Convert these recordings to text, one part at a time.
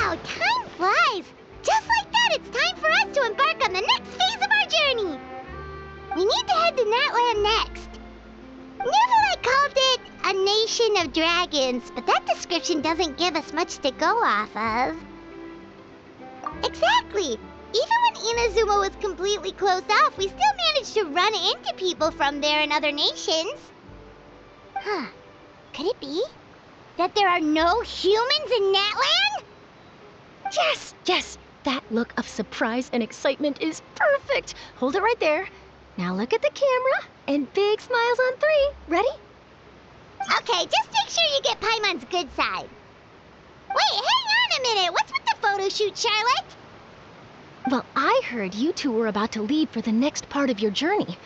Wow, time flies! Just like that, it's time for us to embark on the next phase of our journey! We need to head to Natlan next. Neverlight called it a nation of dragons, but that description doesn't give us much to go off of. Exactly! Even when Inazuma was completely closed off, we still managed to run into people from there and other nations. Huh. Could it be that there are no humans in Natlan? Yes, yes! That look of surprise and excitement is perfect! Hold it right there. Now look at the camera, and big smiles on 3. Ready? Okay, just make sure you get Paimon's good side. Wait, hang on a minute! What's with the photo shoot, Charlotte? Well, I heard you two were about to leave for the next part of your journey.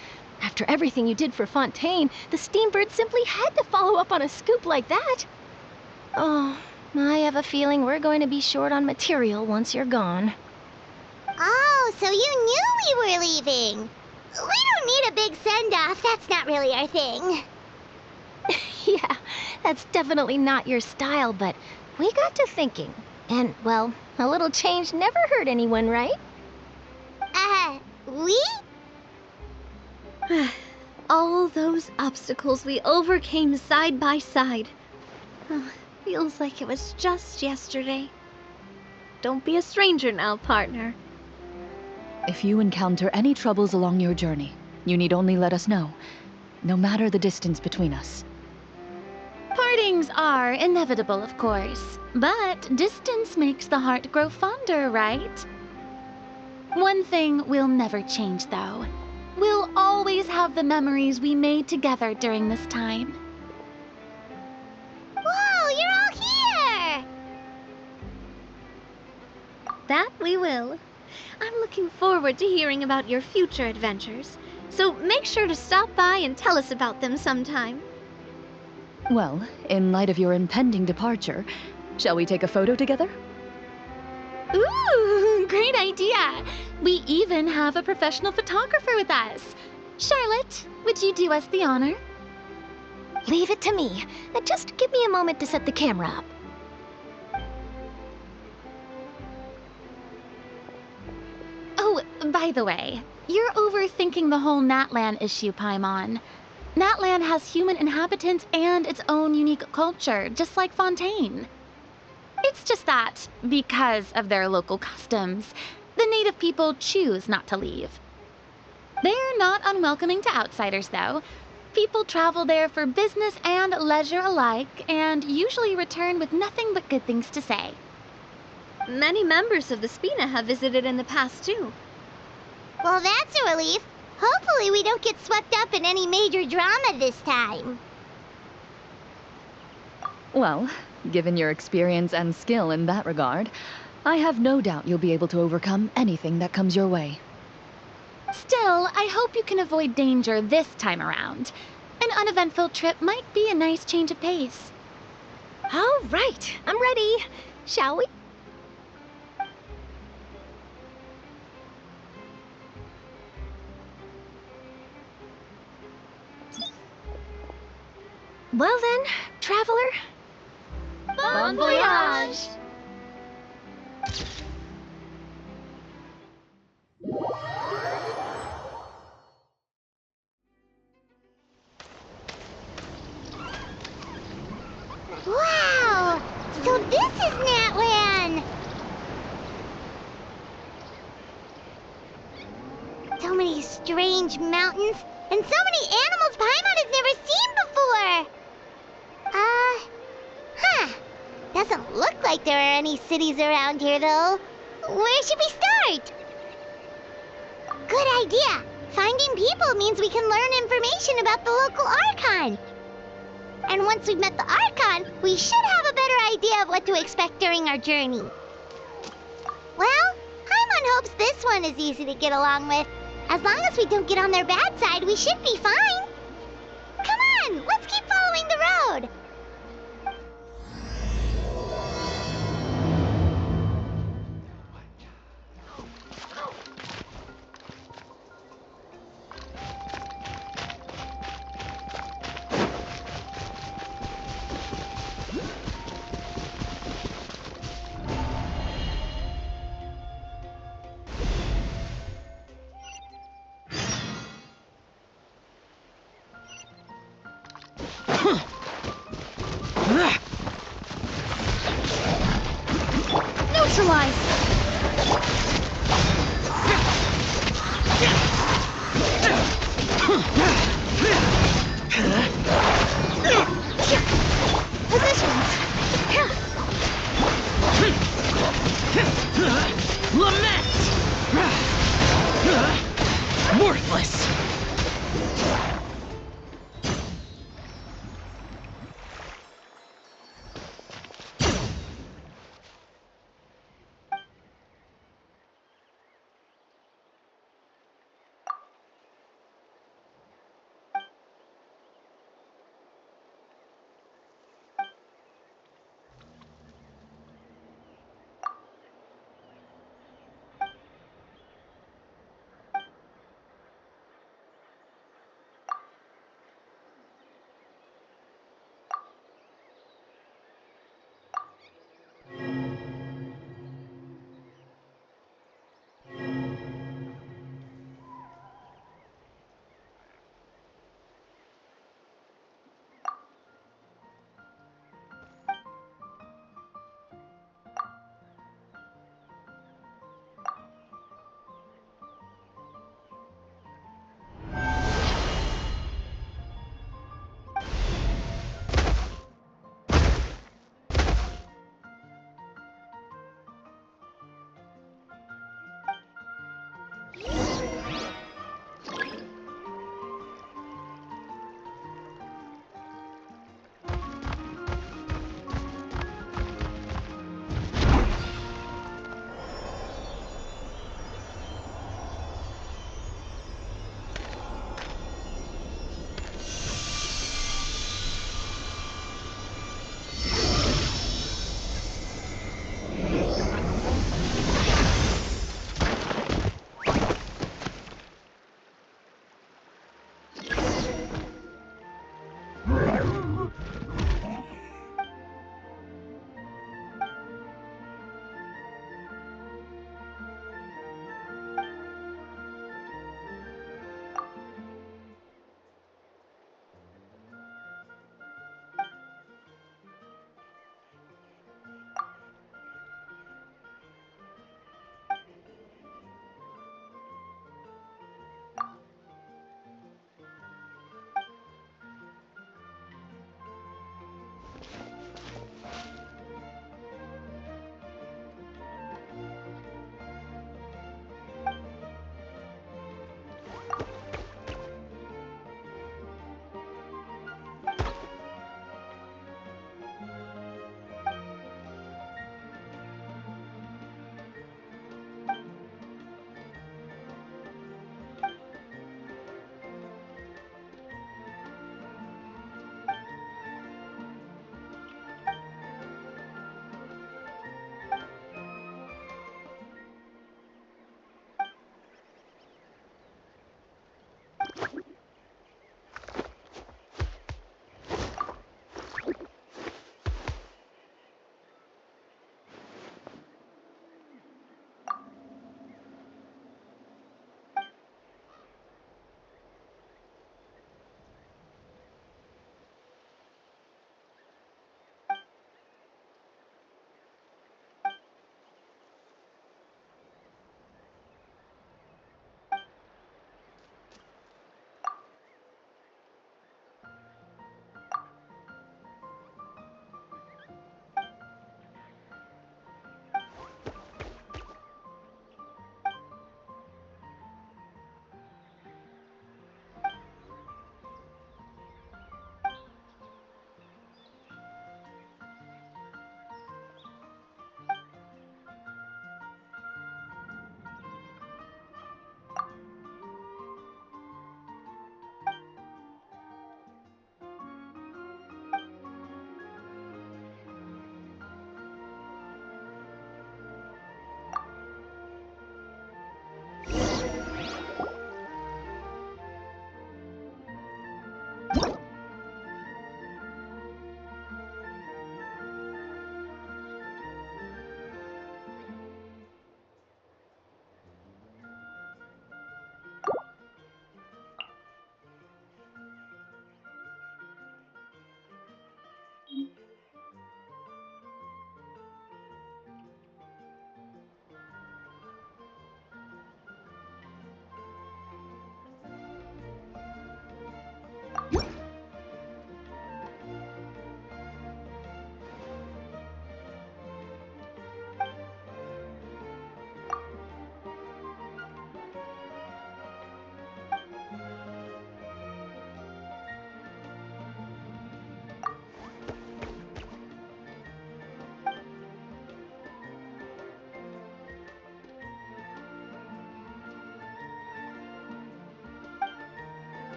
After everything you did for Fontaine, the Steambird simply had to follow up on a scoop like that. Oh, I have a feeling we're going to be short on material once you're gone. Oh, so you knew we were leaving. We don't need a big send-off. That's not really our thing. Yeah, that's definitely not your style, but we got to thinking. And, well, a little change never hurt anyone, right? We? All those obstacles we overcame side by side. Feels like it was just yesterday. Don't be a stranger now, partner. If you encounter any troubles along your journey, you need only let us know, no matter the distance between us. Partings are inevitable, of course, but distance makes the heart grow fonder, right? One thing will never change, though. We'll always have the memories we made together during this time. Whoa, you're all here! That we will. I'm looking forward to hearing about your future adventures, so make sure to stop by and tell us about them sometime. Well, in light of your impending departure, shall we take a photo together? Ooh, great idea! We even have a professional photographer with us. Charlotte, would you do us the honor? Leave it to me. Just give me a moment to set the camera up. Oh, by the way, you're overthinking the whole Natlan issue, Paimon. Natlan has human inhabitants and its own unique culture, just like Fontaine. It's just that, because of their local customs, the native people choose not to leave. They're not unwelcoming to outsiders, though. People travel there for business and leisure alike, and usually return with nothing but good things to say. Many members of the Spina have visited in the past, too. Well, that's a relief. Hopefully we don't get swept up in any major drama this time. Well, given your experience and skill in that regard, I have no doubt you'll be able to overcome anything that comes your way. Still, I hope you can avoid danger this time around. An uneventful trip might be a nice change of pace. All right, I'm ready. Shall we? Well then, traveler. Bon voyage! Wow! So this is Natlan! So many strange mountains, and so many animals Paimon has never seen before! Doesn't look like there are any cities around here, though. Where should we start? Good idea! Finding people means we can learn information about the local Archon. And once we've met the Archon, we should have a better idea of what to expect during our journey. Well, Paimon hopes this one is easy to get along with. As long as we don't get on their bad side, we should be fine. Come on, let's keep following the road. neutralized. Positions! Lament! Worthless!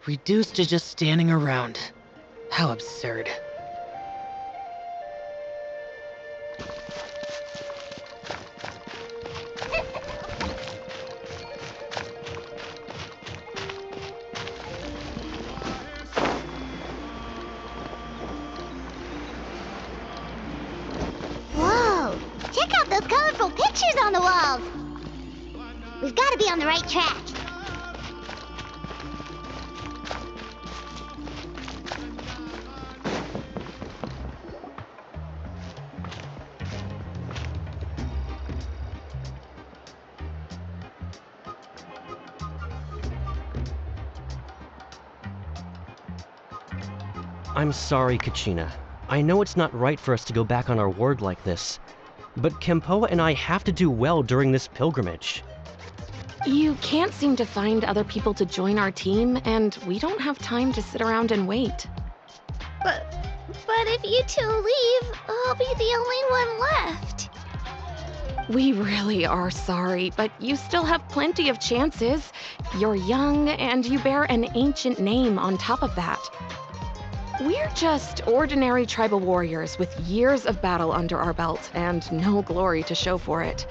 Reduced to just standing around. How absurd. Whoa! Check out those colorful pictures on the walls! We've got to be on the right track. I'm sorry, Kachina. I know it's not right for us to go back on our word like this, but Kempoa and I have to do well during this pilgrimage. You can't seem to find other people to join our team, and we don't have time to sit around and wait. But if you two leave, I'll be the only one left. We really are sorry, but you still have plenty of chances. You're young, and you bear an ancient name on top of that. We're just ordinary tribal warriors with years of battle under our belt and no glory to show for it.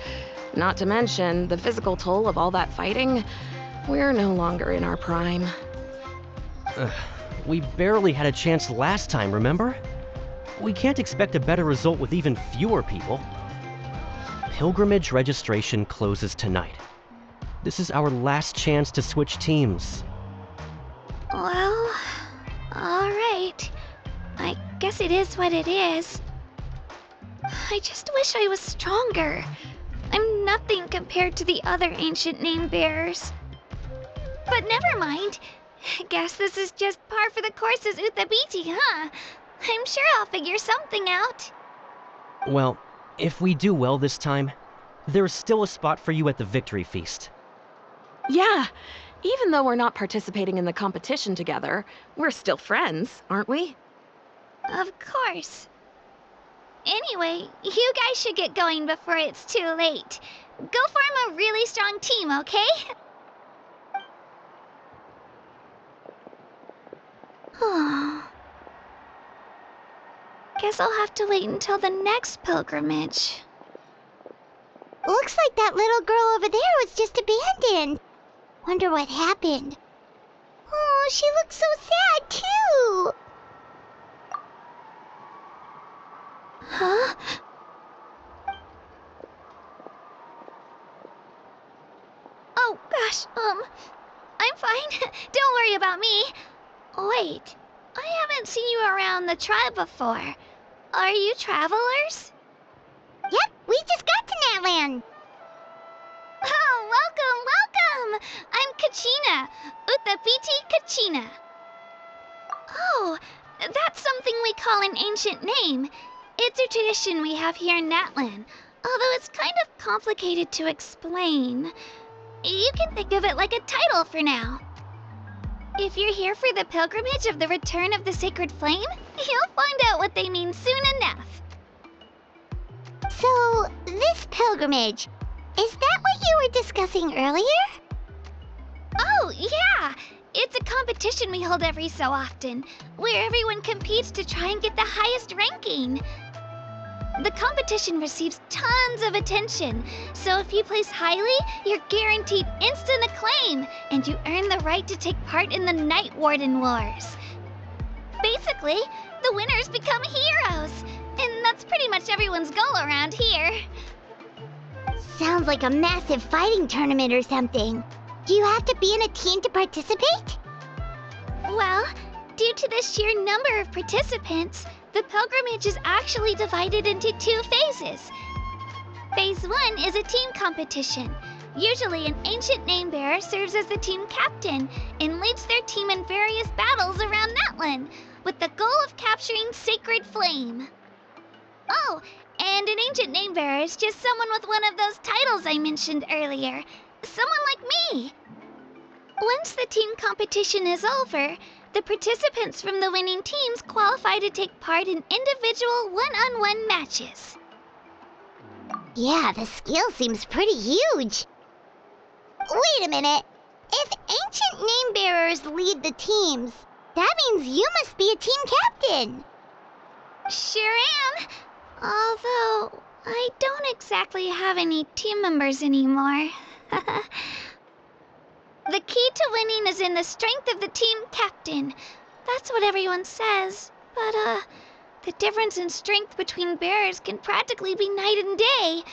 Not to mention the physical toll of all that fighting. We're no longer in our prime. We barely had a chance last time, remember? We can't expect a better result with even fewer people. Pilgrimage registration closes tonight. This is our last chance to switch teams. Well, alright. I guess it is what it is. I just wish I was stronger. I'm nothing compared to the other ancient name bearers. But never mind. Guess this is just par for the course as Uthabiti, huh? I'm sure I'll figure something out. Well, if we do well this time, there's still a spot for you at the victory feast. Yeah, even though we're not participating in the competition together, we're still friends, aren't we? Of course. Anyway, you guys should get going before it's too late. Go form a really strong team, okay? Guess I'll have to wait until the next pilgrimage. Looks like that little girl over there was just abandoned. Wonder what happened. Oh, she looks so sad, too. Huh? Oh, gosh, I'm fine. Don't worry about me. Wait, I haven't seen you around the tribe before. Are you travelers? Yep, we just got to Natlan. Oh, welcome! I'm Kachina, Uthabiti Kachina. Oh, that's something we call an ancient name. It's a tradition we have here in Natlan, although it's kind of complicated to explain. You can think of it like a title for now. If you're here for the pilgrimage of the return of the sacred flame, you'll find out what they mean soon enough. So, this pilgrimage, is that what you were discussing earlier? Oh, yeah! It's a competition we hold every so often, where everyone competes to try and get the highest ranking. The competition receives tons of attention, so if you place highly, you're guaranteed instant acclaim, and you earn the right to take part in the Night Warden Wars. Basically, the winners become heroes, and that's pretty much everyone's goal around here. Sounds like a massive fighting tournament or something. Do you have to be in a team to participate? Well, due to the sheer number of participants, the pilgrimage is actually divided into 2 phases. Phase 1 is a team competition. Usually an ancient name bearer serves as the team captain and leads their team in various battles around Natlan, with the goal of capturing Sacred Flame. Oh, and an ancient name bearer is just someone with one of those titles I mentioned earlier. Someone like me. Once the team competition is over, the participants from the winning teams qualify to take part in individual one-on-one matches. Yeah, the scale seems pretty huge. Wait a minute. If ancient name bearers lead the teams, that means you must be a team captain. Sure am. Although, I don't exactly have any team members anymore. The key to winning is in the strength of the team captain. That's what everyone says. But, the difference in strength between bearers can practically be night and day.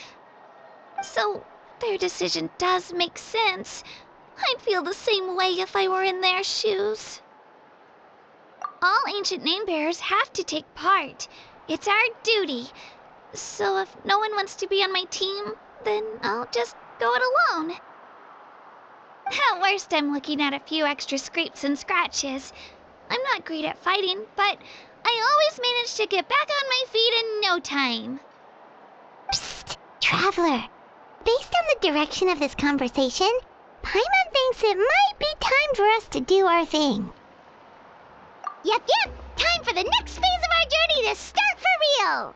So, their decision does make sense. I'd feel the same way if I were in their shoes. All ancient name bearers have to take part. It's our duty. So if no one wants to be on my team, then I'll just go it alone. At worst, I'm looking at a few extra scrapes and scratches. I'm not great at fighting, but I always manage to get back on my feet in no time. Psst, Traveler. Based on the direction of this conversation, Paimon thinks it might be time for us to do our thing. Yep, time for the next phase of our journey to start for real!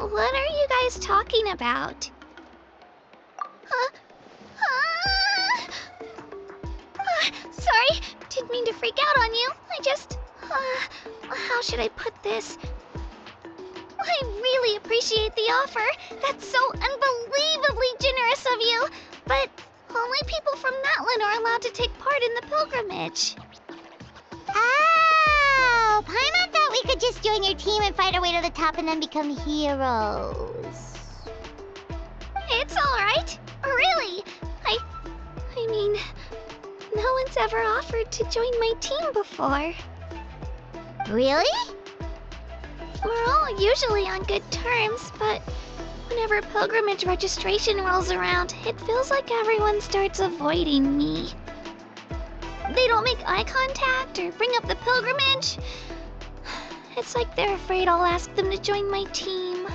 What are you guys talking about? Sorry, didn't mean to freak out on you. I just, how should I put this? I really appreciate the offer. That's so unbelievably generous of you. But only people from Natlan are allowed to take part in the pilgrimage. Oh, Paimon thought we could just join your team and fight our way to the top and then become heroes. It's alright. Really. I mean, no one's ever offered to join my team before. Really? We're all usually on good terms, but whenever pilgrimage registration rolls around, it feels like everyone starts avoiding me. They don't make eye contact or bring up the pilgrimage. It's like they're afraid I'll ask them to join my team.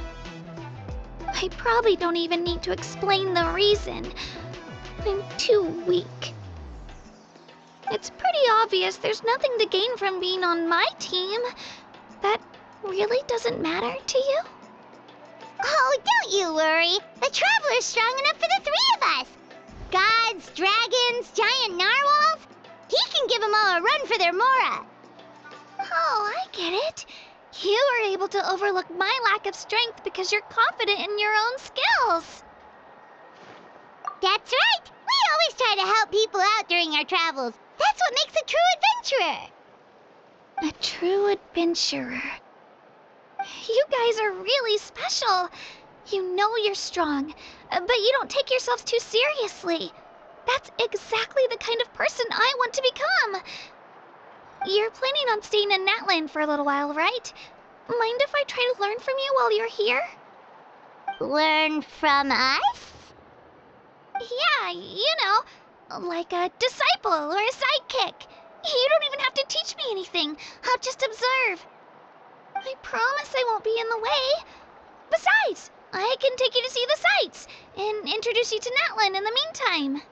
I probably don't even need to explain the reason. I'm too weak. It's pretty obvious there's nothing to gain from being on my team. That really doesn't matter to you? Oh, don't you worry. The Traveler's strong enough for the three of us. Gods, dragons, giant narwhals. He can give them all a run for their Mora. Oh, I get it. You were able to overlook my lack of strength because you're confident in your own skills. That's right. We always try to help people out during our travels. That's what makes a true adventurer. A true adventurer. You guys are really special. You know you're strong, but you don't take yourselves too seriously. That's exactly the kind of person I want to become. You're planning on staying in Natlan for a little while, right? Mind if I try to learn from you while you're here? Learn from us? Yeah, you know, like a disciple or a sidekick. You don't even have to teach me anything. I'll just observe. I promise I won't be in the way. Besides, I can take you to see the sights and introduce you to Natlan in the meantime.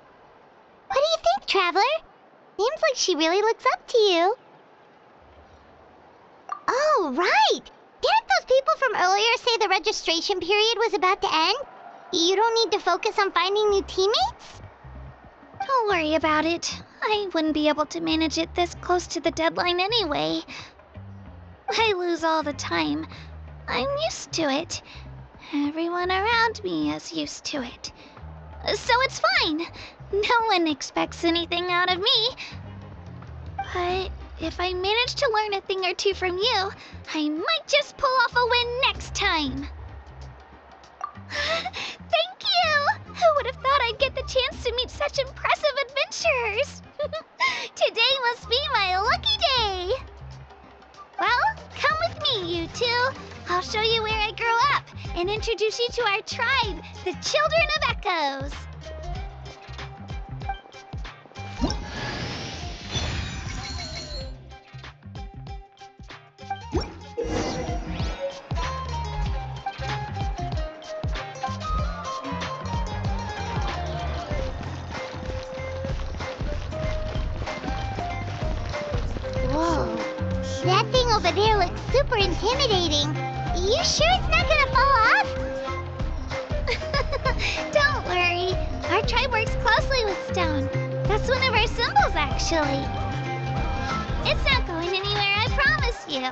What do you think, Traveler? Seems like she really looks up to you. Oh, right! Didn't those people from earlier say the registration period was about to end? You don't need to focus on finding new teammates? Don't worry about it. I wouldn't be able to manage it this close to the deadline anyway. I lose all the time. I'm used to it. Everyone around me is used to it. So it's fine. No one expects anything out of me. But if I manage to learn a thing or two from you, I might just pull off a win next time. Thank you! Who would have thought I'd get the chance to meet such impressive adventurers? Today must be my lucky day! Well, come with me, you two. I'll show you where I grew up and introduce you to our tribe, the Children of Echoes. Whoa. That thing over there looks super intimidating. You sure it's not gonna fall off? Don't worry. Our tribe works closely with stone. That's one of our symbols, actually. It's not going anywhere, I promise you.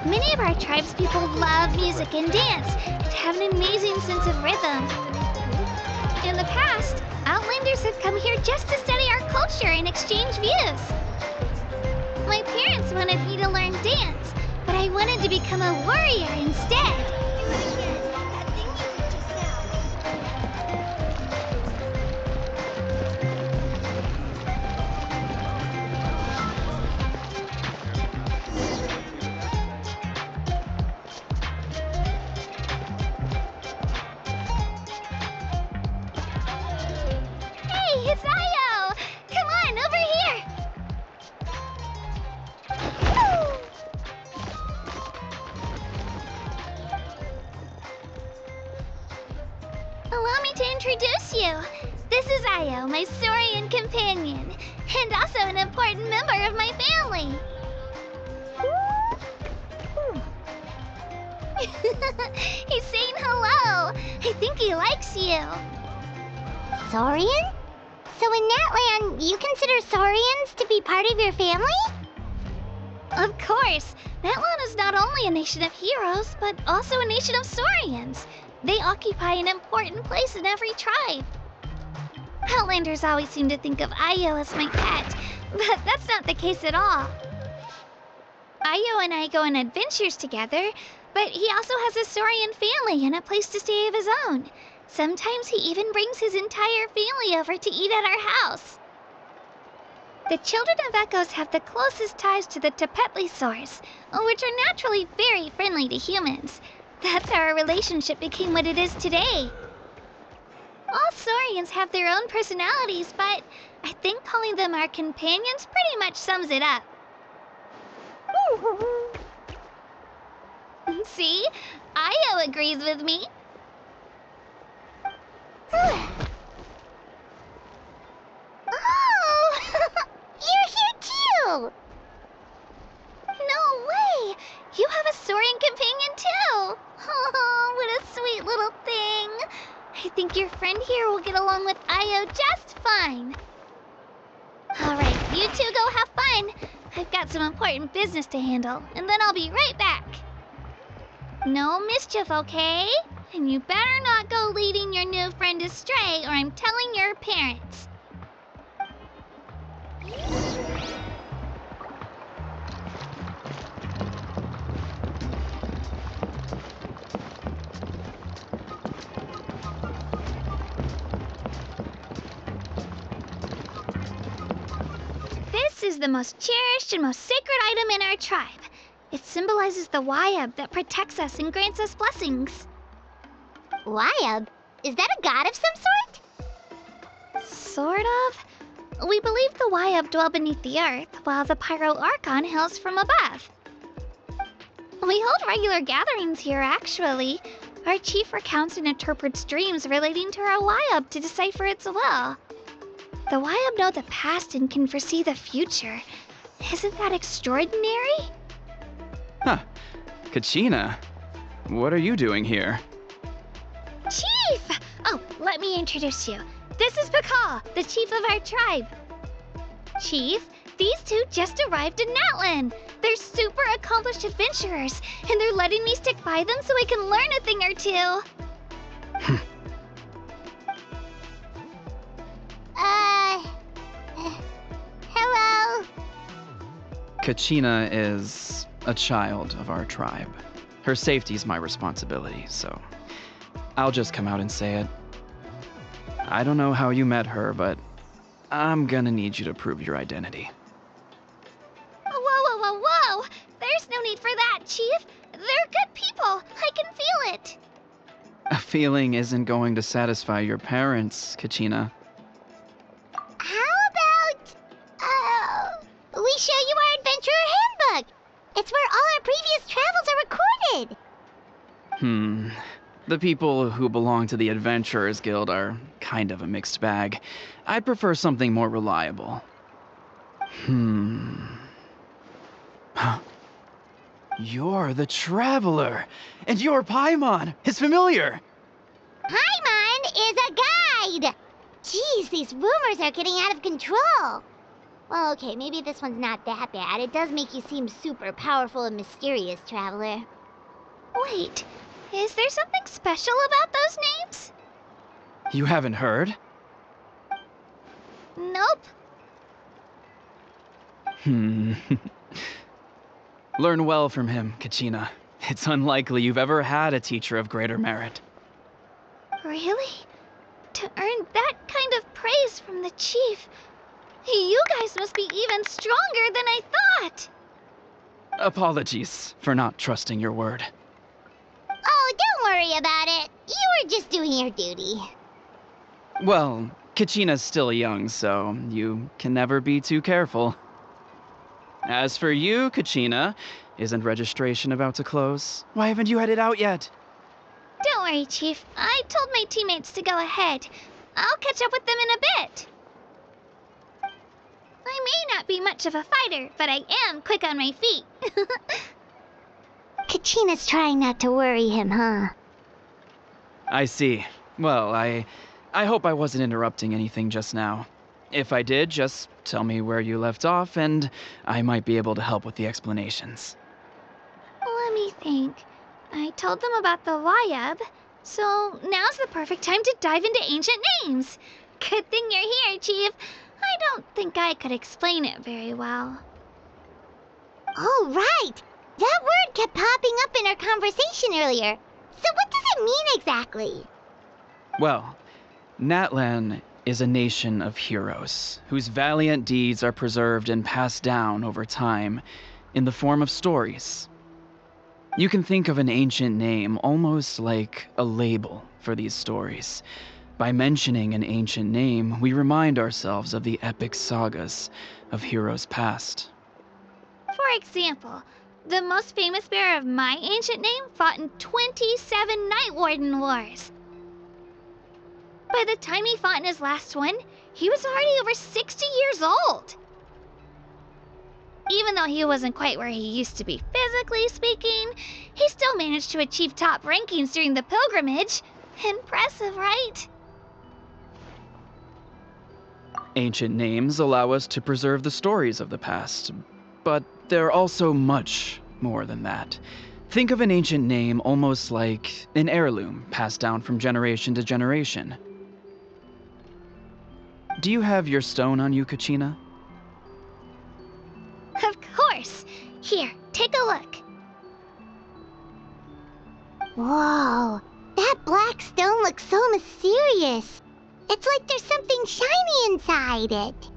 Many of our tribespeople love music and dance and have an amazing sense of rhythm. In the past, Outlanders have come here just to study our culture and exchange views. My parents wanted me to learn dance, but I wanted to become a warrior instead. Hey, it's Io! Come on, over here! Allow me to introduce you. This is Io, my Saurian companion, and also an important member of my family. He's saying hello. I think he likes you. Saurian? So in Natlan, you consider Saurians to be part of your family? Of course. Natlan is not only a nation of heroes, but also a nation of Saurians. They occupy an important place in every tribe. Outlanders always seem to think of Io as my pet, but that's not the case at all. Io and I go on adventures together, but he also has a Saurian family and a place to stay of his own. Sometimes he even brings his entire family over to eat at our house. The children of Echoes have the closest ties to the Tepetlisaurs, which are naturally very friendly to humans. That's how our relationship became what it is today. All Saurians have their own personalities, but I think calling them our companions pretty much sums it up. See? Io agrees with me. Oh! You're here too! No way! You have a Saurian companion too! Oh, what a sweet little thing! I think your friend here will get along with Io just fine. Alright, you two go have fun. I've got some important business to handle, and then I'll be right back. No mischief, okay? And you better not go leading your new friend astray, or I'm telling your parents. This is the most cherished and most sacred item in our tribe. It symbolizes the Wyab that protects us and grants us blessings. Wyab? Is that a god of some sort? Sort of. We believe the Wyab dwell beneath the earth, while the Pyro Archon hails from above. We hold regular gatherings here, actually. Our chief recounts and interprets dreams relating to our Wyab to decipher its will. The Wyab know the past and can foresee the future. Isn't that extraordinary? Huh. Kachina, what are you doing here? Chief! Oh, let me introduce you. This is Pakal, the chief of our tribe. Chief, these two just arrived in Natlan. They're super accomplished adventurers, and they're letting me stick by them so I can learn a thing or two. Hello? Kachina is a child of our tribe. Her safety's my responsibility, so I'll just come out and say it. I don't know how you met her, but I'm gonna need you to prove your identity. Whoa! There's no need for that, Chief. They're good people. I can feel it. A feeling isn't going to satisfy your parents, Kachina. How about, we show you our adventurer handbook? It's where all our previous travels are recorded. The people who belong to the Adventurers Guild are kind of a mixed bag. I'd prefer something more reliable. Huh. You're the Traveler, and your Paimon is familiar. Paimon is a guide! Jeez, these rumors are getting out of control. Well, okay, maybe this one's not that bad. It does make you seem super powerful and mysterious, Traveler. Wait, is there something special about those names? You haven't heard? Nope. Learn well from him, Kachina. It's unlikely you've ever had a teacher of greater merit. Really? To earn that kind of praise from the chief, you guys must be even stronger than I thought. Apologies for not trusting your word. Oh, don't worry about it. You were just doing your duty. Well, Kachina's still young, so you can never be too careful. As for you, Kachina, isn't registration about to close? Why haven't you headed out yet? Don't worry, Chief. I told my teammates to go ahead. I'll catch up with them in a bit. I may not be much of a fighter, but I am quick on my feet. Kachina's trying not to worry him, huh? I see. Well, I hope I wasn't interrupting anything just now. If I did, just tell me where you left off, and I might be able to help with the explanations. Let me think. I told them about the Wayab, so now's the perfect time to dive into ancient names. Good thing you're here, Chief. I don't think I could explain it very well. Oh, right! That word kept popping up in our conversation earlier. So what does it mean exactly? Well, Natlan is a nation of heroes whose valiant deeds are preserved and passed down over time in the form of stories. You can think of an ancient name almost like a label for these stories. By mentioning an ancient name, we remind ourselves of the epic sagas of heroes past. For example, the most famous bearer of my ancient name fought in 27 Night Warden Wars. By the time he fought in his last one, he was already over 60 years old. Even though he wasn't quite where he used to be physically speaking, he still managed to achieve top rankings during the pilgrimage. Impressive, right? Ancient names allow us to preserve the stories of the past, but they're also much more than that. Think of an ancient name almost like an heirloom passed down from generation to generation. Do you have your stone on you, Kachina? Of course. Here, take a look. Whoa, that black stone looks so mysterious. It's like there's something shiny inside it.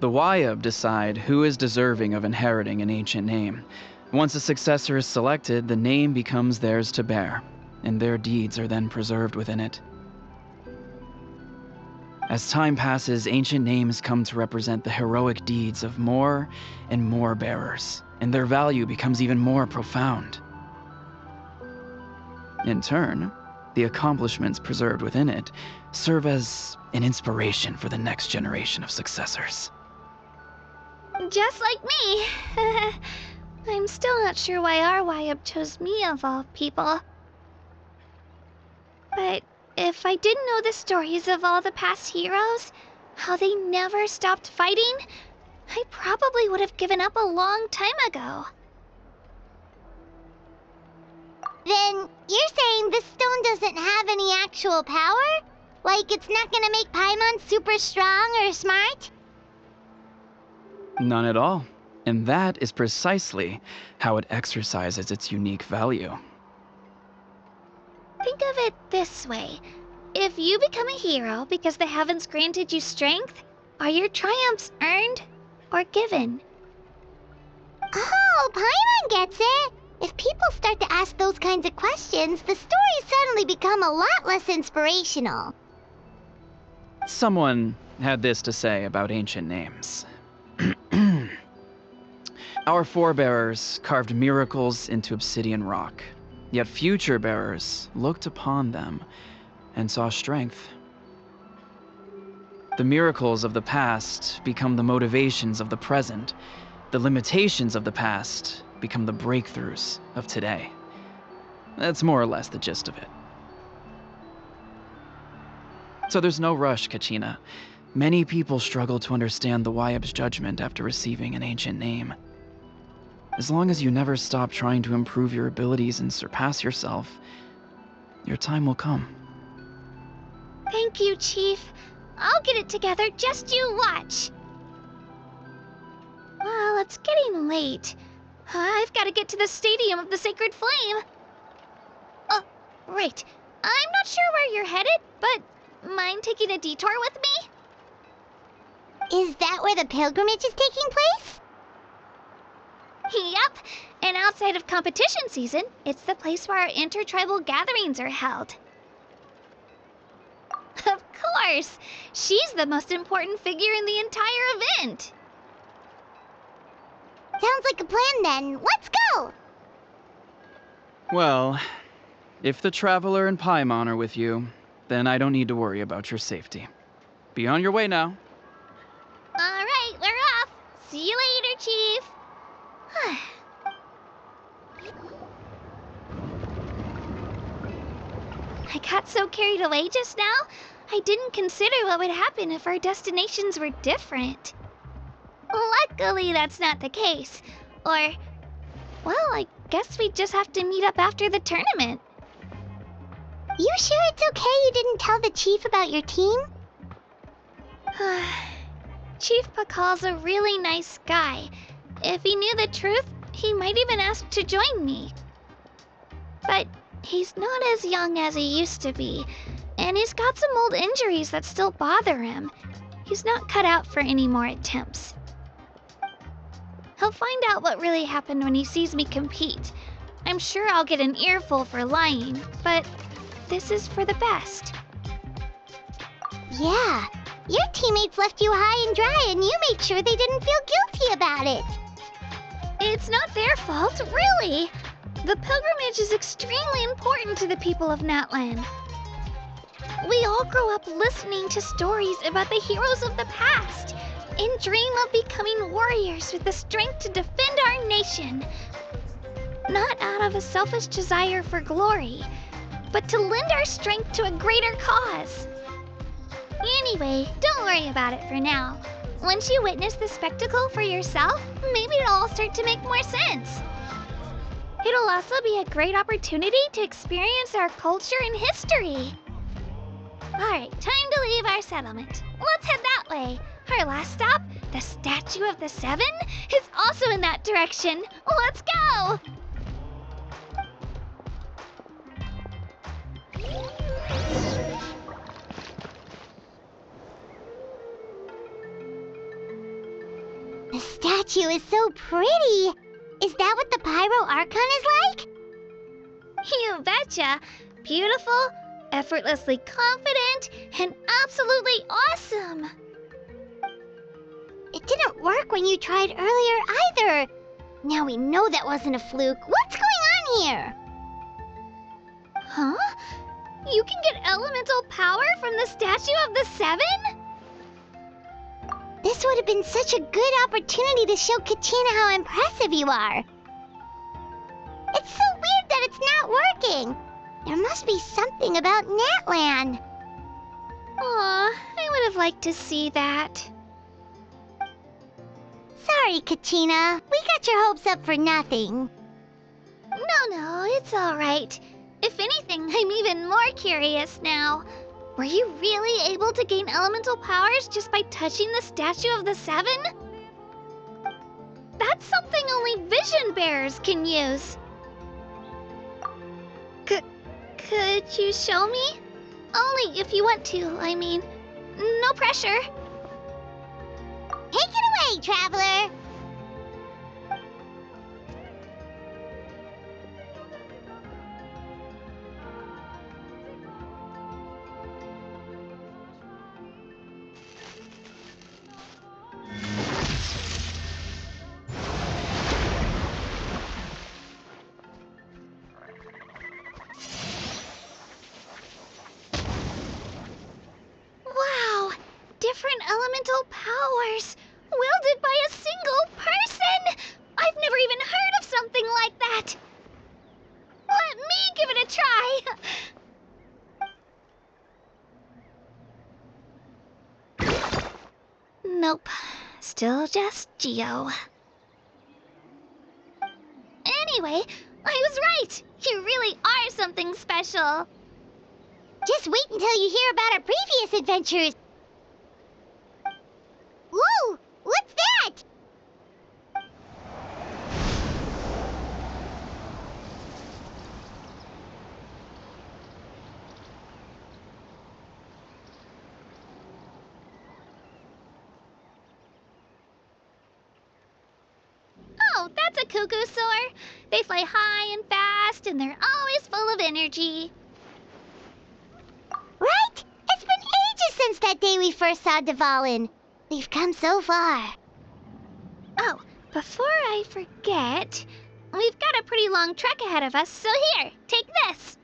The Wayab decide who is deserving of inheriting an ancient name. Once a successor is selected, the name becomes theirs to bear, and their deeds are then preserved within it. As time passes, ancient names come to represent the heroic deeds of more and more bearers, and their value becomes even more profound. In turn, the accomplishments preserved within it serve as an inspiration for the next generation of successors. Just like me. I'm still not sure why our Wayab chose me of all people. But if I didn't know the stories of all the past heroes, how they never stopped fighting, I probably would have given up a long time ago. Then you're saying this stone doesn't have any actual power? Like it's not gonna make Paimon super strong or smart? None at all. And that is precisely how it exercises its unique value. Think of it this way. If you become a hero because the heavens granted you strength, are your triumphs earned or given? Oh, Paimon gets it! If people start to ask those kinds of questions, the stories suddenly become a lot less inspirational. Someone had this to say about ancient names. Our forebearers carved miracles into obsidian rock, yet future bearers looked upon them and saw strength. The miracles of the past become the motivations of the present. The limitations of the past become the breakthroughs of today. That's more or less the gist of it. So there's no rush, Kachina. Many people struggle to understand the Wyeb's judgment after receiving an ancient name. As long as you never stop trying to improve your abilities and surpass yourself, your time will come. Thank you, Chief. I'll get it together, just you watch. Well, it's getting late. I've got to get to the Stadium of the Sacred Flame. Oh, right. I'm not sure where you're headed, but mind taking a detour with me? Is that where the pilgrimage is taking place? Yep, and outside of competition season, it's the place where our intertribal gatherings are held. Of course! She's the most important figure in the entire event! Sounds like a plan then. Let's go! Well, if the Traveler and Paimon are with you, then I don't need to worry about your safety. Be on your way now. Alright, we're off! See you later, Chief! I got so carried away just now, I didn't consider what would happen if our destinations were different. Luckily, that's not the case. Or, well, I guess we just have to meet up after the tournament. You sure it's okay you didn't tell the chief about your team? Chief Pakal's a really nice guy. If he knew the truth, he might even ask to join me. But he's not as young as he used to be, and he's got some old injuries that still bother him. He's not cut out for any more attempts. He'll find out what really happened when he sees me compete. I'm sure I'll get an earful for lying, but this is for the best. Yeah, your teammates left you high and dry and you made sure they didn't feel guilty about it. It's not their fault, really. The pilgrimage is extremely important to the people of Natlan. We all grow up listening to stories about the heroes of the past and dream of becoming warriors with the strength to defend our nation. Not out of a selfish desire for glory, but to lend our strength to a greater cause. Anyway, don't worry about it for now. Once you witness the spectacle for yourself, maybe it'll all start to make more sense. It'll also be a great opportunity to experience our culture and history. Alright, time to leave our settlement. Let's head that way. Our last stop, the Statue of the Seven, is also in that direction. Let's go! The statue is so pretty. Is that what the Pyro Archon is like? You betcha. Beautiful, effortlessly confident, and absolutely awesome. It didn't work when you tried earlier either. Now we know that wasn't a fluke. What's going on here? Huh? You can get elemental power from the Statue of the Seven? This would have been such a good opportunity to show Kachina how impressive you are. It's so weird that it's not working. There must be something about Natlan. Aw, I would have liked to see that. Sorry, Kachina. We got your hopes up for nothing. No, it's alright. If anything, I'm even more curious now. Were you really able to gain elemental powers just by touching the Statue of the Seven? That's something only vision bearers can use. Could you show me? Only if you want to, I mean. No pressure. Take it away, Traveler! different elemental powers, wielded by a single person! I've never even heard of something like that! Let me give it a try! Nope. Still just Geo. Anyway, I was right! You really are something special! Just wait until you hear about our previous adventures. Whoa! What's that? Oh, that's a cuckoo soar. They fly high and fast, and they're always full of energy. Right? It's been ages since that day we first saw Dvalin. We've come so far. Oh, before I forget, we've got a pretty long trek ahead of us, so here, take this.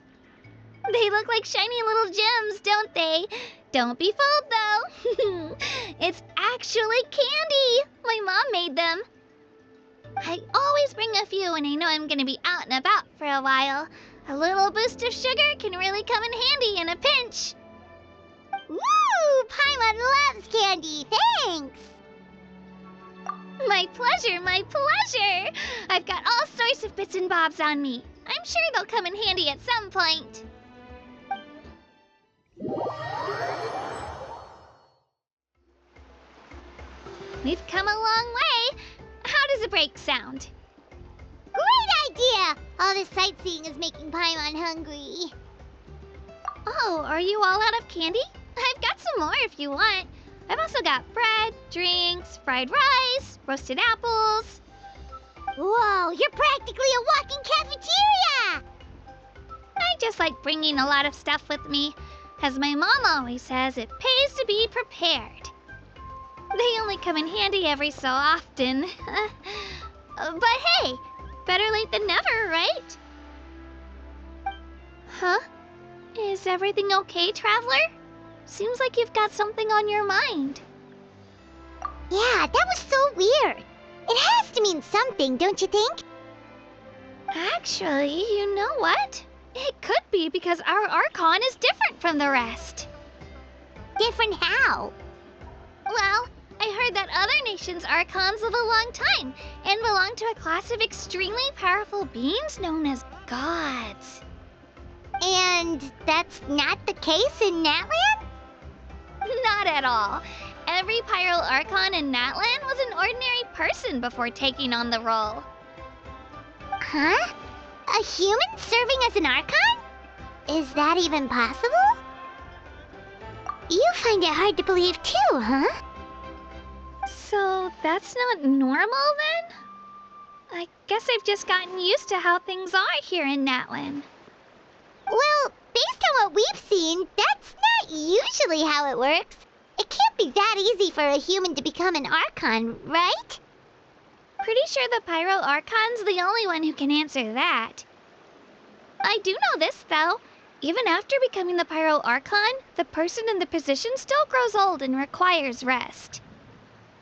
They look like shiny little gems, don't they? Don't be fooled, though. It's actually candy. My mom made them. I always bring a few when I know I'm gonna be out and about for a while. A little boost of sugar can really come in handy in a pinch. Woo! Paimon loves candy. Thanks. My pleasure, my pleasure! I've got all sorts of bits and bobs on me. I'm sure they'll come in handy at some point. We've come a long way. How does a break sound? Great idea! All this sightseeing is making Paimon hungry. Oh, are you all out of candy? I've got some more if you want. I've also got bread, drinks, fried rice, roasted apples. Whoa, you're practically a walking cafeteria! I just like bringing a lot of stuff with me. As my mom always says, it pays to be prepared. They only come in handy every so often. But hey, better late than never, right? Huh? Is everything okay, Traveler? Seems like you've got something on your mind. Yeah, that was so weird. It has to mean something, don't you think? Actually, you know what? It could be because our Archon is different from the rest. Different how? Well, I heard that other nations' Archons live a long time and belong to a class of extremely powerful beings known as gods. And that's not the case in Natlan? Not at all. Every Pyro Archon in Natlan was an ordinary person before taking on the role. Huh? A human serving as an Archon? Is that even possible? You find it hard to believe too, huh? So that's not normal then? I guess I've just gotten used to how things are here in Natlan. Well, based on what we've seen, that's not usually how it works. It can't be that easy for a human to become an Archon, right? Pretty sure the Pyro Archon's the only one who can answer that. I do know this, though. Even after becoming the Pyro Archon, the person in the position still grows old and requires rest.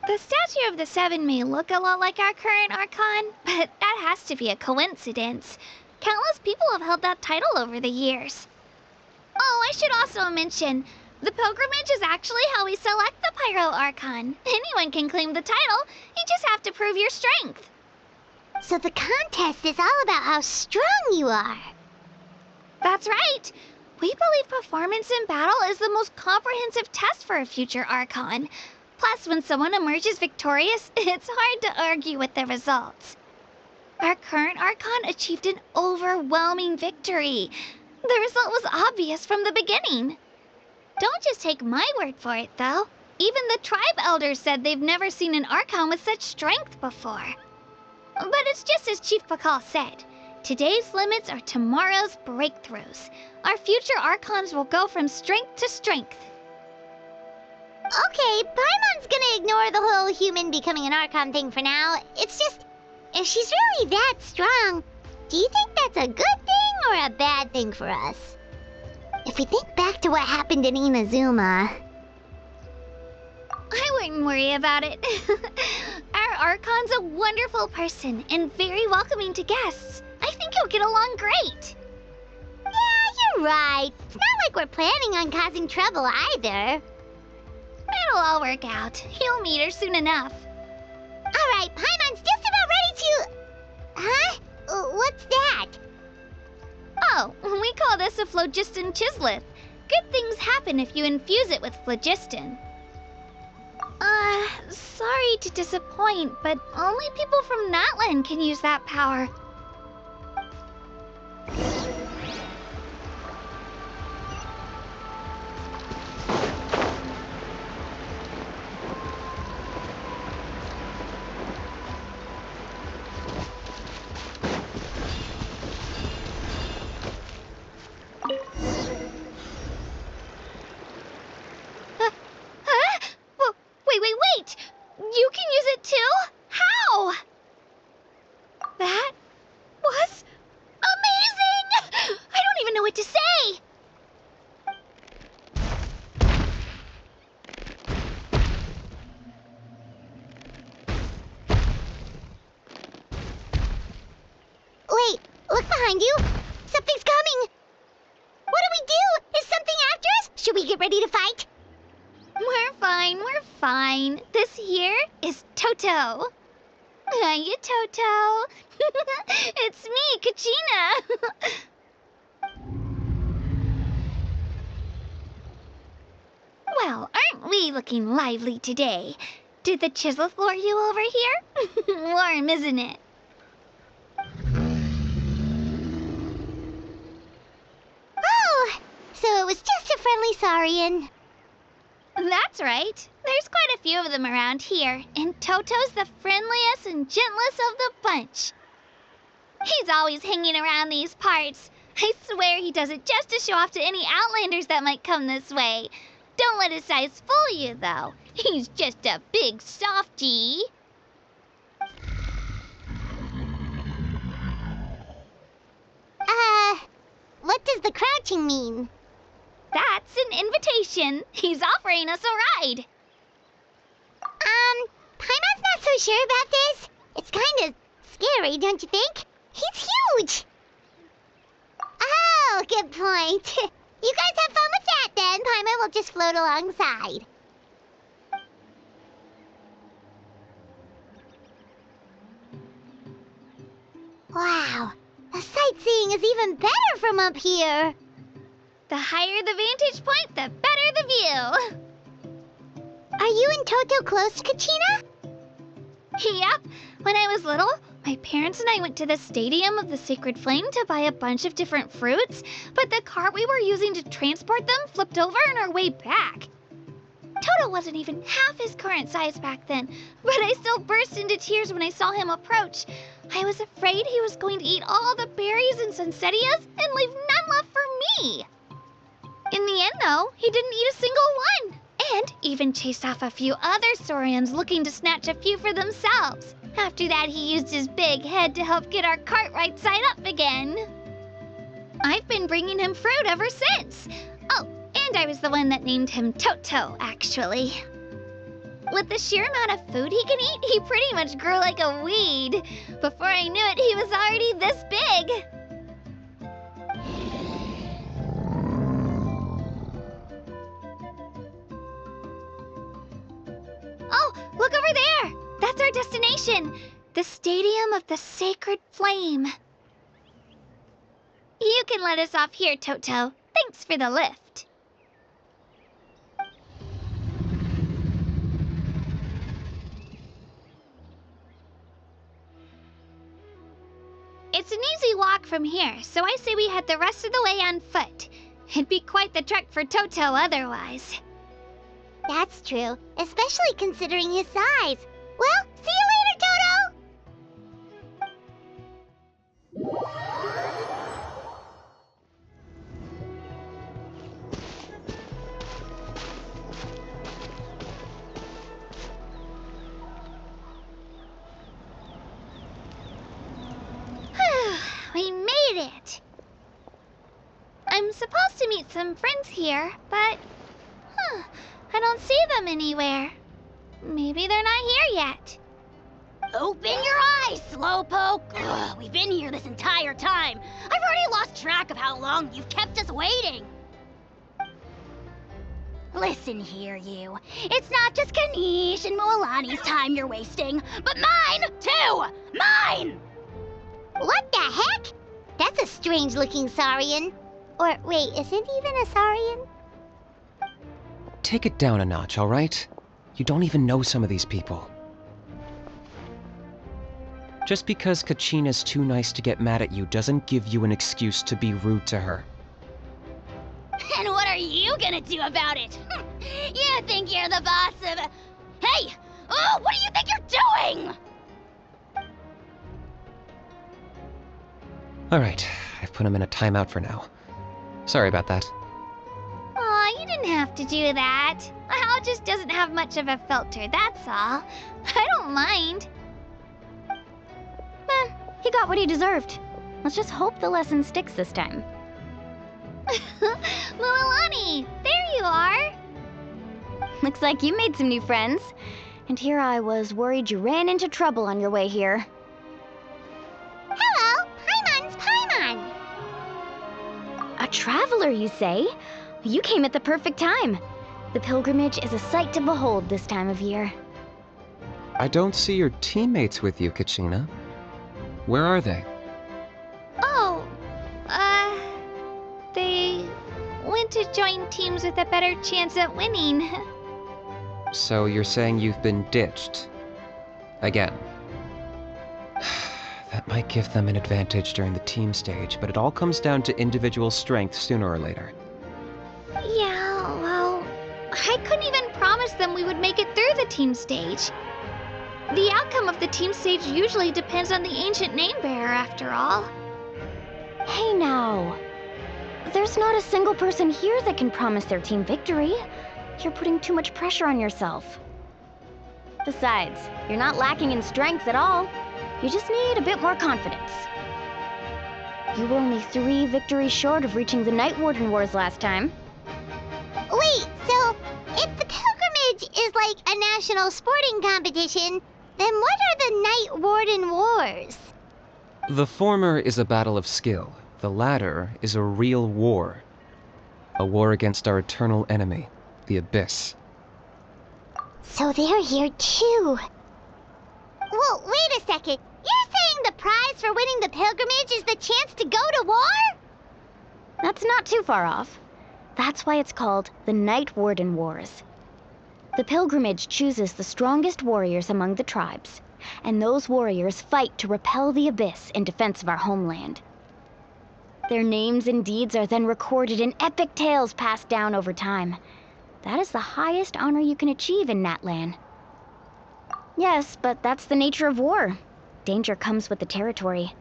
The statue of the Seven may look a lot like our current Archon, but that has to be a coincidence. Countless people have held that title over the years. Oh, I should also mention, the pilgrimage is actually how we select the Pyro Archon. Anyone can claim the title, you just have to prove your strength. So the contest is all about how strong you are. That's right. We believe performance in battle is the most comprehensive test for a future Archon. Plus, when someone emerges victorious, it's hard to argue with the results. Our current Archon achieved an overwhelming victory. The result was obvious from the beginning. Don't just take my word for it, though. Even the tribe elders said they've never seen an Archon with such strength before. But it's just as Chief Pakal said. Today's limits are tomorrow's breakthroughs. Our future Archons will go from strength to strength. Okay, Paimon's gonna ignore the whole human becoming an Archon thing for now. It's just, if she's really that strong, do you think that's a good thing or a bad thing for us? If we think back to what happened in Inazuma... wouldn't worry about it. Our Archon's a wonderful person and very welcoming to guests. I think you'll get along great. Yeah, you're right. It's not like we're planning on causing trouble either. It'll all work out. You'll meet her soon enough. All right, Paimon's just about ready to... Huh? What's that? Oh, we call this a phlogiston chisleth. Good things happen if you infuse it with phlogiston. Sorry to disappoint, but only people from Natlan can use that power. Wait! You can use it too? How? That was amazing! I don't even know what to say! Wait, look behind you. Something's coming. What do we do? Is something after us? Should we get ready to fight? We're fine. This here is Toto. Hiya, Toto. It's me, Kachina. Well, aren't we looking lively today? Did the chisel lure you over here? Warm, isn't it? Oh, so it was just a friendly saurian. That's right. There's quite a few of them around here, and Toto's the friendliest and gentlest of the bunch. He's always hanging around these parts. I swear he does it just to show off to any outlanders that might come this way. Don't let his size fool you, though. He's just a big softie. What does the crouching mean? That's an invitation. He's offering us a ride. Paimon's not so sure about this. It's kind of scary, don't you think? He's huge. Oh, good point. You guys have fun with that then. Paimon will just float alongside. Wow, the sightseeing is even better from up here. The higher the vantage point, the better the view. Are you and Toto close, Kachina? Yep. When I was little, my parents and I went to the Stadium of the Sacred Flame to buy a bunch of different fruits, but the cart we were using to transport them flipped over on our way back. Toto wasn't even half his current size back then, but I still burst into tears when I saw him approach. I was afraid he was going to eat all the berries and sunsettias and leave none left for me. In the end, though, he didn't eat a single one, and even chased off a few other saurians looking to snatch a few for themselves. After that, he used his big head to help get our cart right side up again. I've been bringing him fruit ever since. Oh, and I was the one that named him Toto, actually. With the sheer amount of food he can eat, he pretty much grew like a weed. Before I knew it, he was already this big. Oh, look over there! That's our destination! The Stadium of the Sacred Flame. You can let us off here, Toto. Thanks for the lift. It's an easy walk from here, so I say we head the rest of the way on foot. It'd be quite the trek for Toto otherwise. That's true, especially considering his size. Well, see you later, Toto! We made it! I'm supposed to meet some friends here, but I don't see them anywhere. maybe they're not here yet. Open your eyes, Slowpoke! Ugh, we've been here this entire time. I've already lost track of how long you've kept us waiting. Listen here, you. It's not just Kanish and Moalani's time you're wasting, but mine, too! Mine! What the heck? That's a strange-looking Saurian. Or, wait, is it even a Saurian? Take it down a notch, alright? You don't even know some of these people. Just because Kachina's too nice to get mad at you doesn't give you an excuse to be rude to her. And what are you gonna do about it? You think you're the boss of... Hey! Oh, what do you think you're doing? Alright, I've put him in a timeout for now. Sorry about that. Aw, you didn't have to do that. Hal just doesn't have much of a filter, that's all. I don't mind. He got what he deserved. Let's just hope the lesson sticks this time. Moalani, there you are. Looks like you made some new friends. And here I was worried you ran into trouble on your way here. Hello, Paimon's Paimon. A traveler, you say? You came at the perfect time. The pilgrimage is a sight to behold this time of year. I don't see your teammates with you, Kachina. Where are they? Oh, they went to join teams with a better chance at winning. So you're saying you've been ditched? Again. That might give them an advantage during the team stage, but it all comes down to individual strength sooner or later. Yeah, well, I couldn't even promise them we would make it through the team stage. The outcome of the team stage usually depends on the ancient name bearer, after all. Hey now. There's not a single person here that can promise their team victory. You're putting too much pressure on yourself. Besides, you're not lacking in strength at all. You just need a bit more confidence. You were only 3 victories short of reaching the Night Warden Wars last time. Wait, so if the pilgrimage is like a national sporting competition, then what are the Night Warden Wars? The former is a battle of skill. The latter is a real war. A war against our eternal enemy, the Abyss. So they're here too. Well, wait a second. You're saying the prize for winning the pilgrimage is the chance to go to war? That's not too far off. That's why it's called the Night Warden Wars. The pilgrimage chooses the strongest warriors among the tribes, and those warriors fight to repel the Abyss in defense of our homeland. Their names and deeds are then recorded in epic tales passed down over time. That is the highest honor you can achieve in Natlan. Yes, but that's the nature of war. Danger comes with the territory.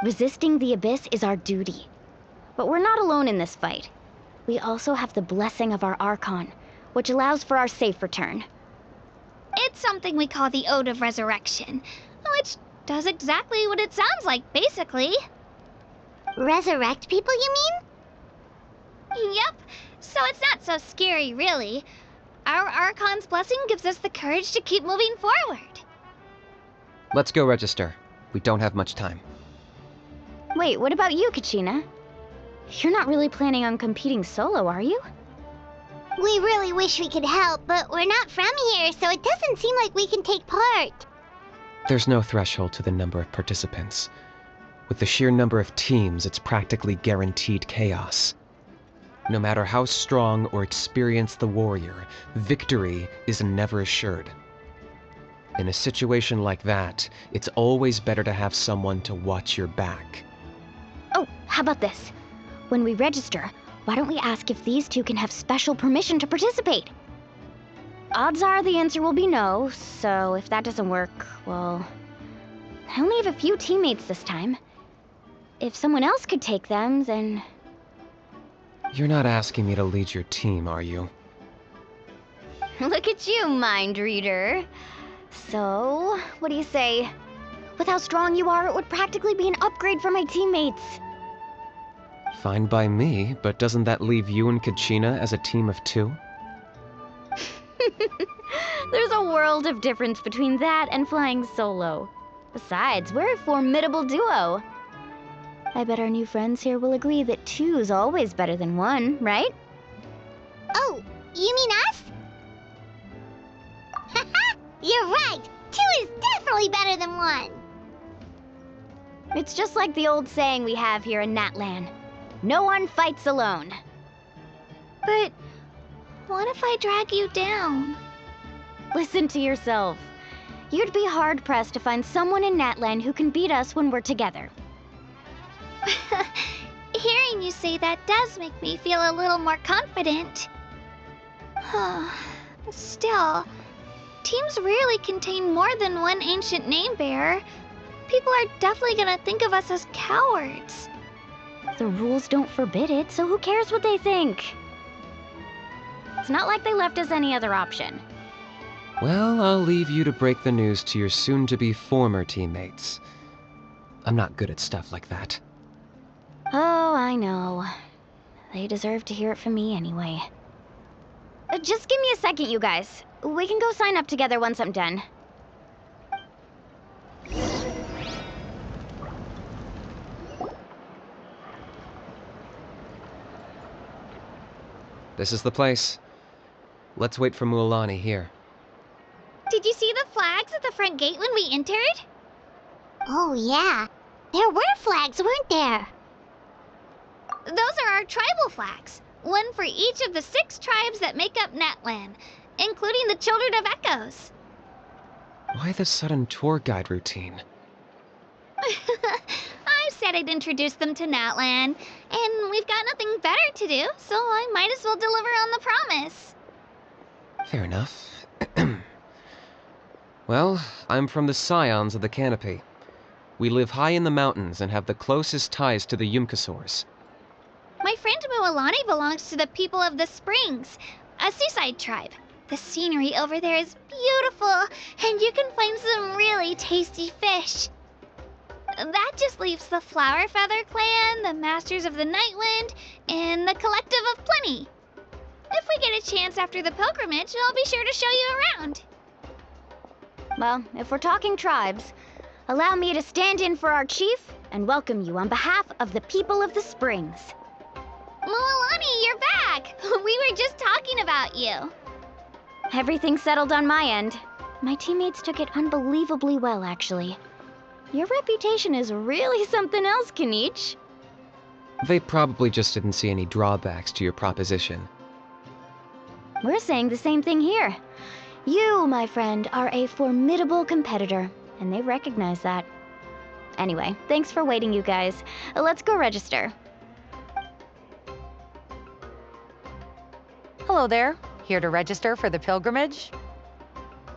Resisting the Abyss is our duty. But we're not alone in this fight. We also have the blessing of our Archon, which allows for our safe return. It's something we call the Ode of Resurrection, which does exactly what it sounds like, basically. Resurrect people, you mean? Yep, so it's not so scary, really. Our Archon's blessing gives us the courage to keep moving forward. Let's go register. We don't have much time. Wait, what about you, Kachina? You're not really planning on competing solo, are you? We really wish we could help, but we're not from here, so it doesn't seem like we can take part. There's no threshold to the number of participants. With the sheer number of teams, it's practically guaranteed chaos. No matter how strong or experienced the warrior, victory is never assured. In a situation like that, it's always better to have someone to watch your back. Oh, how about this? When we register, why don't we ask if these two can have special permission to participate? Odds are the answer will be no, so if that doesn't work, well... I only have a few teammates this time. If someone else could take them, then... You're not asking me to lead your team, are you? Look at you, mind reader. So, what do you say? With how strong you are, it would practically be an upgrade for my teammates. Fine by me, but doesn't that leave you and Kachina as a team of 2? There's a world of difference between that and flying solo. Besides, we're a formidable duo. I bet our new friends here will agree that two's always better than one, right? Oh, you mean us? Haha, you're right. 2 is definitely better than 1. It's just like the old saying we have here in Natlan. No one fights alone. But what if I drag you down? Listen to yourself. You'd be hard-pressed to find someone in Natlan who can beat us when we're together. Hearing you say that does make me feel a little more confident. Still, teams rarely contain more than one ancient name bearer. People are definitely gonna think of us as cowards. The rules don't forbid it, so who cares what they think? It's not like they left us any other option. Well, I'll leave you to break the news to your soon-to-be former teammates. I'm not good at stuff like that. Oh, I know. They deserve to hear it from me anyway. Just give me a second, you guys. We can go sign up together once I'm done. This is the place. Let's wait for Mualani here. Did you see the flags at the front gate when we entered? Oh, yeah. There were flags, weren't there? Those are our tribal flags. One for each of the 6 tribes that make up Natlan, including the Children of Echoes. Why the sudden tour guide routine? I said I'd introduce them to Natlan, and we've got nothing better to do, so I might as well deliver on the promise. Fair enough. Well, I'm from the Scions of the Canopy. We live high in the mountains and have the closest ties to the Yumkasaurs. My friend Mualani belongs to the people of the Springs, a seaside tribe. The scenery over there is beautiful, and you can find some really tasty fish. That just leaves the Flower Feather Clan, the Masters of the Nightwind, and the Collective of Plenty. If we get a chance after the pilgrimage, I'll be sure to show you around. Well, if we're talking tribes, allow me to stand in for our chief and welcome you on behalf of the people of the Springs. Mualani, you're back! We were just talking about you. Everything's settled on my end. My teammates took it unbelievably well, actually. Your reputation is really something else, Nyxienx. They probably just didn't see any drawbacks to your proposition. We're saying the same thing here. You, my friend, are a formidable competitor, and they recognize that. Anyway, thanks for waiting, you guys. Let's go register. Hello there. Here to register for the pilgrimage?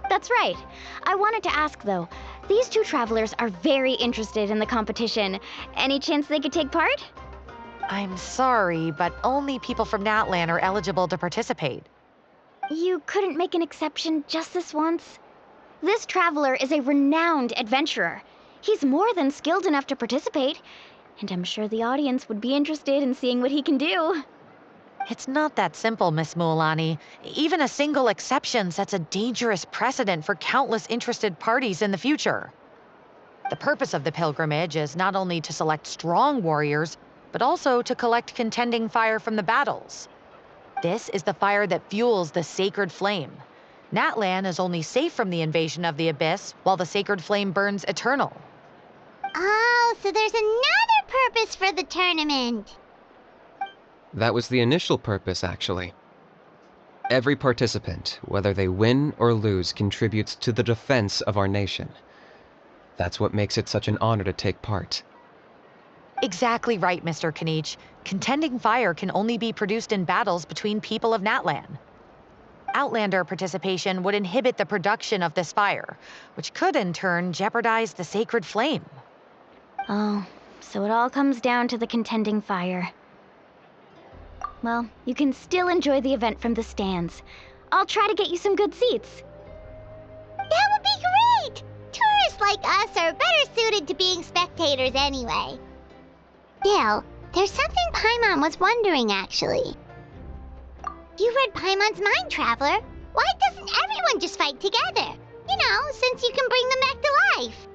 That's right. I wanted to ask, though. These 2 travelers are very interested in the competition. Any chance they could take part? I'm sorry, but only people from Natlan are eligible to participate. You couldn't make an exception just this once? This traveler is a renowned adventurer. He's more than skilled enough to participate, and I'm sure the audience would be interested in seeing what he can do. It's not that simple, Miss Mualani. Even a single exception sets a dangerous precedent for countless interested parties in the future. The purpose of the pilgrimage is not only to select strong warriors, but also to collect contending fire from the battles. This is the fire that fuels the sacred flame. Natlan is only safe from the invasion of the Abyss, while the sacred flame burns eternal. Oh, so there's another purpose for the tournament. That was the initial purpose, actually. Every participant, whether they win or lose, contributes to the defense of our nation. That's what makes it such an honor to take part. Exactly right, Mr. Nyxienx. Contending fire can only be produced in battles between people of Natlan. Outlander participation would inhibit the production of this fire, which could in turn jeopardize the sacred flame. Oh, so it all comes down to the contending fire. Well, you can still enjoy the event from the stands. I'll try to get you some good seats. That would be great! Tourists like us are better suited to being spectators anyway. Still, there's something Paimon was wondering, actually. You read Paimon's mind, Traveler. Why doesn't everyone just fight together? You know, since you can bring them back to life.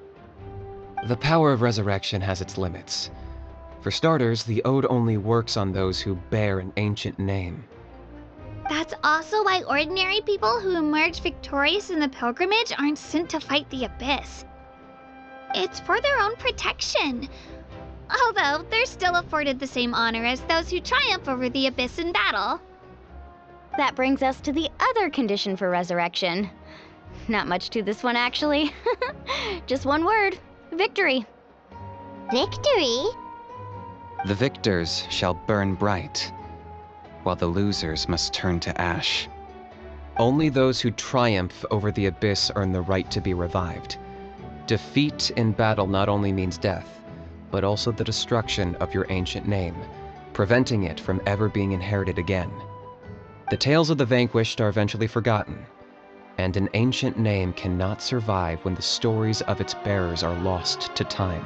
The power of resurrection has its limits. For starters, the ode only works on those who bear an ancient name. That's also why ordinary people who emerge victorious in the pilgrimage aren't sent to fight the Abyss. It's for their own protection. Although, they're still afforded the same honor as those who triumph over the Abyss in battle. That brings us to the other condition for resurrection. Not much to this one, actually. Just one word. Victory. Victory? The victors shall burn bright, while the losers must turn to ash. Only those who triumph over the Abyss earn the right to be revived. Defeat in battle not only means death, but also the destruction of your ancient name, preventing it from ever being inherited again. The tales of the vanquished are eventually forgotten, and an ancient name cannot survive when the stories of its bearers are lost to time.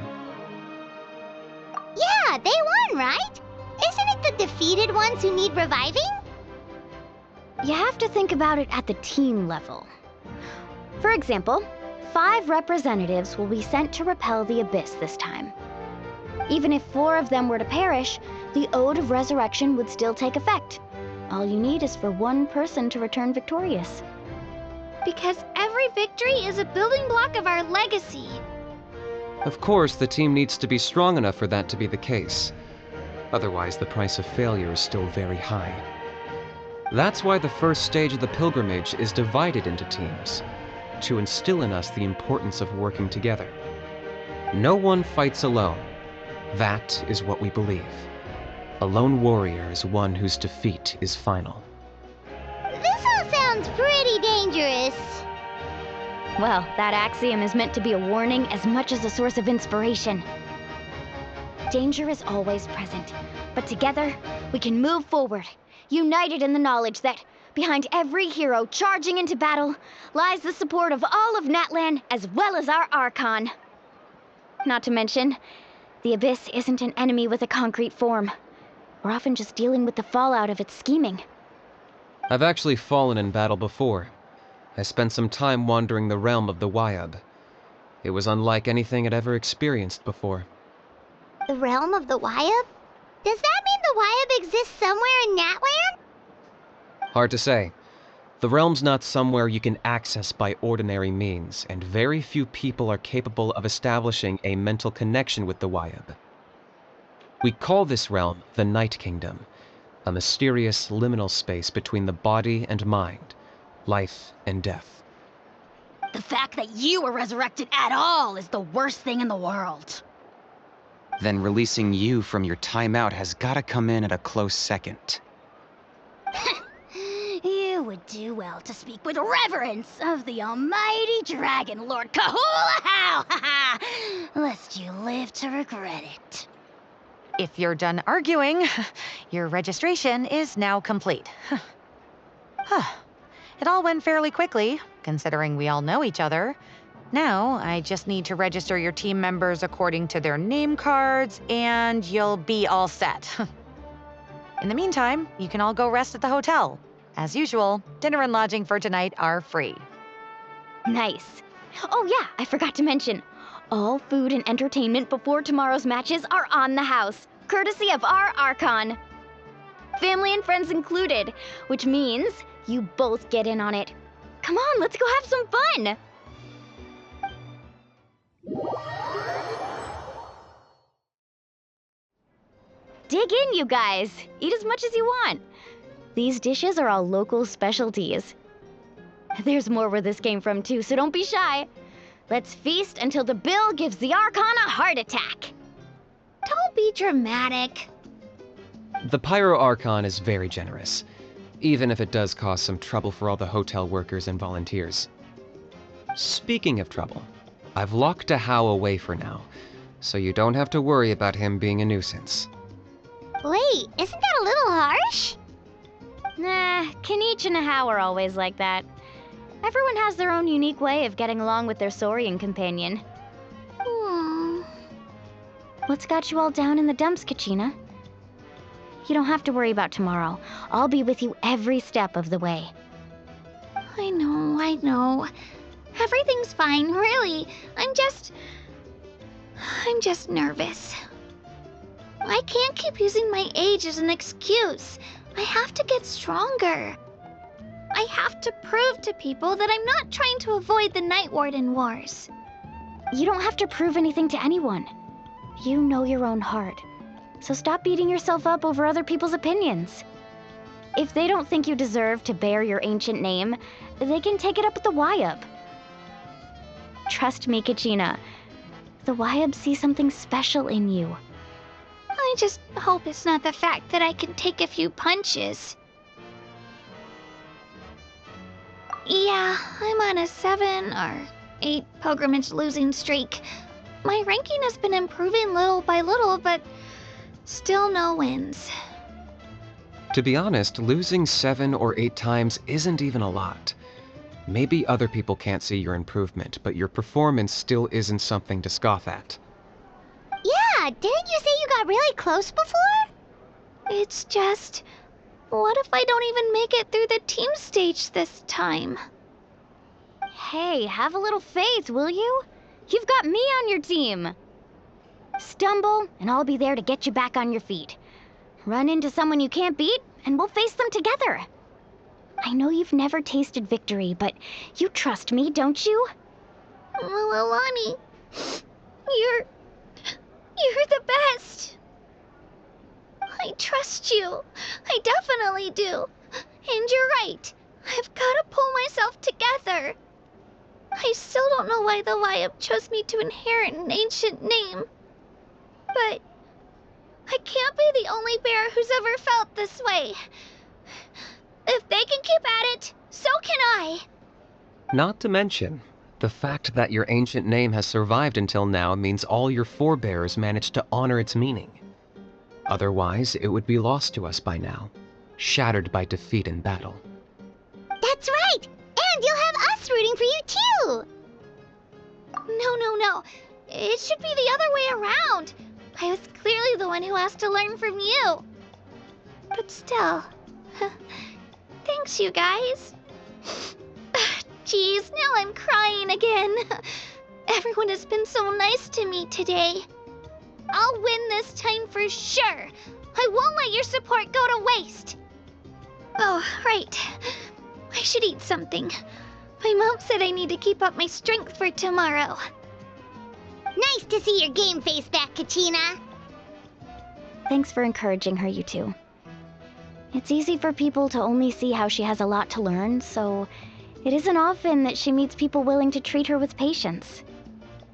Yeah, they won, right? Isn't it the defeated ones who need reviving? You have to think about it at the team level. For example, 5 representatives will be sent to repel the Abyss this time. Even if 4 of them were to perish, the Ode of Resurrection would still take effect. All you need is for 1 person to return victorious. Because every victory is a building block of our legacy. Of course, the team needs to be strong enough for that to be the case. Otherwise, the price of failure is still very high. That's why the first stage of the pilgrimage is divided into teams, to instill in us the importance of working together. No one fights alone. That is what we believe. A lone warrior is one whose defeat is final. This all sounds pretty dangerous. Well, that axiom is meant to be a warning as much as a source of inspiration. Danger is always present, but together, we can move forward, united in the knowledge that behind every hero charging into battle lies the support of all of Natlan as well as our Archon. Not to mention, the Abyss isn't an enemy with a concrete form. We're often just dealing with the fallout of its scheming. I've actually fallen in battle before. I spent some time wandering the realm of the Wyab. It was unlike anything I'd ever experienced before. The realm of the Wyab? Does that mean the Wyab exists somewhere in Natlan? Hard to say. The realm's not somewhere you can access by ordinary means, and very few people are capable of establishing a mental connection with the Wyab. We call this realm the Night Kingdom, a mysterious liminal space between the body and mind, life and death. The fact that you were resurrected at all is the worst thing in the world. Then releasing you from your timeout has gotta come in at a close second. You would do well to speak with reverence of the almighty Dragon Lord Kahula-How, lest you live to regret it. If you're done arguing, your registration is now complete. It all went fairly quickly, considering we all know each other. Now, I just need to register your team members according to their name cards, and you'll be all set. In the meantime, you can all go rest at the hotel. As usual, dinner and lodging for tonight are free. Nice. Oh yeah, I forgot to mention. All food and entertainment before tomorrow's matches are on the house, courtesy of our Archon. Family and friends included, which means you both get in on it. Come on, let's go have some fun! Dig in, you guys. Eat as much as you want. These dishes are all local specialties. There's more where this came from too, so don't be shy. Let's feast until the bill gives the Archon a heart attack. Don't be dramatic. The Pyro Archon is very generous, even if it does cause some trouble for all the hotel workers and volunteers. Speaking of trouble, I've locked a How away for now, so you don't have to worry about him being a nuisance. Wait, isn't that a little harsh? Nah, Kanich and How are always like that. Everyone has their own unique way of getting along with their Saurian companion. What's got you all down in the dumps, Kachina? You don't have to worry about tomorrow. I'll be with you every step of the way. I know. Everything's fine, really. I'm just nervous. I can't keep using my age as an excuse. I have to get stronger. I have to prove to people that I'm not trying to avoid the Night Warden Wars. You don't have to prove anything to anyone. You know your own heart. So stop beating yourself up over other people's opinions. If they don't think you deserve to bear your ancient name, they can take it up with the Wyab. Trust me, Kachina. The Wyab see something special in you. I just hope it's not the fact that I can take a few punches. Yeah, I'm on a 7 or 8 pilgrimage losing streak. My ranking has been improving little by little, but still no wins. To be honest, losing 7 or 8 times isn't even a lot. Maybe other people can't see your improvement, but your performance still isn't something to scoff at. Yeah, didn't you say you got really close before? It's just, what if I don't even make it through the team stage this time? Hey, have a little faith, will you? You've got me on your team. Stumble, and I'll be there to get you back on your feet. Run into someone you can't beat, and we'll face them together. I know you've never tasted victory, but you trust me, don't you? Alani, you're the best. I trust you. I definitely do. And you're right. I've got to pull myself together. I still don't know why the Wyab chose me to inherit an ancient name. But I can't be the only bear who's ever felt this way. If they can keep at it, so can I. Not to mention, the fact that your ancient name has survived until now means all your forebears managed to honor its meaning. Otherwise, it would be lost to us by now, shattered by defeat in battle. That's right! And you'll have us rooting for you too! No. It should be the other way around. I was clearly the one who asked to learn from you. But still, thanks you guys. Geez, now I'm crying again. Everyone has been so nice to me today. I'll win this time for sure. I won't let your support go to waste. Oh, right. I should eat something. My mom said I need to keep up my strength for tomorrow. Nice to see your game face back, Kachina. Thanks for encouraging her, you two. It's easy for people to only see how she has a lot to learn, so it isn't often that she meets people willing to treat her with patience.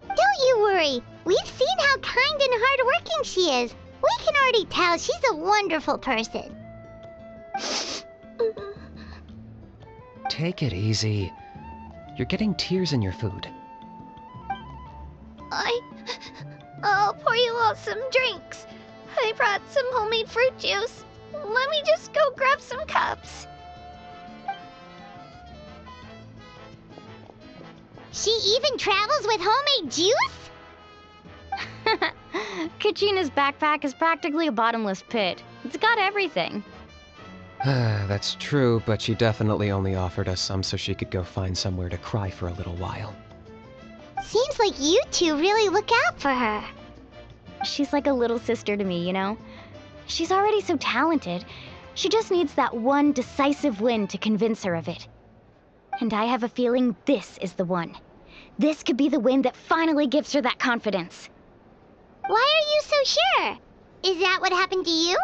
Don't you worry. We've seen how kind and hardworking she is. We can already tell she's a wonderful person. Take it easy. You're getting tears in your food. I'll pour you all some drinks. I brought some homemade fruit juice. Let me just go grab some cups. She even travels with homemade juice? Kachina's backpack is practically a bottomless pit. It's got everything. That's true, but she definitely only offered us some so she could go find somewhere to cry for a little while. Seems like you two really look out for her. She's like a little sister to me, you know? She's already so talented. She just needs that one decisive win to convince her of it. And I have a feeling this is the one. This could be the win that finally gives her that confidence. Why are you so sure? Is that what happened to you?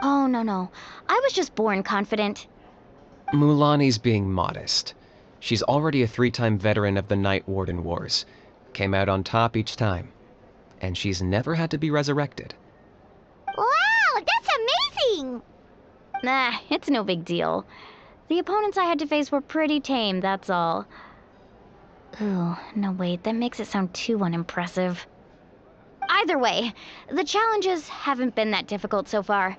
Oh, no. I was just born confident. Mulani's being modest. She's already a 3-time veteran of the Night Warden Wars. Came out on top each time. And she's never had to be resurrected. Wow, that's amazing! Nah, it's no big deal. The opponents I had to face were pretty tame, that's all. Ooh, no wait, that makes it sound too unimpressive. Either way, the challenges haven't been that difficult so far.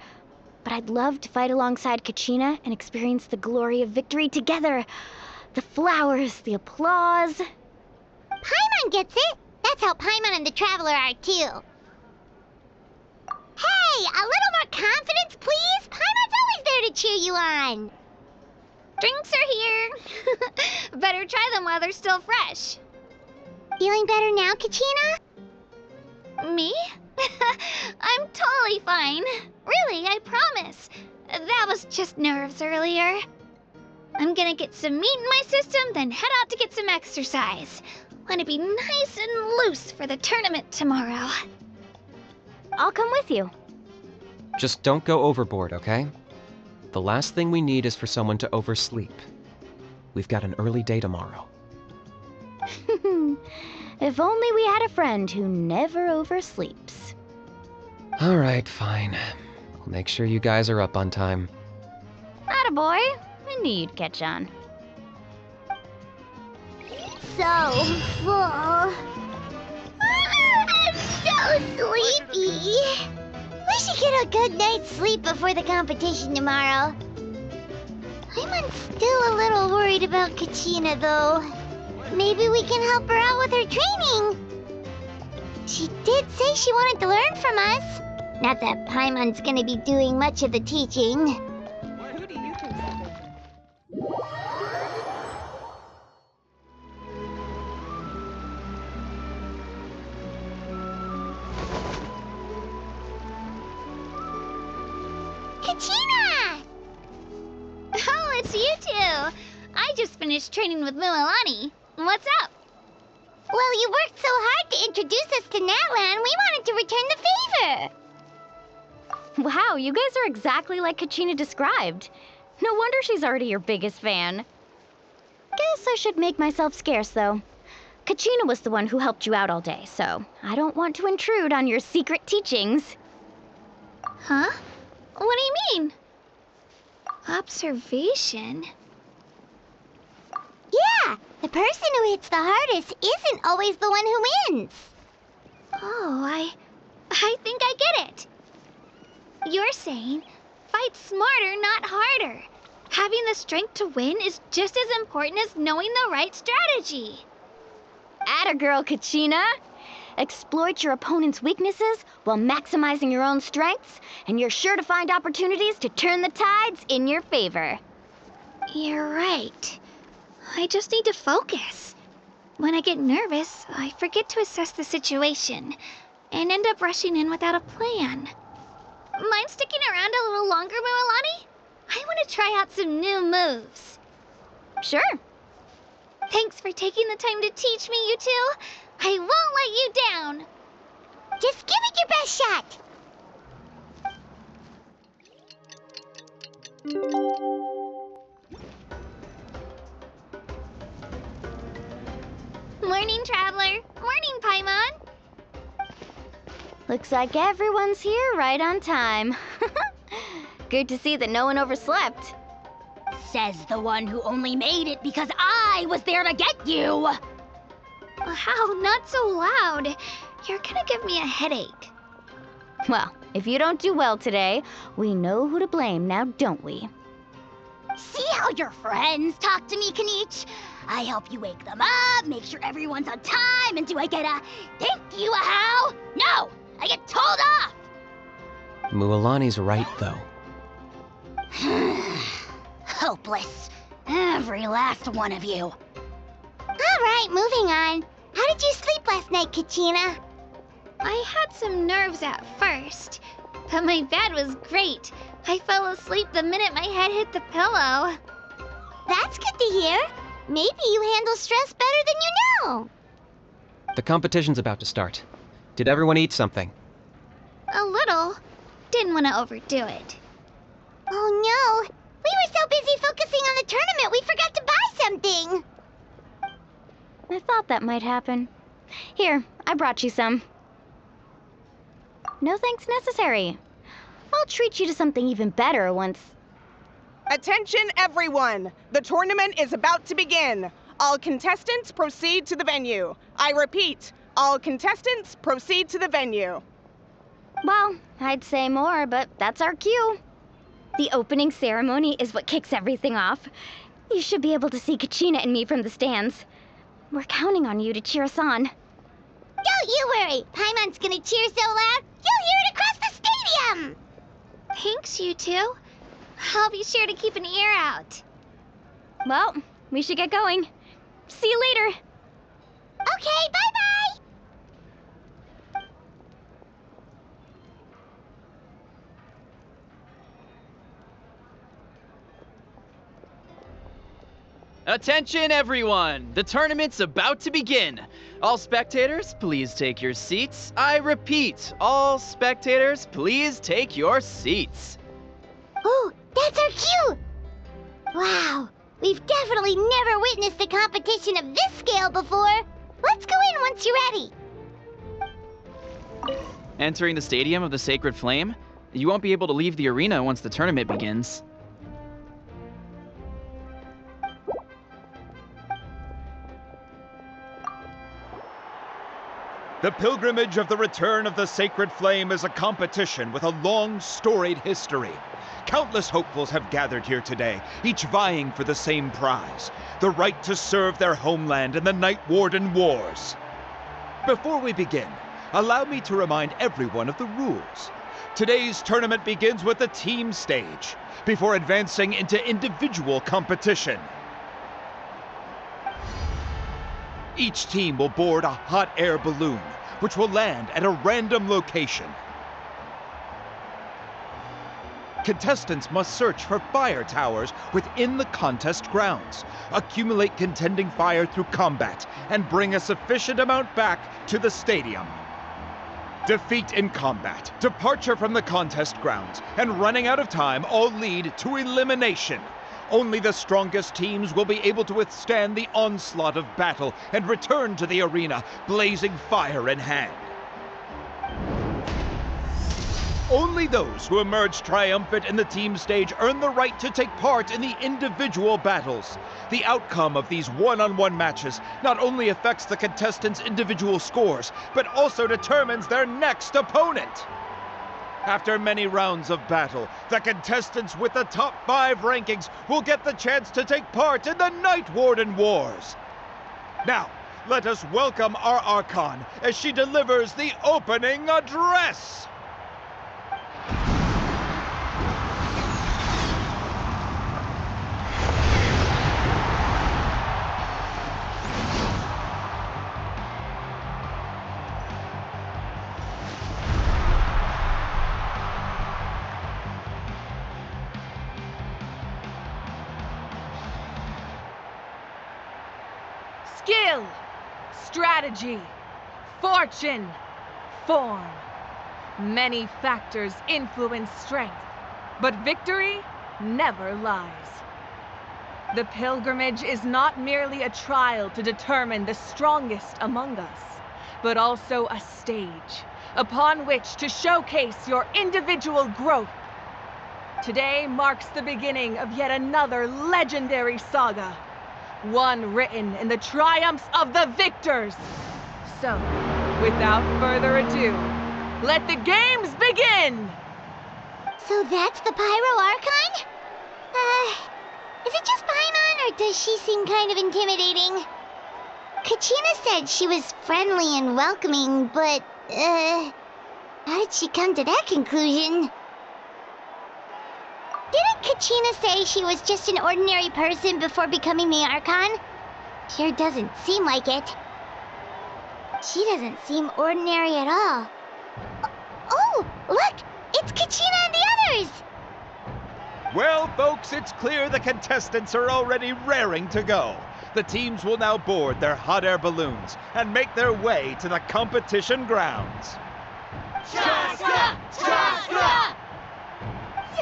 But I'd love to fight alongside Kachina and experience the glory of victory together. The flowers, the applause. Paimon gets it! That's how Paimon and the Traveler are too. Hey, a little more confidence, please! Paimon's always there to cheer you on! Drinks are here. Better try them while they're still fresh. Feeling better now, Kachina? Me? I'm totally fine. Really, I promise. That was just nerves earlier. I'm gonna get some meat in my system, then head out to get some exercise. Want to be nice and loose for the tournament tomorrow. I'll come with you. Just don't go overboard, okay? The last thing we need is for someone to oversleep. We've got an early day tomorrow. If only we had a friend who never oversleeps. All right, fine. I'll make sure you guys are up on time. Attaboy. I knew you'd catch on. So full. I'm so sleepy. We should get a good night's sleep before the competition tomorrow. I'm still a little worried about Kachina, though. Maybe we can help her out with her training. She did say she wanted to learn from us. Not that Paimon's gonna be doing much of the teaching. Who do you consider? Kachina! Oh, it's you two. I just finished training with Mualani. What's up? Well, you worked so hard to introduce us to Natlan, we wanted to return the favor. Wow, you guys are exactly like Kachina described. No wonder she's already your biggest fan. Guess I should make myself scarce, though. Kachina was the one who helped you out all day, so I don't want to intrude on your secret teachings. Huh? What do you mean? Observation? Yeah, the person who hits the hardest isn't always the one who wins. Oh, I think I get it. You're saying, fight smarter, not harder. Having the strength to win is just as important as knowing the right strategy. Atta girl, Kachina! Exploit your opponent's weaknesses while maximizing your own strengths, and you're sure to find opportunities to turn the tides in your favor. You're right. I just need to focus. When I get nervous, I forget to assess the situation, and end up rushing in without a plan. Mind sticking around a little longer, Mualani? I want to try out some new moves. Sure. Thanks for taking the time to teach me, you two. I won't let you down. Just give it your best shot. Morning, Traveler. Morning, Paimon. Looks like everyone's here right on time. Good to see that no one overslept. Says the one who only made it because I was there to get you! Wow, not so loud. You're gonna give me a headache. Well, if you don't do well today, we know who to blame now, don't we? See how your friends talk to me, Kanich? I help you wake them up, make sure everyone's on time, and do I get a thank you, a how? No! I get told off! Mualani's right, though. Hopeless. Every last one of you. All right, moving on. How did you sleep last night, Kachina? I had some nerves at first, but my bed was great. I fell asleep the minute my head hit the pillow. That's good to hear. Maybe you handle stress better than you know. The competition's about to start. Did everyone eat something? A little. Didn't want to overdo it. Oh no! We were so busy focusing on the tournament we forgot to buy something! I thought that might happen. Here, I brought you some. No thanks necessary. I'll treat you to something even better once... Attention, everyone! The tournament is about to begin. All contestants proceed to the venue. I repeat, all contestants proceed to the venue. Well, I'd say more, but that's our cue. The opening ceremony is what kicks everything off. You should be able to see Kachina and me from the stands. We're counting on you to cheer us on. Don't you worry! Paimon's gonna cheer so loud, you'll hear it across the stadium! Thanks, you two. I'll be sure to keep an ear out. Well, we should get going. See you later. Okay, bye-bye! Attention, everyone! The tournament's about to begin. All spectators, please take your seats. I repeat, all spectators, please take your seats. Oh, that's our cue! Wow, we've definitely never witnessed a competition of this scale before. Let's go in once you're ready. Entering the Stadium of the Sacred Flame, you won't be able to leave the arena once the tournament begins. The pilgrimage of the return of the Sacred Flame is a competition with a long, storied history. Countless hopefuls have gathered here today, each vying for the same prize, the right to serve their homeland in the Night Warden Wars. Before we begin, allow me to remind everyone of the rules. Today's tournament begins with the team stage, before advancing into individual competition. Each team will board a hot air balloon, which will land at a random location. Contestants must search for fire towers within the contest grounds, accumulate contending fire through combat, and bring a sufficient amount back to the stadium. Defeat in combat, departure from the contest grounds, and running out of time all lead to elimination. Only the strongest teams will be able to withstand the onslaught of battle and return to the arena, blazing fire in hand. Only those who emerge triumphant in the team stage earn the right to take part in the individual battles. The outcome of these one-on-one matches not only affects the contestants' individual scores, but also determines their next opponent. After many rounds of battle, the contestants with the top 5 rankings will get the chance to take part in the Night Warden Wars. Now, let us welcome our Archon as she delivers the opening address. Skill, strategy, fortune, form. Many factors influence strength, but victory never lies. The pilgrimage is not merely a trial to determine the strongest among us, but also a stage upon which to showcase your individual growth. Today marks the beginning of yet another legendary saga, one written in the triumphs of the victors. So, without further ado, let the games begin! So that's the Pyro Archon? Is it just Paimon, or does she seem kind of intimidating? Kachina said she was friendly and welcoming, but, how did she come to that conclusion? Didn't Kachina say she was just an ordinary person before becoming the Archon? Sure doesn't seem like it. She doesn't seem ordinary at all. Oh, look! It's Kachina and the others! Well, folks, it's clear the contestants are already raring to go. The teams will now board their hot air balloons and make their way to the competition grounds. Chaska! Chaska!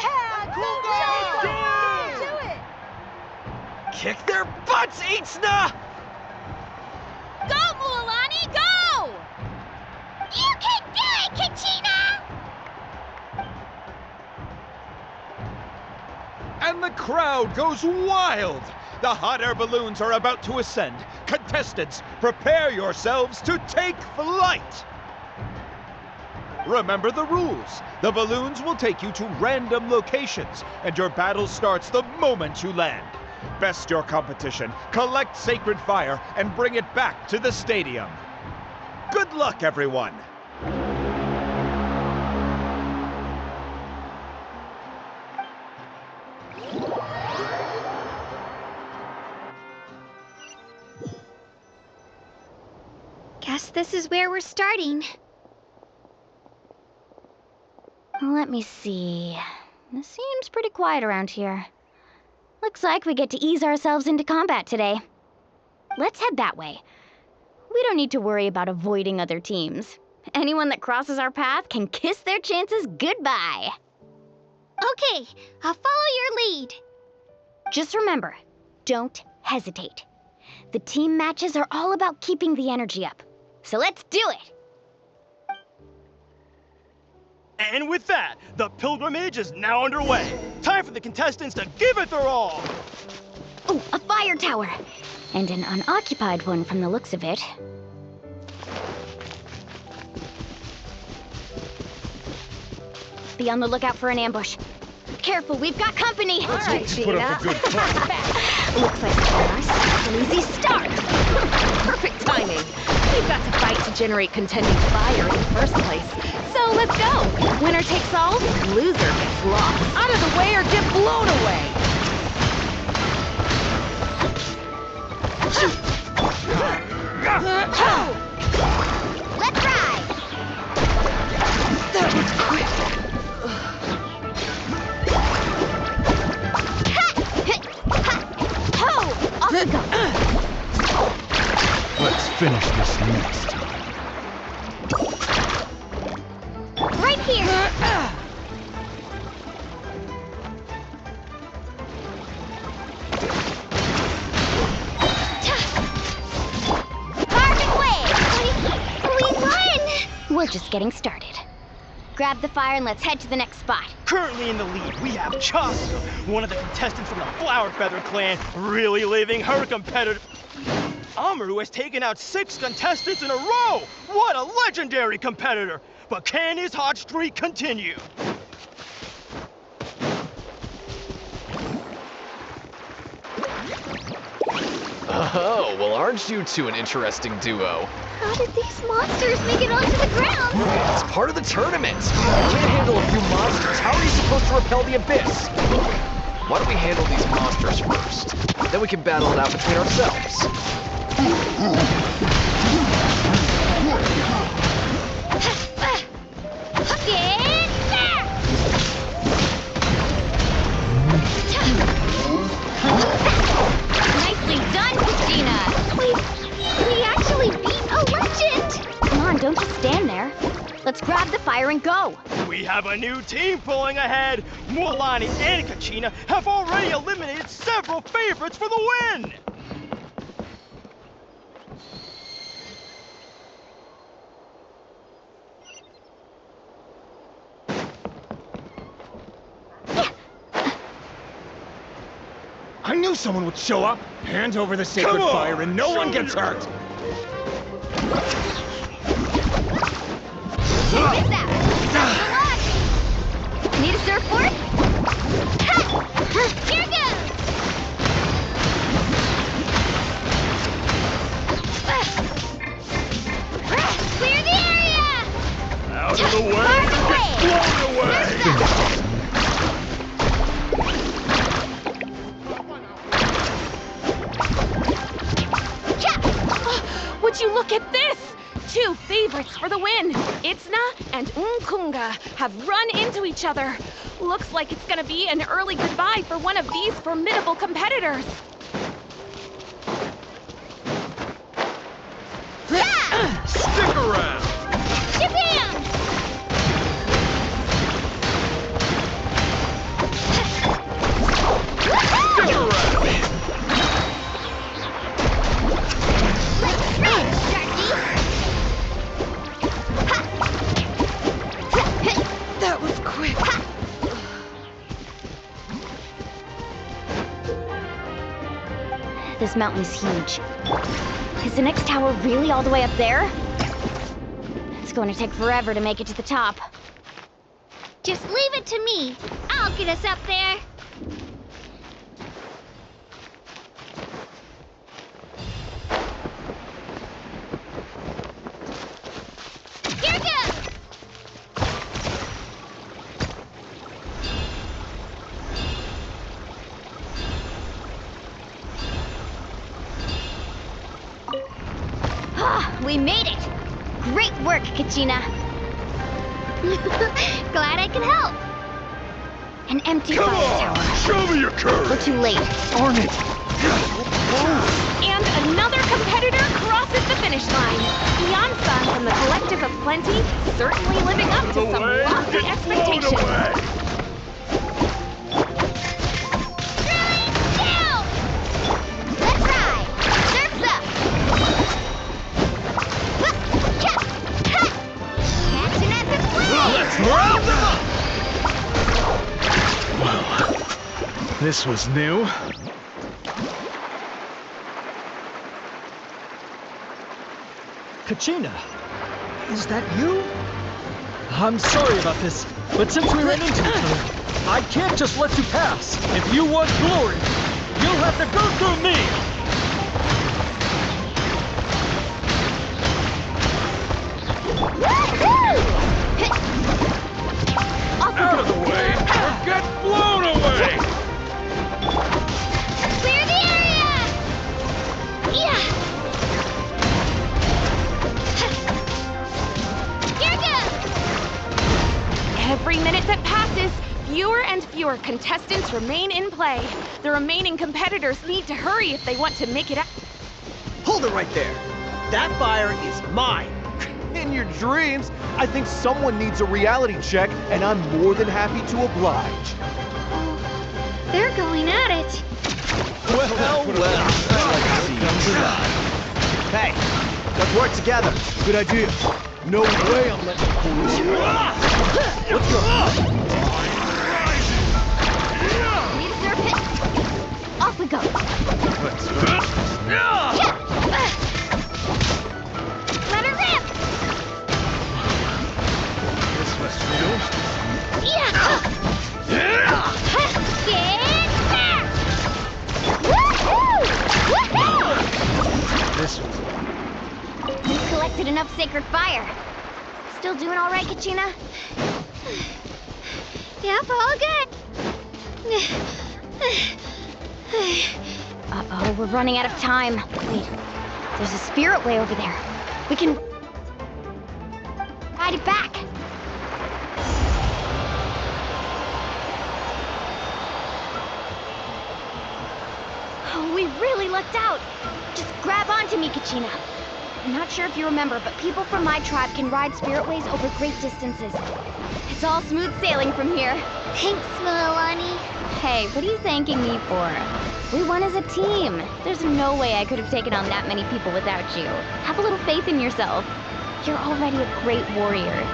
Yeah, cool girl! Do it! Kick their butts, Itzna! Go, Mualani, go! You can do it, Kachina! And the crowd goes wild! The hot air balloons are about to ascend. Contestants, prepare yourselves to take flight! Remember the rules. The balloons will take you to random locations, and your battle starts the moment you land. Best your competition, collect sacred fire, and bring it back to the stadium. Good luck, everyone! Guess this is where we're starting. Let me see. It seems pretty quiet around here. Looks like we get to ease ourselves into combat today. Let's head that way. We don't need to worry about avoiding other teams. Anyone that crosses our path can kiss their chances goodbye. Okay, I'll follow your lead. Just remember, don't hesitate. The team matches are all about keeping the energy up. So let's do it! And with that, the pilgrimage is now underway. Time for the contestants to give it their all. Oh, a fire tower! And an unoccupied one from the looks of it. Be on the lookout for an ambush. Careful, we've got company! Let's hope you put up a good fight. Looks like we're on an easy start! Perfect timing. We've got to fight to generate contending fire in the first place. So let's go. Winner takes all, loser gets lost. Out of the way or get blown away. Let's ride! That was quick. Off we go! Let's finish this next time. Right here! Carbon wave! We won! We're just getting started. Grab the fire and let's head to the next spot. Currently in the lead, we have Chasta, one of the contestants from the Flower Feather clan, really leaving her competitor. Amaru has taken out 6 contestants in a row! What a legendary competitor! But can his hot streak continue? Oh, well, aren't you two an interesting duo? How did these monsters make it onto the ground? It's part of the tournament. You can't handle a few monsters. How are you supposed to repel the abyss? Look, why don't we handle these monsters first? Then we can battle it out between ourselves. Nicely done, Christina! We actually beat a legend! Come on, don't just stand there. Let's grab the fire and go! We have a new team pulling ahead! Mualani and Kachina have already eliminated several favorites for the win! I knew someone would show up. Hands over the sacred fire and no one gets hurt. Check this out! Need a surfboard? Here goes! Clear the area! Out of the way! Get blown away! Would you look at this? 2 favorites for the win. Itzna and Nkunga have run into each other. Looks like it's gonna be an early goodbye for one of these formidable competitors. Stick around! Japan! Stick around! That was quick. This mountain is huge. Is the next tower really all the way up there? It's going to take forever to make it to the top. Just leave it to me. I'll get us up there. Here goes! We made it! Great work, Kachina. Glad I can help. An empty Come fire on! tower. Show me your courage! We're too late. Darn it! And another competitor crosses the finish line. Beyond Sun from the Collective of Plenty, certainly living up to some lofty expectations. Down! Let's ride! Surf's up! Catching at the plane! Let's round them up! Well, this was new. Kachina, is that you? I'm sorry about this, but since we ran into each other, I can't just let you pass. If you want glory, you'll have to go through me! Out of the way, or get blown away! Clear the area! Yeah! Here goes! Every minute that passes, fewer and fewer contestants remain in play. The remaining competitors need to hurry if they want to make it out. Hold it right there. That fire is mine. In your dreams, I think someone needs a reality check, and I'm more than happy to oblige. They're going at it. Well. Hey, let's work together. Good idea. No way I'm letting you pull this. Let's go. Need a surf hit. Off we go. Let her rip! This was new. Yeah! Get back! Woohoo! Woohoo! This was... You collected enough sacred fire. Still doing all right, Kachina? Yep, all good. Uh-oh, we're running out of time. Wait, there's a spirit way over there. We can ride it back. Oh, we really lucked out. Just grab onto me, Kachina. I'm not sure if you remember, but people from my tribe can ride spiritways over great distances. It's all smooth sailing from here. Thanks, Milani. Hey, what are you thanking me for? We won as a team. There's no way I could have taken on that many people without you. Have a little faith in yourself. You're already a great warrior.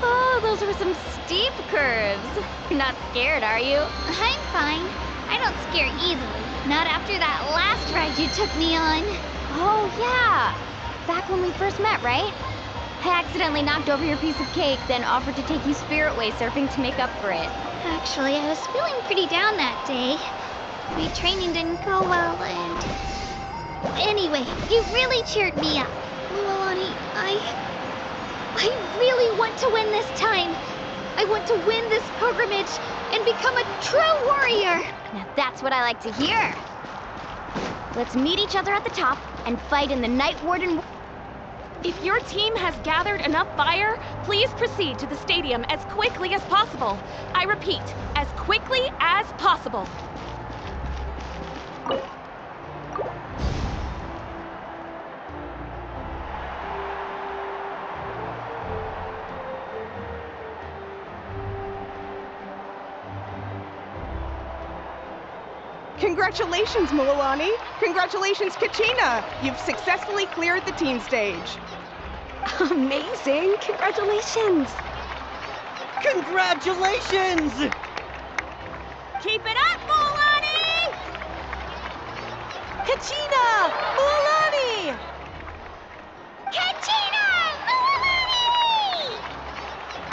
Oh, those were some steep curves. You're not scared, are you? I'm fine. I don't scare easily. Not after that last ride you took me on. Oh, yeah. Back when we first met, right? I accidentally knocked over your piece of cake, then offered to take you spiritway surfing to make up for it. Actually, I was feeling pretty down that day. My training didn't go well, and... Anyway, you really cheered me up. Milani, I really want to win this time. I want to win this pilgrimage and become a true warrior. Now that's what I like to hear. Let's meet each other at the top and fight in the Night Warden. If your team has gathered enough fire, please proceed to the stadium as quickly as possible. I repeat, as quickly as possible. Congratulations, Milani. Congratulations, Kachina. You've successfully cleared the team stage. Amazing! Congratulations! Congratulations! Keep it up, Milani! Kachina! Mualani! Kachina! Milani!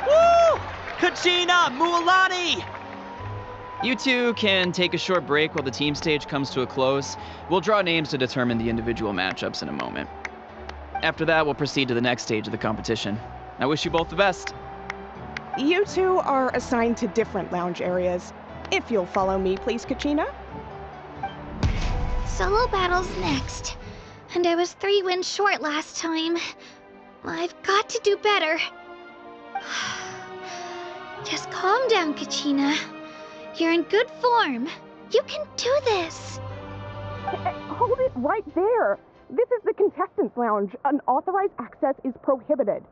Woo! Kachina! Mualani! You two can take a short break while the team stage comes to a close. We'll draw names to determine the individual matchups in a moment. After that, we'll proceed to the next stage of the competition. I wish you both the best. You two are assigned to different lounge areas. If you'll follow me, please, Kachina. Solo battle's next. And I was 3 wins short last time. I've got to do better. Just calm down, Kachina. You're in good form. You can do this. Hold it right there. This is the contestants' lounge. Unauthorized access is prohibited.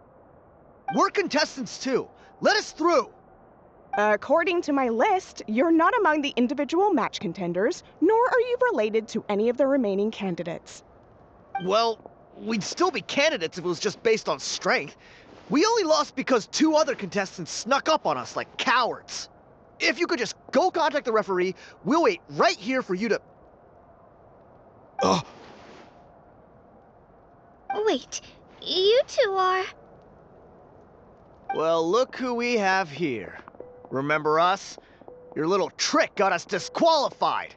We're contestants too. Let us through. According to my list, you're not among the individual match contenders, nor are you related to any of the remaining candidates. Well, we'd still be candidates if it was just based on strength. We only lost because 2 other contestants snuck up on us like cowards. If you could just go contact the referee, we'll wait right here for you to... Wait, you two are... Well, look who we have here. Remember us? Your little trick got us disqualified.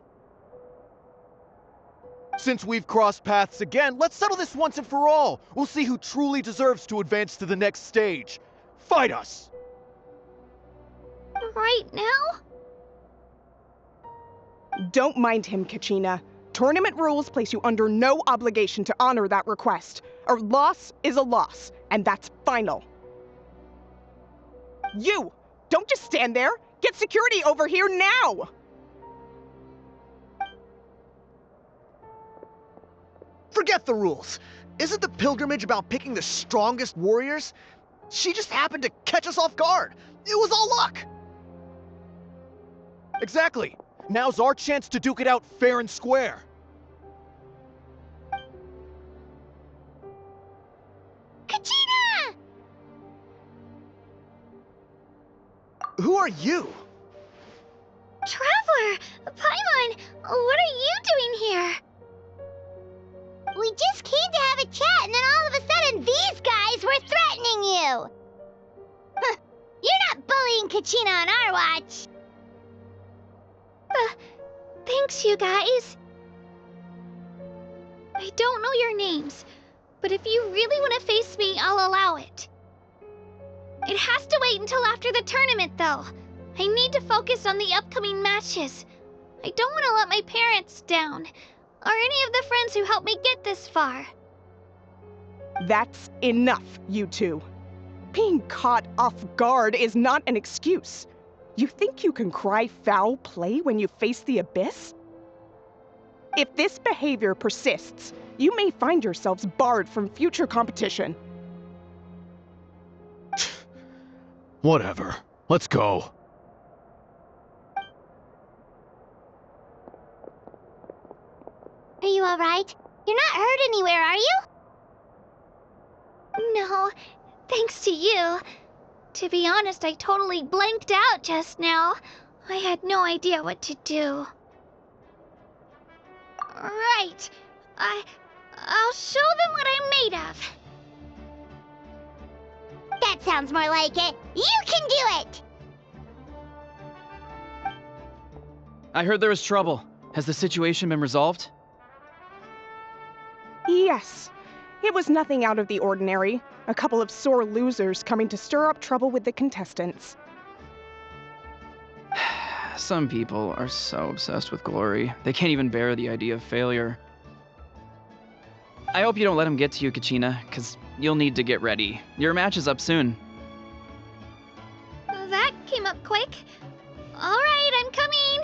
Since we've crossed paths again, let's settle this once and for all. We'll see who truly deserves to advance to the next stage. Fight us! Right now? Don't mind him, Kachina. Tournament rules place you under no obligation to honor that request. A loss is a loss, and that's final. You! Don't just stand there! Get security over here now! Forget the rules. Isn't the pilgrimage about picking the strongest warriors? She just happened to catch us off guard. It was all luck. Exactly. Now's our chance to duke it out fair and square. Kachina! Who are you? Traveler! Paimon! What are you doing here? We just came to have a chat, and then all of a sudden these guys were threatening you! Huh, you're not bullying Kachina on our watch! Thanks, you guys. I don't know your names, but if you really want to face me, I'll allow it. It has to wait until after the tournament, though. I need to focus on the upcoming matches. I don't want to let my parents down, or any of the friends who helped me get this far. That's enough, you two. Being caught off guard is not an excuse. You think you can cry foul play when you face the abyss? If this behavior persists, you may find yourselves barred from future competition. Whatever. Let's go. Are you alright? You're not hurt anywhere, are you? No, thanks to you. To be honest, I totally blanked out just now. I had no idea what to do. Right. I'll show them what I'm made of. That sounds more like it. You can do it! I heard there was trouble. Has the situation been resolved? Yes. It was nothing out of the ordinary. A couple of sore losers coming to stir up trouble with the contestants. Some people are so obsessed with glory, they can't even bear the idea of failure. I hope you don't let him get to you, Kachina, because you'll need to get ready. Your match is up soon. That came up quick. Alright, I'm coming.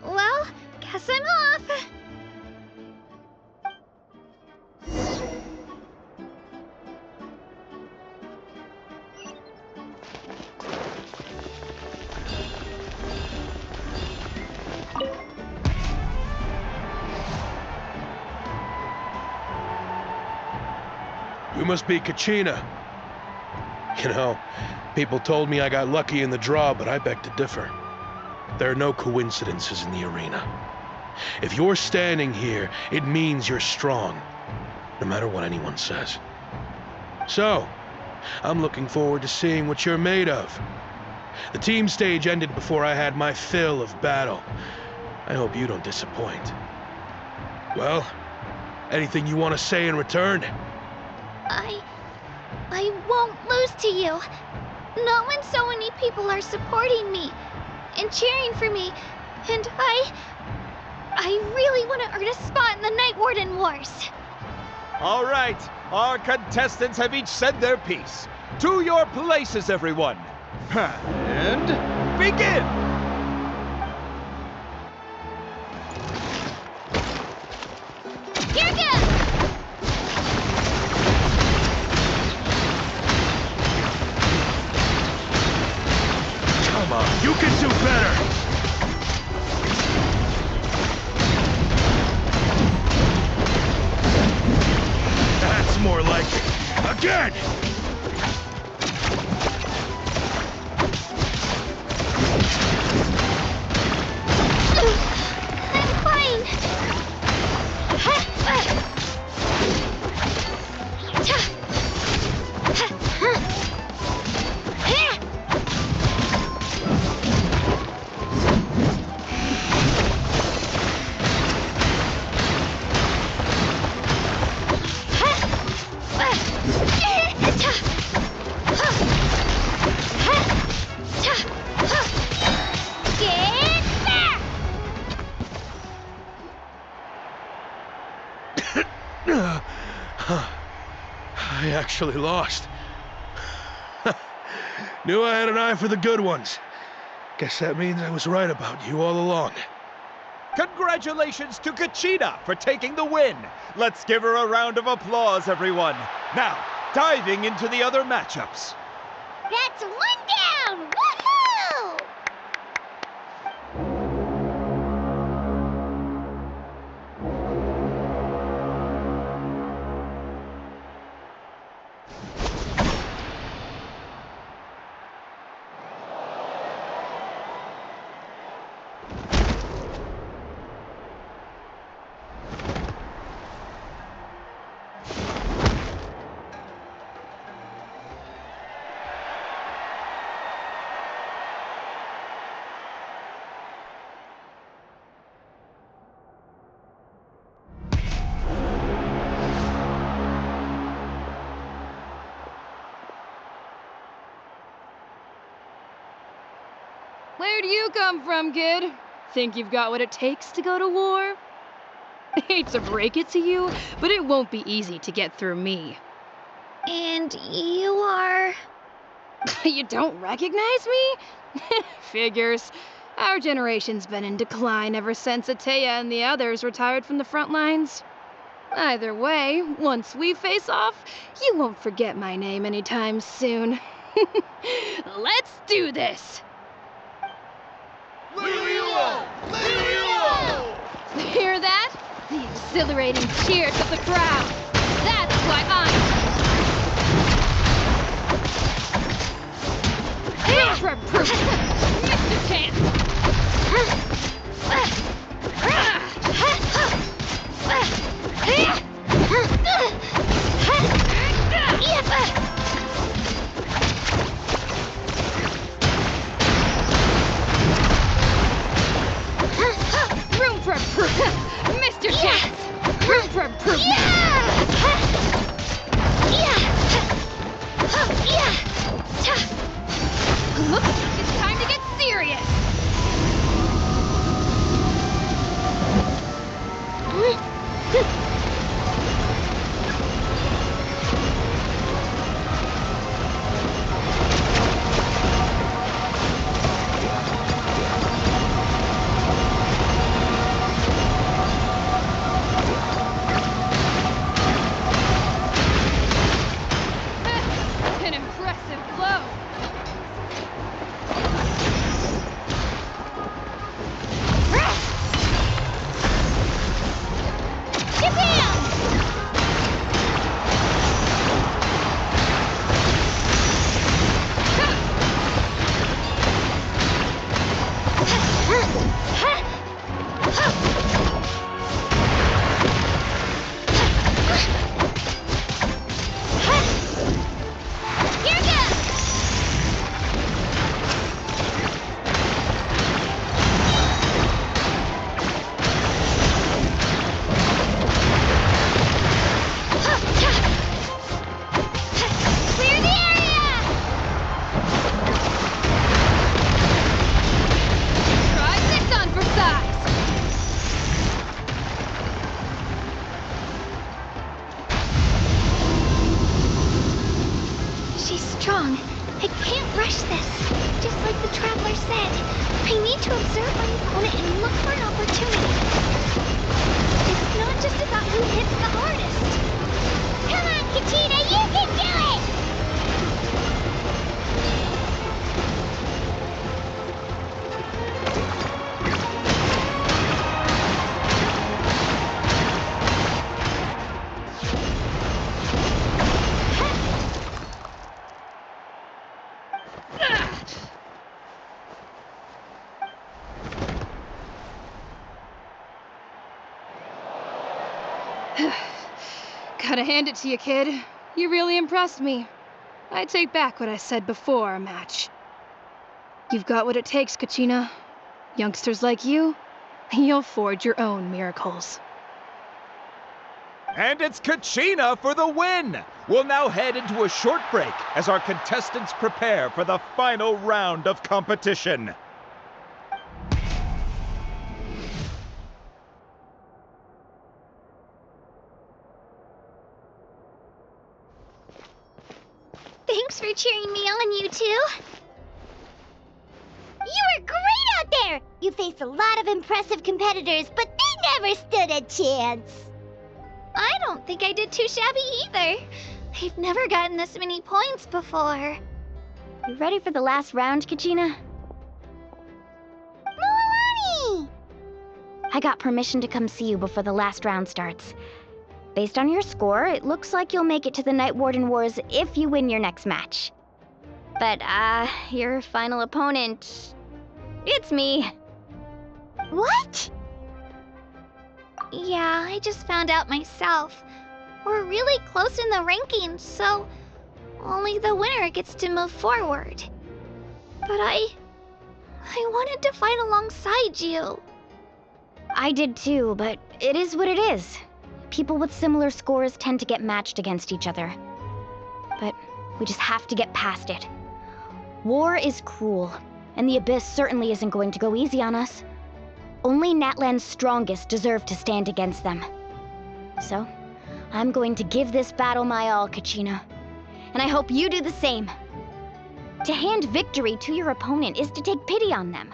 Well, guess I'm off. You must be Kachina. You know, people told me I got lucky in the draw, but I beg to differ. There are no coincidences in the arena. If you're standing here, it means you're strong, no matter what anyone says. So, I'm looking forward to seeing what you're made of. The team stage ended before I had my fill of battle. I hope you don't disappoint. Well, Anything you want to say in return? I won't lose to you. Not when so many people are supporting me and cheering for me, and I really want to earn a spot in the Night Warden Wars. All right, our contestants have each said their piece. To your places, everyone. And begin! Here goes! Come on, you can do better! That's more like it. Again! I'm fine. I actually lost. Knew I had an eye for the good ones. Guess that means I was right about you all along. Congratulations to Kachina for taking the win. Let's give her a round of applause, everyone. Now, diving into the other matchups. That's one down! Woohoo! Where do you come from, kid? Think you've got what it takes to go to war? Hate to break it to you, but it won't be easy to get through me. And you are... You don't recognize me? Figures. Our generation's been in decline ever since Ateya and the others retired from the front lines. Either way, once we face off, you won't forget my name anytime soon. Let's do this! Hear that? The exhilarating cheers of the crowd. That's why I'm... Mr. Chance! Room for improvement! Mr. Chance! Room for improvement! Looks like it's time to get serious! An impressive blow! finish this. Just like the Traveler said, I need to observe my opponent and look for an opportunity. It's not just about who hits the hardest. Come on, Kachina, you can do it! Gotta hand it to you, kid. You really impressed me. I take back what I said before our match. You've got what it takes, Kachina. Youngsters like you, you'll forge your own miracles. And it's Kachina for the win! We'll now head into a short break as our contestants prepare for the final round of competition. Thanks for cheering me on, you two. You were great out there! You faced a lot of impressive competitors, but they never stood a chance. I don't think I did too shabby either. I've never gotten this many points before. You ready for the last round, Kachina? Mualani! I got permission to come see you before the last round starts. Based on your score, it looks like you'll make it to the Night Warden Wars if you win your next match. But, your final opponent... it's me. What? Yeah, I just found out myself. We're really close in the rankings, so only the winner gets to move forward. But I wanted to fight alongside you. I did too, but it is what it is. People with similar scores tend to get matched against each other. But we just have to get past it. War is cruel, and the Abyss certainly isn't going to go easy on us. Only Natlan's strongest deserve to stand against them. So, I'm going to give this battle my all, Kachina. And I hope you do the same. To hand victory to your opponent is to take pity on them.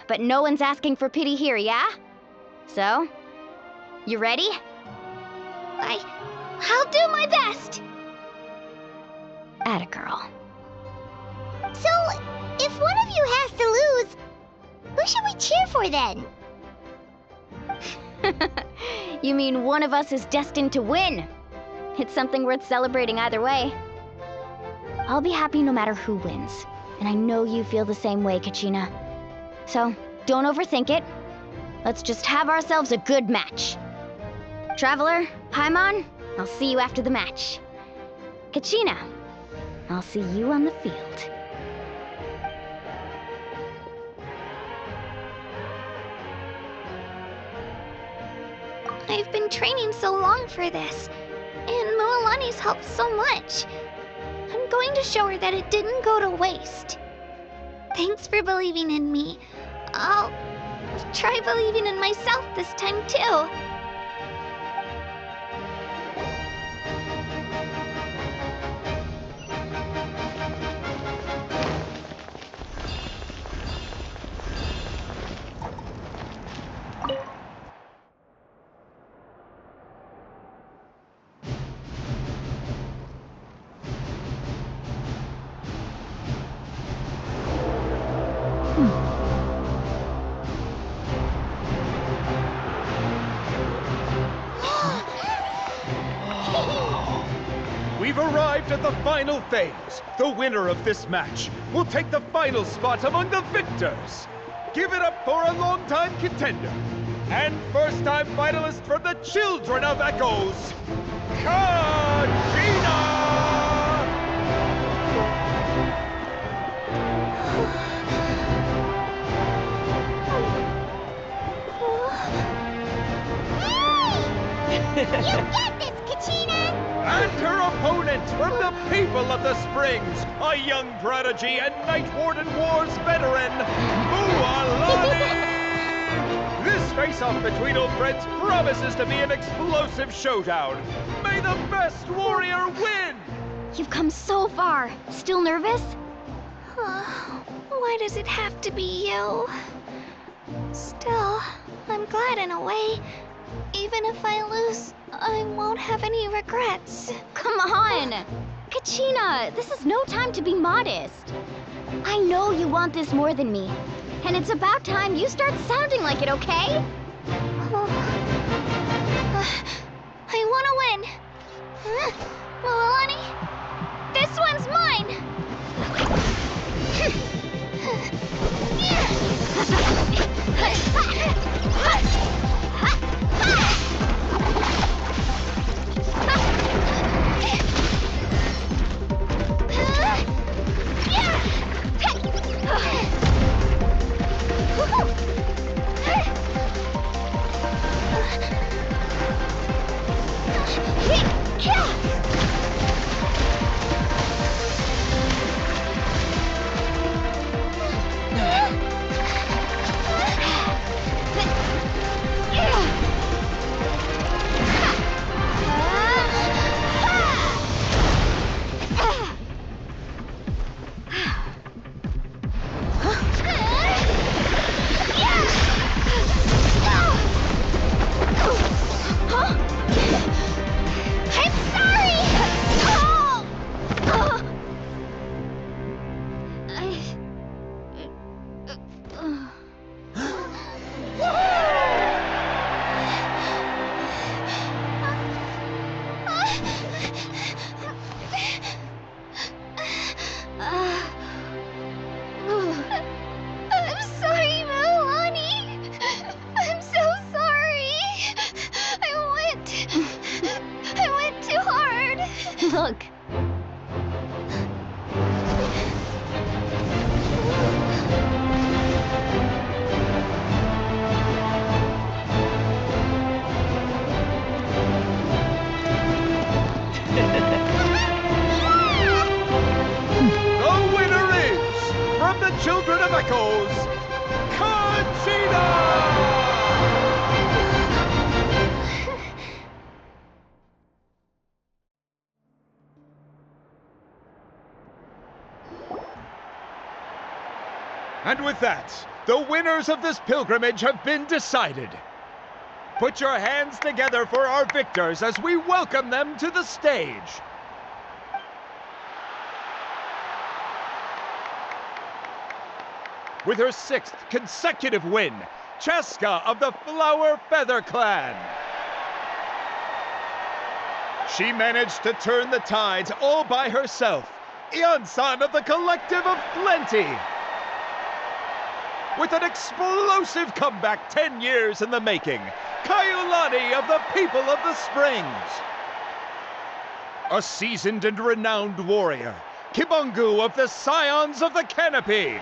But no one's asking for pity here, yeah? So, you ready? I'll do my best! Atta girl. So, if one of you has to lose, who should we cheer for then? You mean one of us is destined to win? It's something worth celebrating either way. I'll be happy no matter who wins, and I know you feel the same way, Kachina. So, don't overthink it. Let's just have ourselves a good match. Traveler, Paimon, I'll see you after the match. Kachina, I'll see you on the field. I've been training so long for this, and Mualani's helped so much. I'm going to show her that it didn't go to waste. Thanks for believing in me. I'll try believing in myself this time too. We've arrived at the final phase. The winner of this match will take the final spot among the victors. Give it up for a longtime contender and first-time finalist from the Children of Echoes, Kachina! You get this, Kachina! And her opponent from the people of the Springs, a young prodigy and Night Warden Wars veteran, Mualani! This face-off between old friends promises to be an explosive showdown. May the best warrior win! You've come so far. Still nervous? Why does it have to be you? Still, I'm glad in a way. Even if I lose, I won't have any regrets. Come on! Kachina, this is no time to be modest. I know you want this more than me, and it's about time you start sounding like it, okay? I want to win. Milani, this one's mine. Look. The winner is, from the Children of Echoes, Kachina! And with that, the winners of this pilgrimage have been decided. Put your hands together for our victors as we welcome them to the stage. With her 6th consecutive win, Cheska of the Flower Feather Clan. She managed to turn the tides all by herself. Ian-san of the Collective of Plenty. With an explosive comeback 10 years in the making, Kaiulani of the People of the Springs. A seasoned and renowned warrior, Kibungu of the Scions of the Canopy.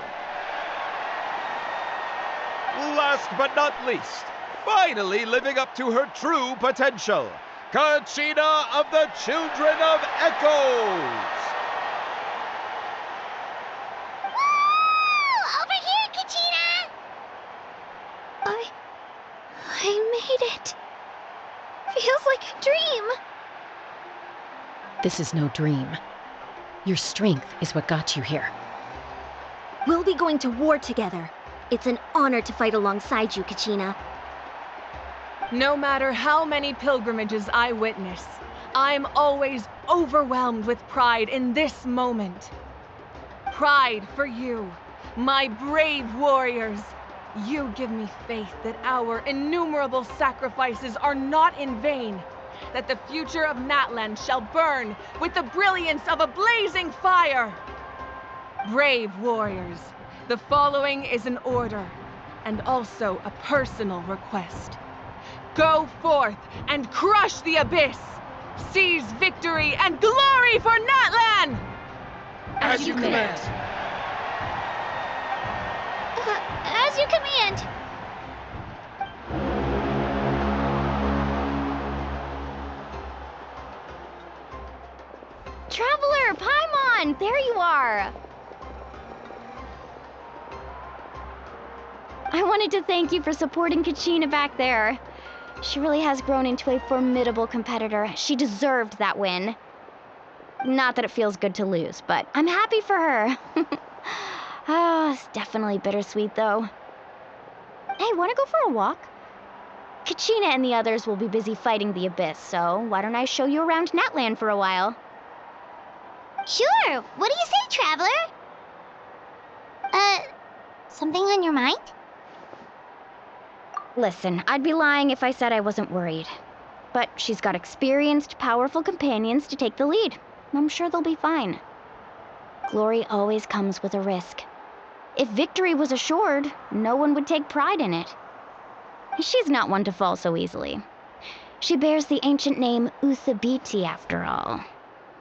Last but not least, finally living up to her true potential, Kachina of the Children of Echoes. I made it. Feels like a dream. This is no dream. Your strength is what got you here. We'll be going to war together. It's an honor to fight alongside you, Kachina. No matter how many pilgrimages I witness, I'm always overwhelmed with pride in this moment. Pride for you, my brave warriors. You give me faith that our innumerable sacrifices are not in vain, that the future of Natlan shall burn with the brilliance of a blazing fire. Brave warriors, the following is an order, and also a personal request. Go forth and crush the abyss! Seize victory and glory for Natlan! As you command. As you command. Traveler, Paimon, there you are. I wanted to thank you for supporting Kachina back there. She really has grown into a formidable competitor. She deserved that win. Not that it feels good to lose, but I'm happy for her. Ah, it's definitely bittersweet, though. Hey, wanna go for a walk? Kachina and the others will be busy fighting the Abyss, so why don't I show you around Natlan for a while? Sure. What do you say, Traveler? Something on your mind? Listen, I'd be lying if I said I wasn't worried. But she's got experienced, powerful companions to take the lead. I'm sure they'll be fine. Glory always comes with a risk. If victory was assured, no one would take pride in it. She's not one to fall so easily. She bears the ancient name Uthabiti, after all.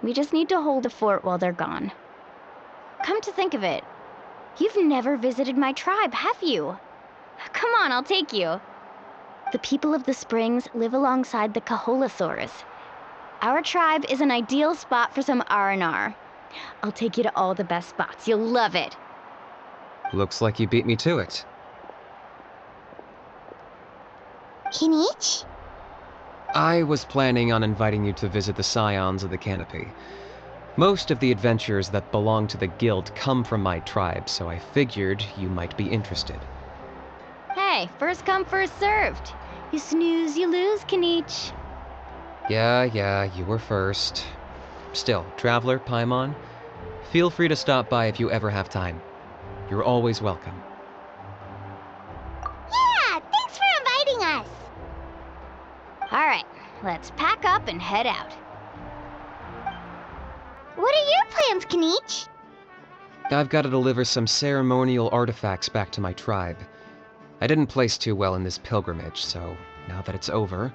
We just need to hold the fort while they're gone. Come to think of it, you've never visited my tribe, have you? Come on, I'll take you. The people of the Springs live alongside the Kaholasaurus. Our tribe is an ideal spot for some R&R. I'll take you to all the best spots. You'll love it. Looks like you beat me to it. Kinich? I was planning on inviting you to visit the Scions of the Canopy. Most of the adventurers that belong to the guild come from my tribe, so I figured you might be interested. Hey, first come, first served. You snooze, you lose, Kinich. Yeah, you were first. Still, Traveler, Paimon, feel free to stop by if you ever have time. You're always welcome. Yeah, thanks for inviting us. All right, let's pack up and head out. What are your plans, Kinich? I've got to deliver some ceremonial artifacts back to my tribe. I didn't place too well in this pilgrimage, so now that it's over,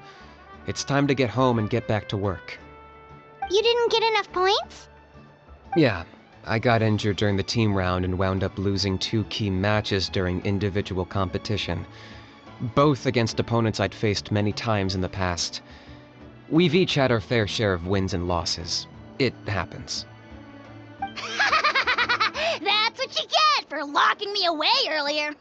it's time to get home and get back to work. You didn't get enough points? Yeah, I got injured during the team round and wound up losing 2 key matches during individual competition, both against opponents I'd faced many times in the past. We've each had our fair share of wins and losses. It happens. That's what you get for locking me away earlier.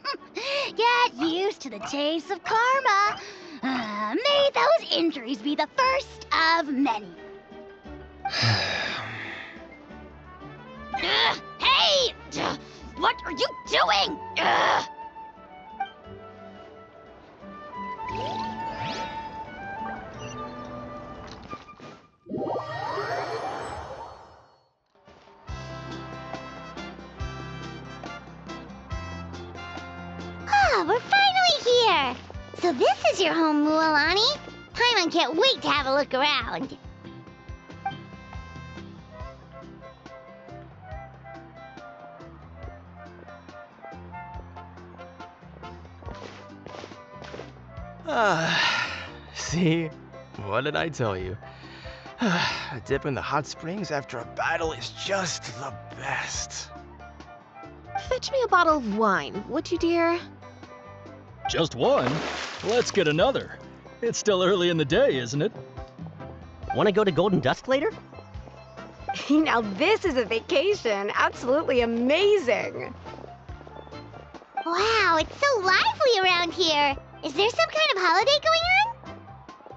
Get used to the taste of karma. May those injuries be the first of many. Hey! What are you doing? Ah, we're finally here! So this is your home, Mualani? Paimon can't wait to have a look around. See? What did I tell you? A dip in the hot springs after a battle is just the best. Fetch me a bottle of wine, would you, dear? Just one? Let's get another. It's still early in the day, isn't it? Want to go to Golden Dusk later? Now this is a vacation. Absolutely amazing. Wow, it's so lively around here. Is there some kind of holiday going on?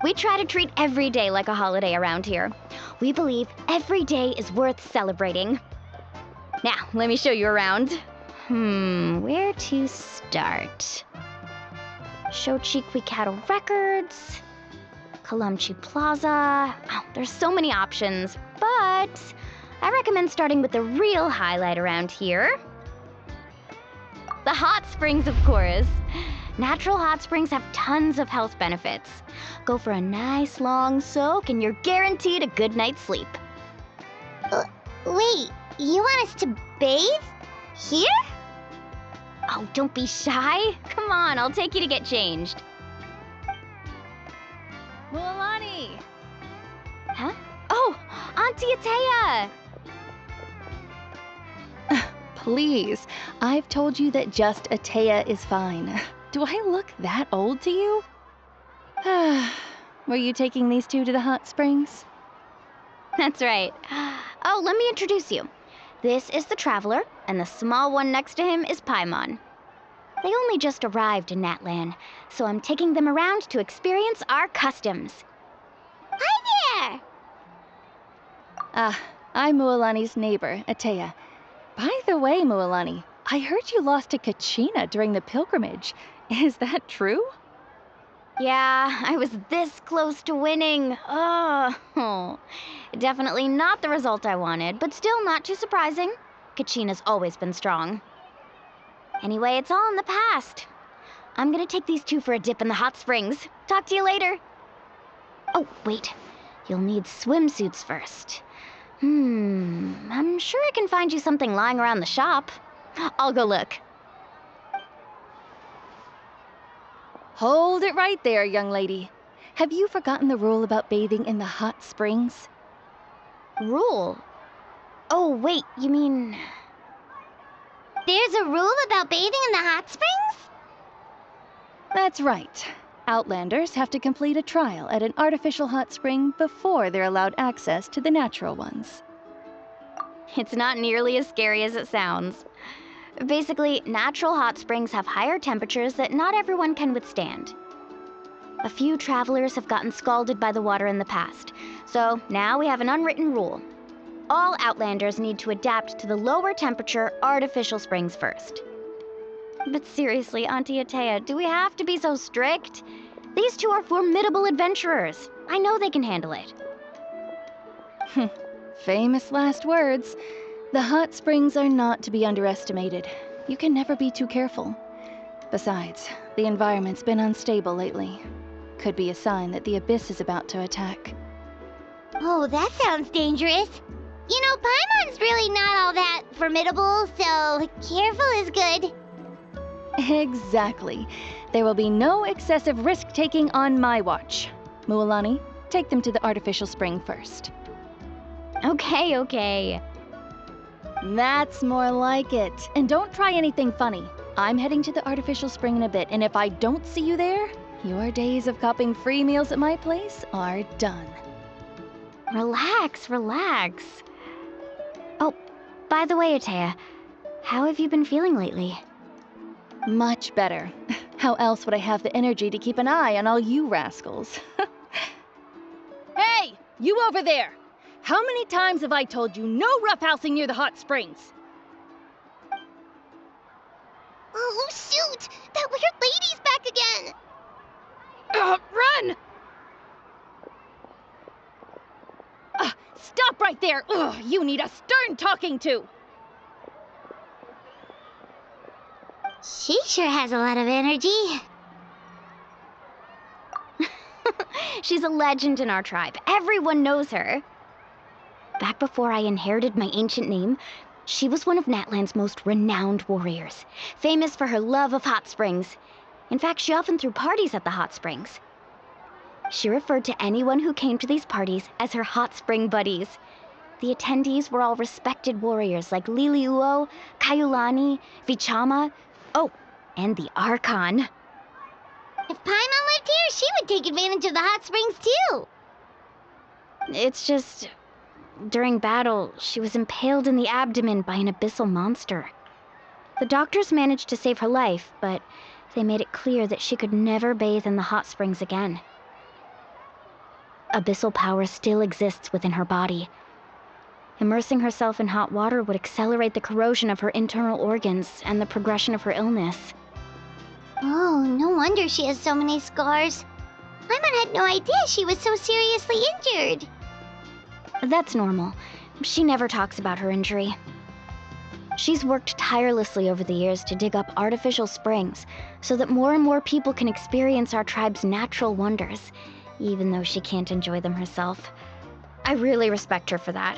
We try to treat every day like a holiday around here. We believe every day is worth celebrating. Now, let me show you around. Where to start? Shochikwi Cattle Records, Kalamchi Plaza. Oh, there's so many options, but I recommend starting with the real highlight around here. The hot springs, of course. Natural hot springs have tons of health benefits. Go for a nice long soak and you're guaranteed a good night's sleep. Wait, you want us to bathe? Here? Oh, don't be shy. Come on, I'll take you to get changed. Mualani! Huh? Oh, Auntie Atea! Please, I've told you that just Atea is fine. Do I look that old to you? Were you taking these two to the hot springs? That's right. Oh, let me introduce you. This is the Traveler, and the small one next to him is Paimon. They only just arrived in Natlan, so I'm taking them around to experience our customs. Hi there! I'm Mualani's neighbor, Atea. By the way, Mualani, I heard you lost to Kachina during the pilgrimage. Is that true? Yeah, I was this close to winning. Oh, definitely not the result I wanted, but still not too surprising. Kachina's always been strong. Anyway, it's all in the past. I'm gonna take these two for a dip in the hot springs. Talk to you later. Oh, wait. You'll need swimsuits first. I'm sure I can find you something lying around the shop. I'll go look. Hold it right there, young lady. Have you forgotten the rule about bathing in the hot springs? Rule? Oh, wait, you mean... There's a rule about bathing in the hot springs? That's right. Outlanders have to complete a trial at an artificial hot spring before they're allowed access to the natural ones. It's not nearly as scary as it sounds. Basically, natural hot springs have higher temperatures that not everyone can withstand. A few travelers have gotten scalded by the water in the past, so now we have an unwritten rule. All Outlanders need to adapt to the lower temperature artificial springs first. But seriously, Auntie Atea, do we have to be so strict? These two are formidable adventurers. I know they can handle it. Famous last words. The hot springs are not to be underestimated. You can never be too careful. Besides, the environment's been unstable lately. Could be a sign that the Abyss is about to attack. Oh, that sounds dangerous. You know, Paimon's really not all that formidable, so careful is good. Exactly. There will be no excessive risk-taking on my watch. Mualani, take them to the artificial spring first. Okay. That's more like it. And don't try anything funny. I'm heading to the artificial spring in a bit, and if I don't see you there, your days of copping free meals at my place are done. Relax. Oh, by the way, Atea, how have you been feeling lately? Much better. How else would I have the energy to keep an eye on all you rascals? Hey, you over there! How many times have I told you no roughhousing near the hot springs? Oh, shoot! That weird lady's back again! Run! Stop right there! Ugh, you need a stern talking to! She sure has a lot of energy. She's a legend in our tribe. Everyone knows her. Back before I inherited my ancient name, she was one of Natlan's most renowned warriors, famous for her love of hot springs. In fact, she often threw parties at the hot springs. She referred to anyone who came to these parties as her hot spring buddies. The attendees were all respected warriors like Liliuo, Kaiulani, Vichama, oh, and the Archon. If Paimon lived here, she would take advantage of the hot springs too. It's just... during battle, she was impaled in the abdomen by an abyssal monster. The doctors managed to save her life, but they made it clear that she could never bathe in the hot springs again. Abyssal power still exists within her body. Immersing herself in hot water would accelerate the corrosion of her internal organs and the progression of her illness. Oh, no wonder she has so many scars. Paimon had no idea she was so seriously injured. That's normal. She never talks about her injury. She's worked tirelessly over the years to dig up artificial springs so that more and more people can experience our tribe's natural wonders, even though she can't enjoy them herself. I really respect her for that.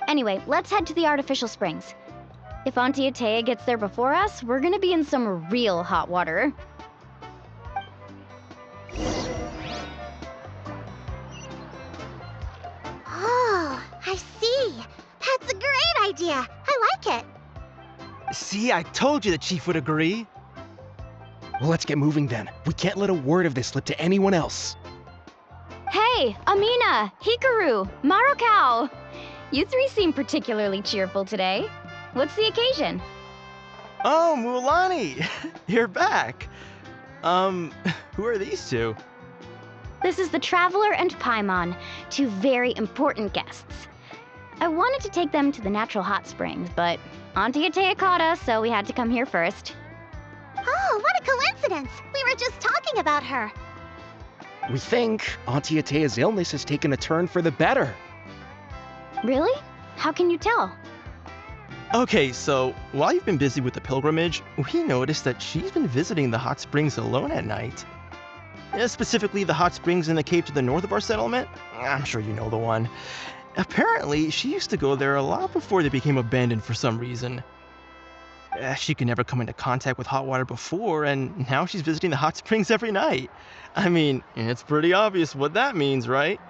Anyway, let's head to the artificial springs. If Auntie Atea gets there before us, we're gonna be in some real hot water. Oh, I see. That's a great idea. I like it. See, I told you the chief would agree. Well, let's get moving then. We can't let a word of this slip to anyone else. Hey, Amina, Hikaru, Marukau! You three seem particularly cheerful today. What's the occasion? Oh, Mualani! You're back. Who are these two? This is the Traveler and Paimon, two very important guests. I wanted to take them to the natural hot springs, but Auntie Atea caught us, so we had to come here first. Oh, what a coincidence! We were just talking about her. We think Auntie Atea's illness has taken a turn for the better. Really? How can you tell? Okay, so while you've been busy with the pilgrimage, we noticed that she's been visiting the hot springs alone at night. Specifically, the hot springs in the cave to the north of our settlement. I'm sure you know the one. Apparently, she used to go there a lot before they became abandoned for some reason. She could never come into contact with hot water before, and now she's visiting the hot springs every night. I mean, it's pretty obvious what that means, right?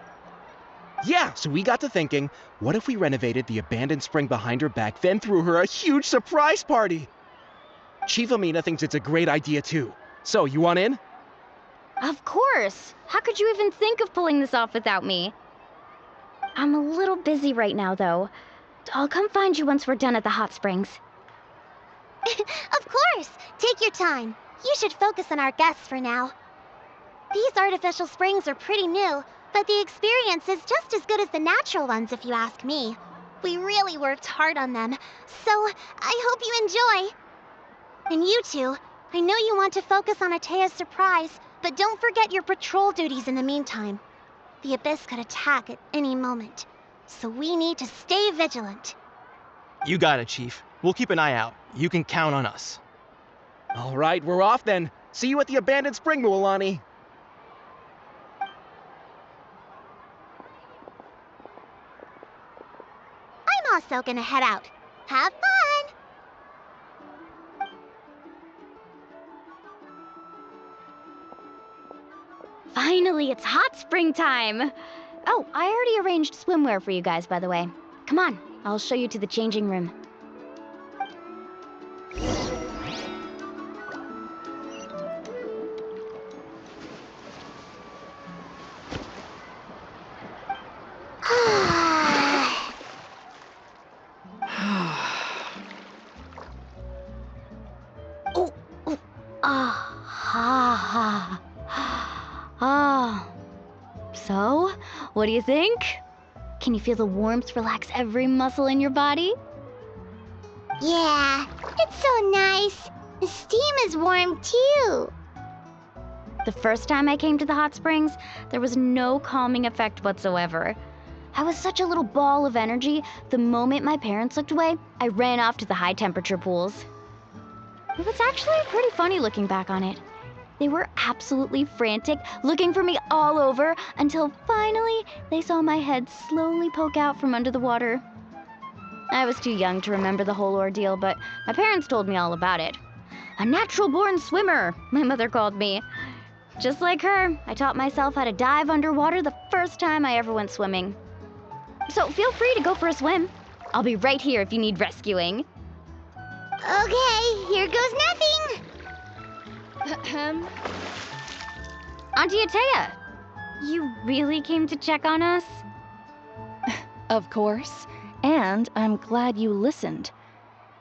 Yeah, so we got to thinking, what if we renovated the abandoned spring behind her back, then threw her a huge surprise party? Chief Amina thinks it's a great idea too. So, you want in? Of course! How could you even think of pulling this off without me? I'm a little busy right now, though. I'll come find you once we're done at the hot springs. Of course! Take your time. You should focus on our guests for now. These artificial springs are pretty new, but the experience is just as good as the natural ones if you ask me. We really worked hard on them, so I hope you enjoy. And you two, I know you want to focus on Atea's surprise, but don't forget your patrol duties in the meantime. The Abyss could attack at any moment, so we need to stay vigilant. You got it, Chief. We'll keep an eye out. You can count on us. All right, we're off then. See you at the abandoned spring, Mualani. I'm also gonna head out. Have fun! Finally, it's hot spring time! Oh, I already arranged swimwear for you guys, by the way. Come on, I'll show you to the changing room. So, what do you think? Can you feel the warmth relax every muscle in your body? Yeah, it's so nice. The steam is warm too. The first time I came to the hot springs, there was no calming effect whatsoever. I was such a little ball of energy, the moment my parents looked away, I ran off to the high temperature pools. It was actually pretty funny looking back on it. They were absolutely frantic, looking for me all over, until finally they saw my head slowly poke out from under the water. I was too young to remember the whole ordeal, but my parents told me all about it. A natural-born swimmer, my mother called me. Just like her, I taught myself how to dive underwater the first time I ever went swimming. So feel free to go for a swim. I'll be right here if you need rescuing. Okay, here goes nothing. Auntie Atea, you really came to check on us? Of course. And I'm glad you listened.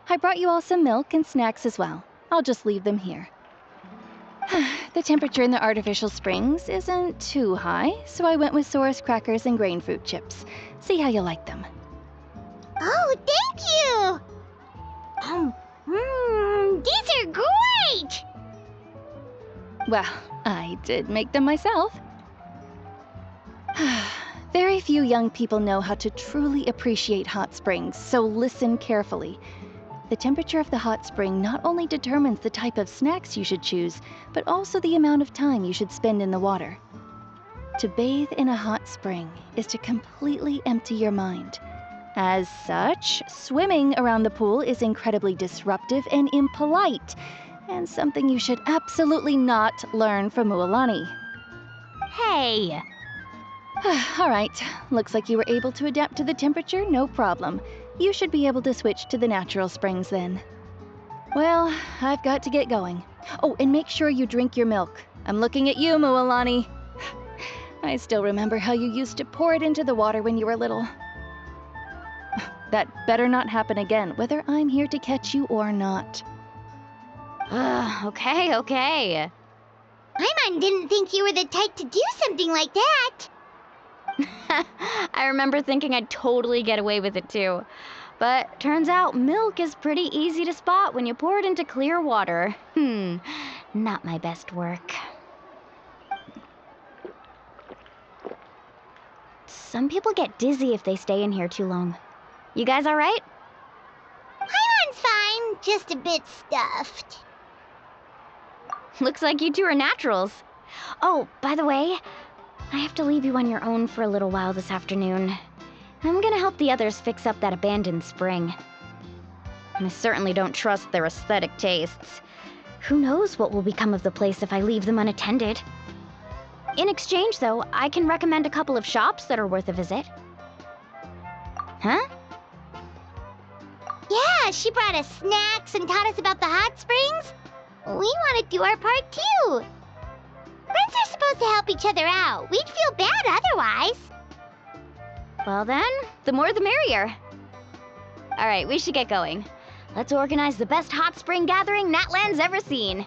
I brought you all some milk and snacks as well. I'll just leave them here. The temperature in the artificial springs isn't too high, so I went with Saurus crackers and grain fruit chips. See how you like them. Oh, thank you! These are great! Well, I did make them myself. Very few young people know how to truly appreciate hot springs, so listen carefully. The temperature of the hot spring not only determines the type of snacks you should choose, but also the amount of time you should spend in the water. To bathe in a hot spring is to completely empty your mind. As such, swimming around the pool is incredibly disruptive and impolite, and something you should absolutely not learn from Mualani. Hey! All right, looks like you were able to adapt to the temperature, no problem. You should be able to switch to the natural springs then. Well, I've got to get going. Oh, and make sure you drink your milk. I'm looking at you, Mualani. I still remember how you used to pour it into the water when you were little. That better not happen again, whether I'm here to catch you or not. Okay. Paimon didn't think you were the type to do something like that. I remember thinking I'd totally get away with it too. But turns out milk is pretty easy to spot when you pour it into clear water. Not my best work. Some people get dizzy if they stay in here too long. You guys all right? Paimon's fine, just a bit stuffed. Looks like you two are naturals. Oh, by the way, I have to leave you on your own for a little while this afternoon. I'm gonna help the others fix up that abandoned spring. I certainly don't trust their aesthetic tastes. Who knows what will become of the place if I leave them unattended? In exchange, though, I can recommend a couple of shops that are worth a visit. Huh? Yeah, she brought us snacks and taught us about the hot springs. We want to do our part too. Friends are supposed to help each other out. We'd feel bad otherwise. Well then, the more the merrier. All right, we should get going. Let's organize the best hot spring gathering Natlan's ever seen.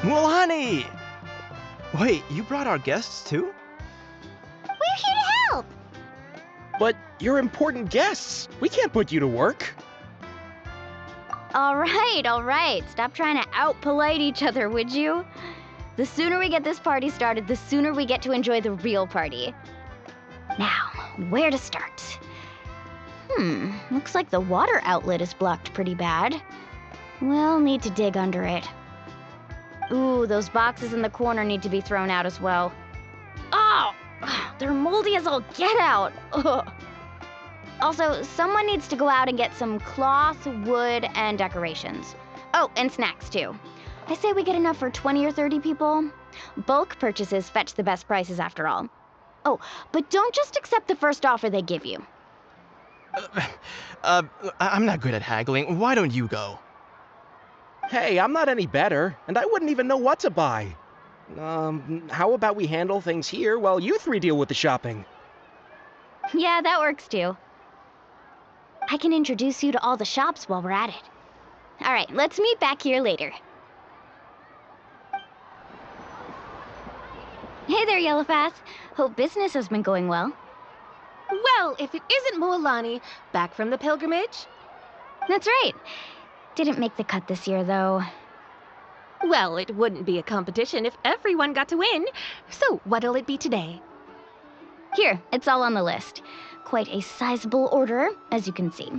Mulani! Wait, you brought our guests too? We're here to help. But you're important guests. We can't put you to work. All right. Stop trying to out-polite each other, would you? The sooner we get this party started, the sooner we get to enjoy the real party. Now, where to start? Looks like the water outlet is blocked pretty bad. We'll need to dig under it. Ooh, those boxes in the corner need to be thrown out as well. Oh, they're moldy as all get out. Ugh. Also, someone needs to go out and get some cloth, wood, and decorations. Oh, and snacks too. I say we get enough for 20 or 30 people. Bulk purchases fetch the best prices after all. Oh, but don't just accept the first offer they give you. I'm not good at haggling. Why don't you go? Hey, I'm not any better, and I wouldn't even know what to buy. How about we handle things here while you three deal with the shopping? Yeah, that works too. I can introduce you to all the shops while we're at it. All right, let's meet back here later. Hey there, Yellowfast. Hope business has been going well. Well, if it isn't Mulani, back from the pilgrimage? That's right. Didn't make the cut this year, though. Well, it wouldn't be a competition if everyone got to win. So, what'll it be today? Here, it's all on the list. Quite a sizable order, as you can see.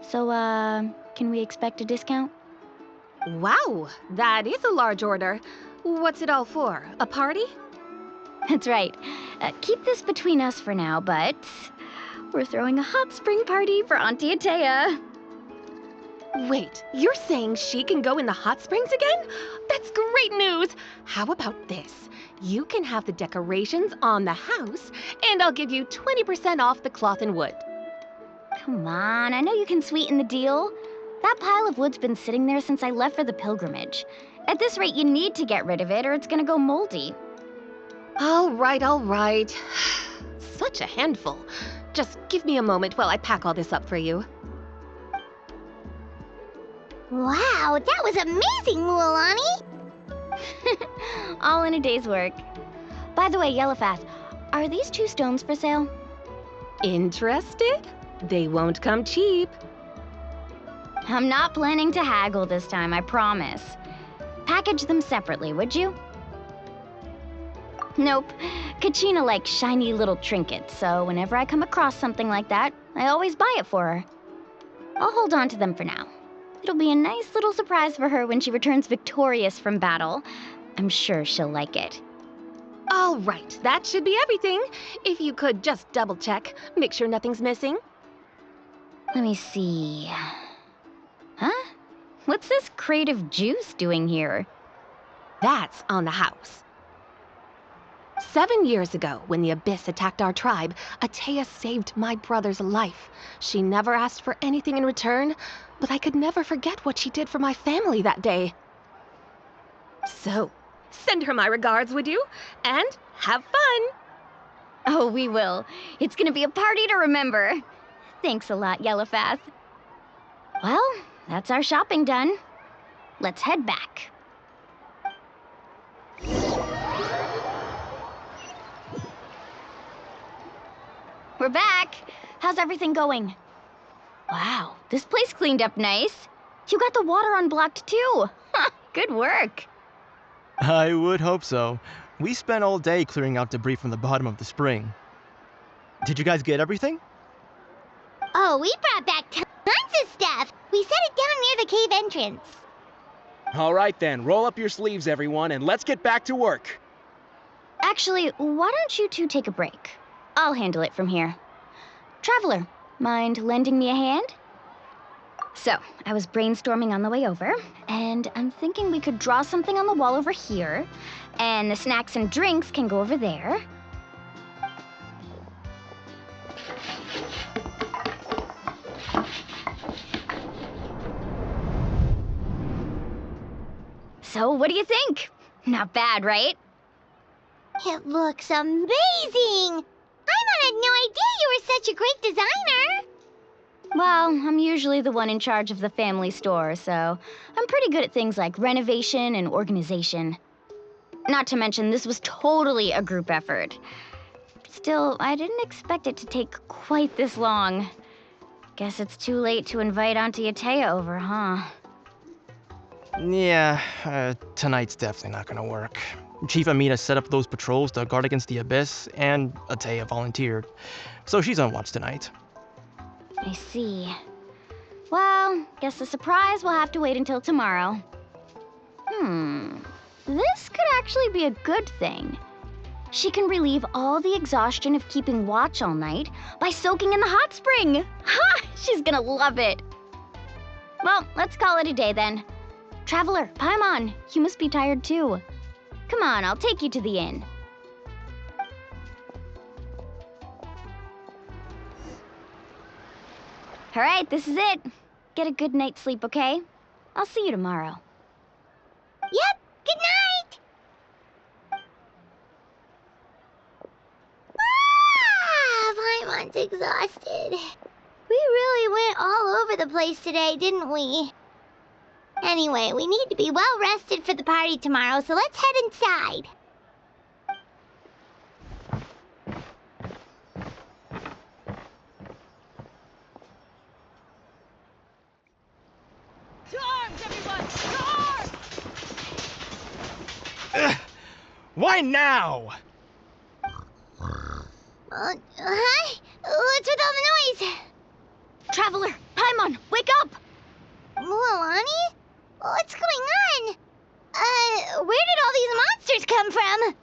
So, can we expect a discount? Wow, that is a large order. What's it all for? A party? That's right. Keep this between us for now, but we're throwing a hot spring party for Auntie Atea. Wait, you're saying she can go in the hot springs again? That's great news! How about this? You can have the decorations on the house, and I'll give you 20% off the cloth and wood. Come on, I know you can sweeten the deal. That pile of wood's been sitting there since I left for the pilgrimage. At this rate, you need to get rid of it or it's gonna go moldy. All right. Such a handful. Just give me a moment while I pack all this up for you. Wow, that was amazing, Mulani! All in a day's work. By the way, Yellowfast, are these 2 stones for sale? Interested? They won't come cheap. I'm not planning to haggle this time, I promise. Package them separately, would you? Nope. Kachina likes shiny little trinkets, so whenever I come across something like that, I always buy it for her. I'll hold on to them for now. It'll be a nice little surprise for her when she returns victorious from battle. I'm sure she'll like it. All right, that should be everything. If you could just double check, make sure nothing's missing. Let me see. Huh? What's this crate of juice doing here? That's on the house. 7 years ago, when the Abyss attacked our tribe, Atea saved my brother's life. She never asked for anything in return, but I could never forget what she did for my family that day. So, send her my regards, would you? And have fun! Oh, we will. It's gonna be a party to remember. Thanks a lot, Yellowfast. Well, that's our shopping done. Let's head back. We're back. How's everything going? Wow, this place cleaned up nice. You got the water unblocked too. Good work. I would hope so. We spent all day clearing out debris from the bottom of the spring. Did you guys get everything? Oh, we brought back tons of stuff. We set it down near the cave entrance. All right then, roll up your sleeves, everyone, and let's get back to work. Actually, why don't you two take a break? I'll handle it from here. Traveler, mind lending me a hand? So, I was brainstorming on the way over, and I'm thinking we could draw something on the wall over here, and the snacks and drinks can go over there. So, what do you think? Not bad, right? It looks amazing! Paimon had no idea you were such a great designer! Well, I'm usually the one in charge of the family store, so I'm pretty good at things like renovation and organization. Not to mention, this was totally a group effort. Still, I didn't expect it to take quite this long. Guess it's too late to invite Auntie Atea over, huh? Yeah, tonight's definitely not gonna work. Chief Amina set up those patrols to guard against the Abyss, and Atea volunteered. So she's on watch tonight. I see. Well, guess the surprise will have to wait until tomorrow. This could actually be a good thing. She can relieve all the exhaustion of keeping watch all night by soaking in the hot spring. Ha! She's gonna love it. Well, let's call it a day then. Traveler, Paimon, you must be tired too. Come on, I'll take you to the inn. All right, this is it. Get a good night's sleep, okay? I'll see you tomorrow. Yep, good night! Paimon's exhausted. We really went all over the place today, didn't we? Anyway, we need to be well rested for the party tomorrow, so let's head inside. To arms, everyone! To arms! Why now? Huh? What's with all the noise? Traveler, Paimon, wake up! Mualani? What's going on? Where did all these monsters come from?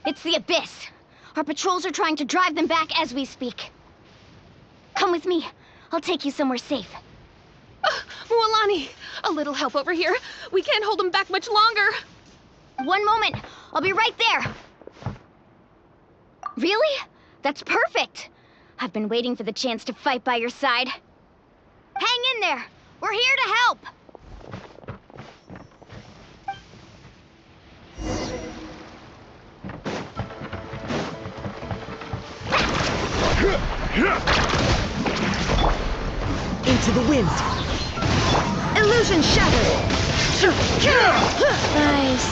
It's the Abyss. Our patrols are trying to drive them back as we speak. Come with me. I'll take you somewhere safe. Mualani, a little help over here. We can't hold them back much longer. One moment. I'll be right there. Really? That's perfect. I've been waiting for the chance to fight by your side. Hang in there. We're here to help. Into the wind. Illusion shattered. Nice.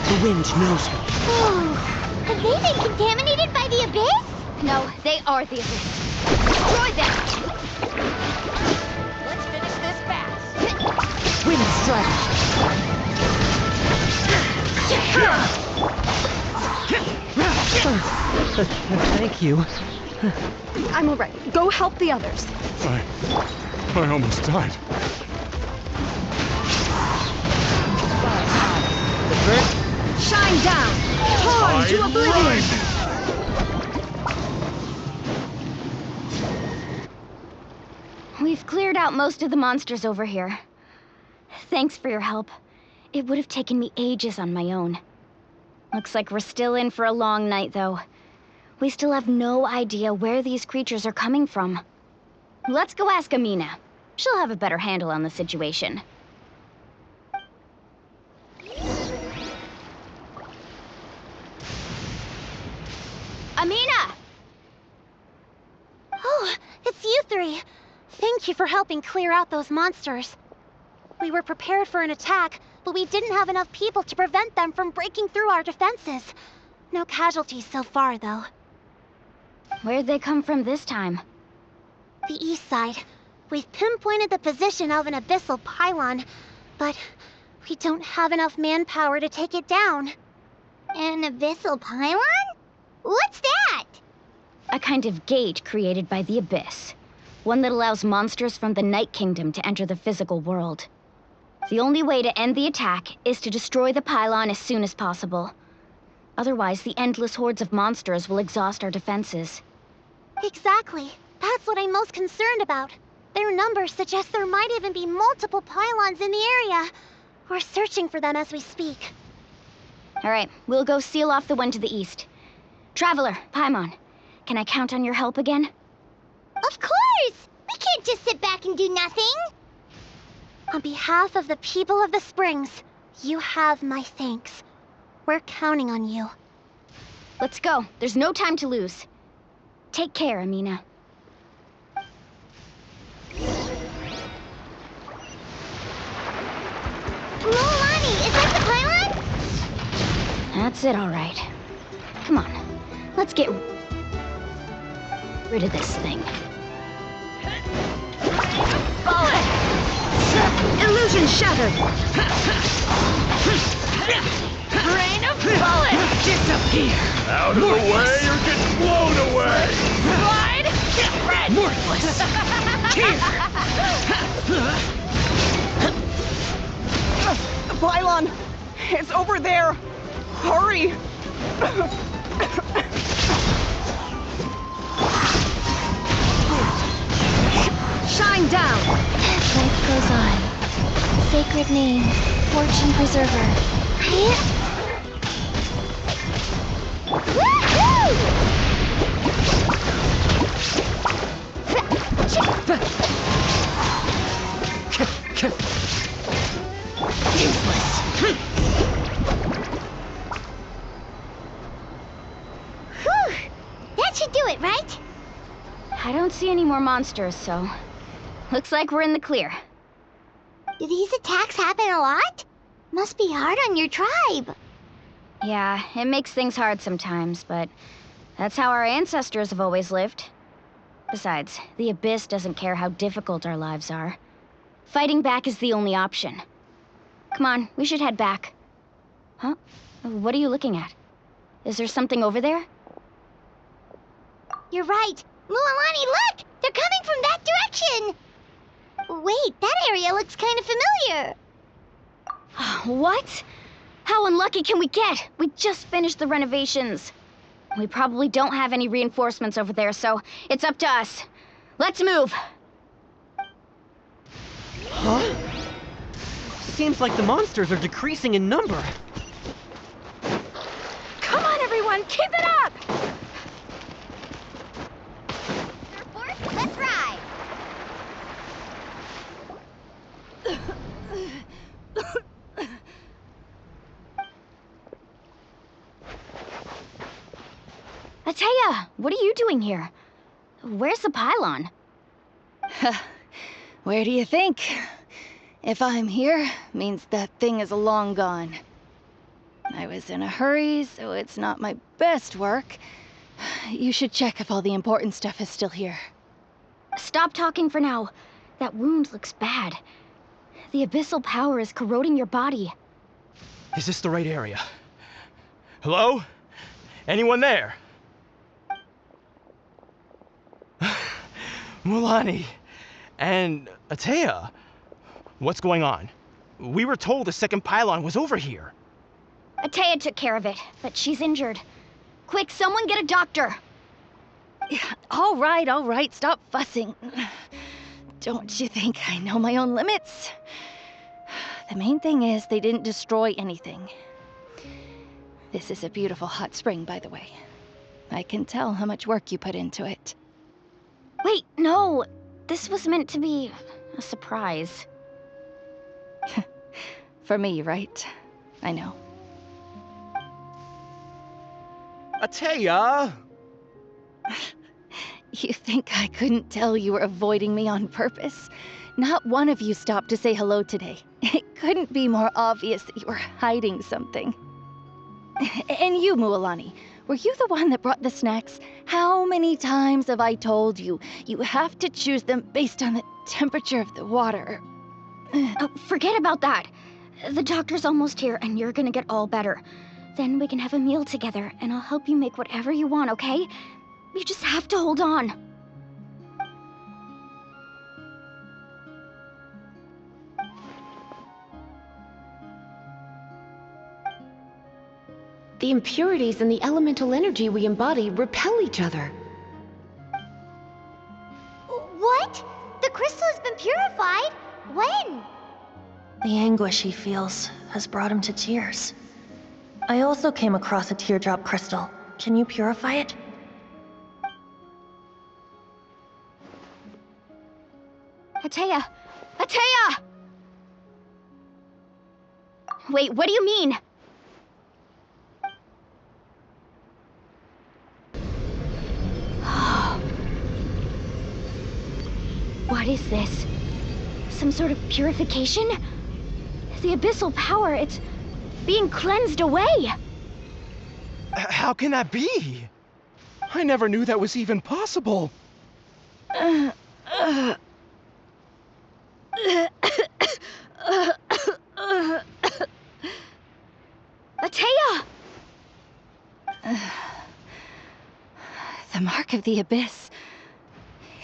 The wind knows me. Oh, have they been contaminated by the Abyss? No, they are the Abyss. Destroy them! Let's finish this fast. Wind strike. Thank you. I'm all right. Go help the others. I almost died. Shine down. Torn to oblivion. We've cleared out most of the monsters over here. Thanks for your help. It would have taken me ages on my own. Looks like we're still in for a long night, though. We still have no idea where these creatures are coming from. Let's go ask Amina. She'll have a better handle on the situation. Amina! you for helping clear out those monsters. We were prepared for an attack, but we didn't have enough people to prevent them from breaking through our defenses. No casualties so far, though. Where'd they come from this time? The east side. We've pinpointed the position of an abyssal pylon, but we don't have enough manpower to take it down. An abyssal pylon? What's that? A kind of gate created by the Abyss. One that allows monsters from the Night Kingdom to enter the physical world. The only way to end the attack is to destroy the pylon as soon as possible. Otherwise, the endless hordes of monsters will exhaust our defenses. Exactly. That's what I'm most concerned about. Their numbers suggest there might even be multiple pylons in the area. We're searching for them as we speak. Alright, we'll go seal off the one to the east. Traveler, Paimon, can I count on your help again? Of course! We can't just sit back and do nothing! On behalf of the people of the Springs, you have my thanks. We're counting on you. Let's go. There's no time to lose. Take care, Amina. Mulani, is that the pylon? That's it, all right. Come on. Let's get rid of this thing. Illusion shattered! Rain of bullets! Disappear! Out of the way or get blown away! Slide! Red! Worthless! The pylon! It's over there! Hurry! Shine down! Life goes on. Sacred name, fortune preserver. Whew! That should do it, right? I don't see any more monsters, so looks like we're in the clear. Do these attacks happen a lot? Must be hard on your tribe. Yeah, it makes things hard sometimes, but that's how our ancestors have always lived. Besides, the Abyss doesn't care how difficult our lives are. Fighting back is the only option. Come on, we should head back. Huh? What are you looking at? Is there something over there? You're right. Mulani, look! They're coming from that direction! Wait, that area looks kind of familiar. What? How unlucky can we get? We just finished the renovations. We probably don't have any reinforcements over there, so it's up to us. Let's move. Huh? Seems like the monsters are decreasing in number. Come on, everyone, keep it up! Let's ride! Ateya, what are you doing here? Where's the pylon? Where do you think? If I'm here, means that thing is long gone. I was in a hurry, so it's not my best work. You should check if all the important stuff is still here. Stop talking for now. That wound looks bad. The abyssal power is corroding your body. Is this the right area? Hello? Anyone there? Mulani and Ateya, what's going on? We were told the second pylon was over here. Ateya took care of it, but she's injured. Quick, someone get a doctor! All right, stop fussing. Don't you think I know my own limits? The main thing is they didn't destroy anything. This is a beautiful hot spring, by the way. I can tell how much work you put into it. Wait, no! This was meant to be a surprise. For me, right? I know. Ateya! You think I couldn't tell you were avoiding me on purpose? Not one of you stopped to say hello today. It couldn't be more obvious that you were hiding something. And you, Mualani, were you the one that brought the snacks? How many times have I told you, you have to choose them based on the temperature of the water? Oh, forget about that. The doctor's almost here, and you're gonna get all better. Then we can have a meal together, and I'll help you make whatever you want, okay? You just have to hold on. The impurities in the elemental energy we embody repel each other. What? The crystal has been purified? When? The anguish he feels has brought him to tears. I also came across a teardrop crystal. Can you purify it? Atea! Atea! Wait, what do you mean? What is this? Some sort of purification? The abyssal power, it's being cleansed away! How can that be? I never knew that was even possible. Atea! The mark of the abyss.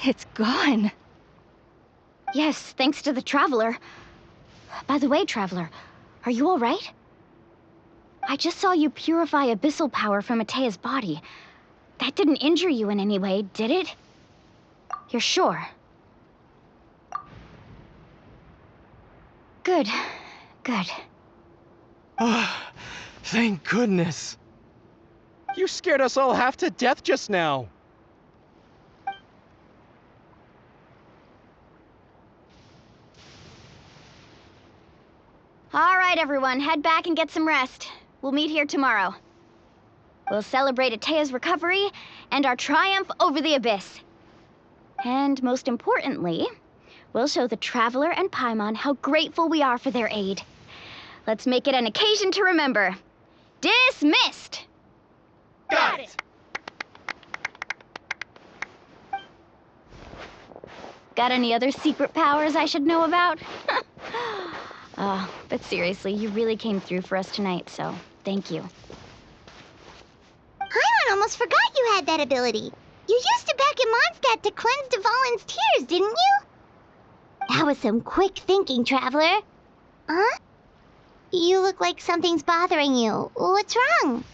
It's gone. Yes, thanks to the Traveler. By the way, Traveler, are you all right? I just saw you purify abyssal power from Atea's body. That didn't injure you in any way, did it? You're sure? Good. Good. Thank goodness. You scared us all half to death just now. All right, everyone, head back and get some rest. We'll meet here tomorrow. We'll celebrate Atea's recovery and our triumph over the abyss. And most importantly, we'll show the Traveler and Paimon how grateful we are for their aid. Let's make it an occasion to remember. Dismissed! Got it! Got any other secret powers I should know about? But seriously, you really came through for us tonight, so thank you. Paimon almost forgot you had that ability. You used it back in Mondstadt to cleanse Dvalin's tears, didn't you? That was some quick thinking, Traveler. Huh? You look like something's bothering you. What's wrong?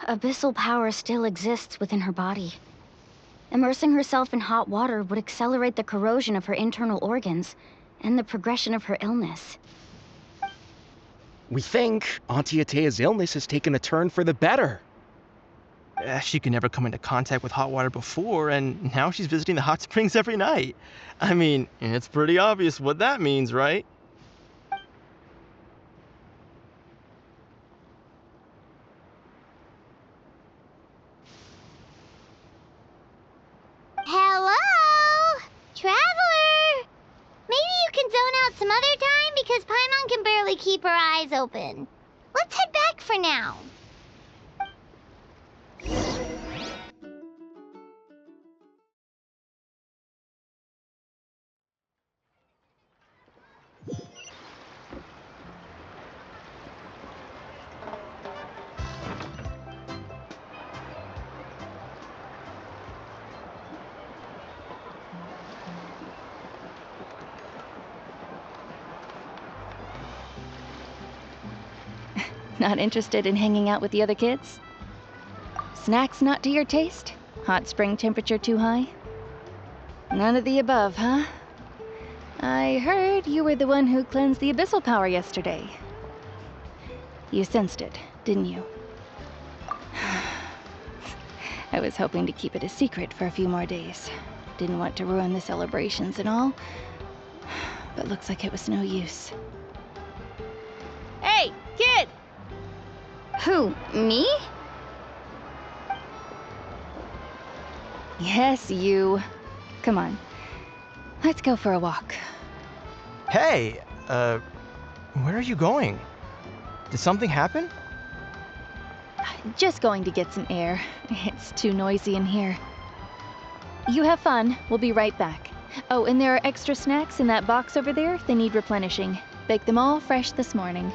Abyssal power still exists within her body. Immersing herself in hot water would accelerate the corrosion of her internal organs and the progression of her illness. We think Auntie Atea's illness has taken a turn for the better. She could never come into contact with hot water before, and now she's visiting the hot springs every night. I mean, it's pretty obvious what that means, right? Hello? Traveler? Maybe you can zone out some other time because Paimon can barely keep her eyes open. Let's head back for now. Not interested in hanging out with the other kids? Snacks not to your taste? Hot spring temperature too high? None of the above, huh? I heard you were the one who cleansed the abyssal power yesterday. You sensed it, didn't you? I was hoping to keep it a secret for a few more days. Didn't want to ruin the celebrations and all. But looks like it was no use. Hey, kid! Who, me? Yes, you. Come on. Let's go for a walk. Hey, where are you going? Did something happen? Just going to get some air. It's too noisy in here. You have fun. We'll be right back. Oh, and there are extra snacks in that box over there. They need replenishing. Baked them all fresh this morning.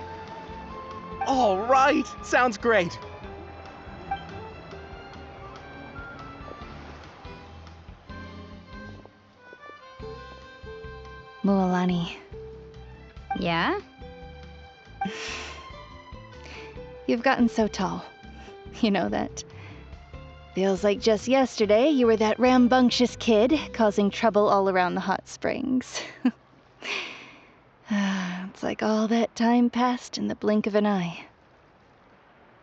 All right! Sounds great! Mualani. Yeah? You've gotten so tall. You know that. Feels like just yesterday you were that rambunctious kid causing trouble all around the hot springs. It's like all that time passed in the blink of an eye.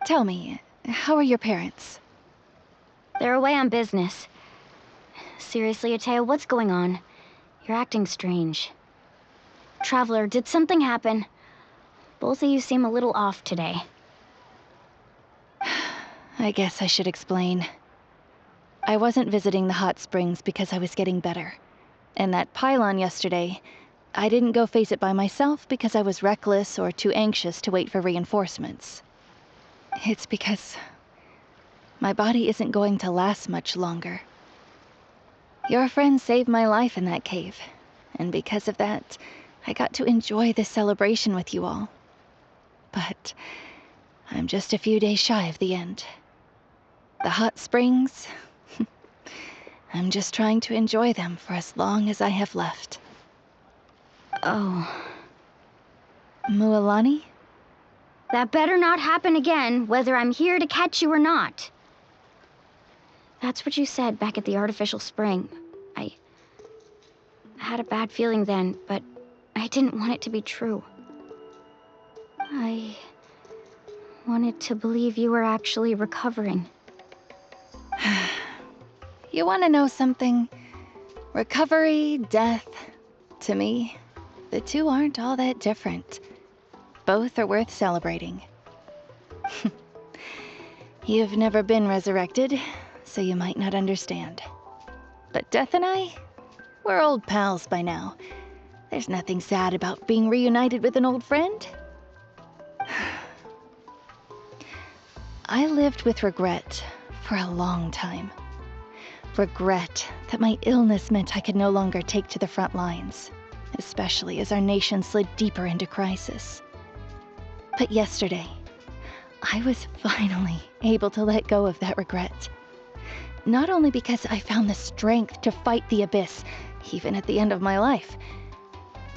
Tell me, how are your parents? They're away on business. Seriously, Atea, what's going on? You're acting strange. Traveler, did something happen? Both of you seem a little off today. I guess I should explain. I wasn't visiting the hot springs because I was getting better. And that pylon yesterday, I didn't go face it by myself because I was reckless or too anxious to wait for reinforcements. It's because my body isn't going to last much longer. Your friend saved my life in that cave, and because of that, I got to enjoy this celebration with you all. But I'm just a few days shy of the end. The hot springs, I'm just trying to enjoy them for as long as I have left. Oh. Mualani? That better not happen again, whether I'm here to catch you or not. That's what you said back at the artificial spring. I had a bad feeling then, but I didn't want it to be true. I wanted to believe you were actually recovering. You want to know something? Recovery, death, to me, the two aren't all that different. Both are worth celebrating. You've never been resurrected, so you might not understand. But Death and I, we're old pals by now. There's nothing sad about being reunited with an old friend. I lived with regret for a long time. Regret that my illness meant I could no longer take to the front lines, especially as our nation slid deeper into crisis. But yesterday, I was finally able to let go of that regret. Not only because I found the strength to fight the abyss, even at the end of my life,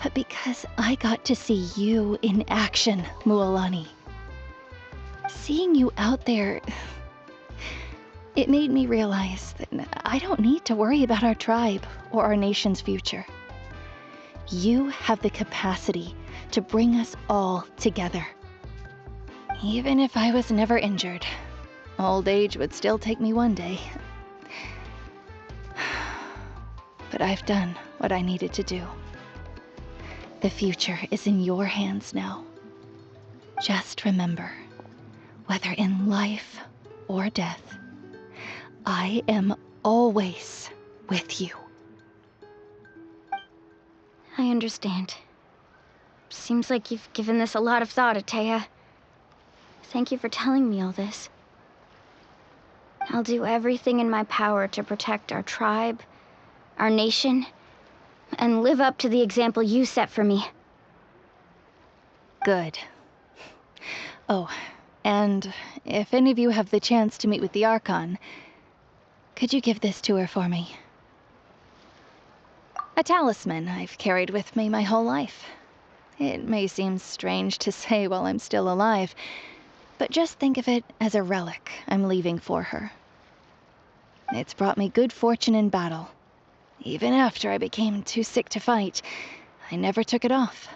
but because I got to see you in action, Mualani. Seeing you out there, it made me realize that I don't need to worry about our tribe or our nation's future. You have the capacity to bring us all together. Even if I was never injured, old age would still take me one day. But I've done what I needed to do. The future is in your hands now. Just remember, whether in life or death, I am always with you. I understand. Seems like you've given this a lot of thought, Atea. Thank you for telling me all this. I'll do everything in my power to protect our tribe, our nation, and live up to the example you set for me. Good. Oh, and if any of you have the chance to meet with the Archon, could you give this to her for me? A talisman I've carried with me my whole life. It may seem strange to say while I'm still alive, but just think of it as a relic I'm leaving for her. It's brought me good fortune in battle. Even after I became too sick to fight, I never took it off.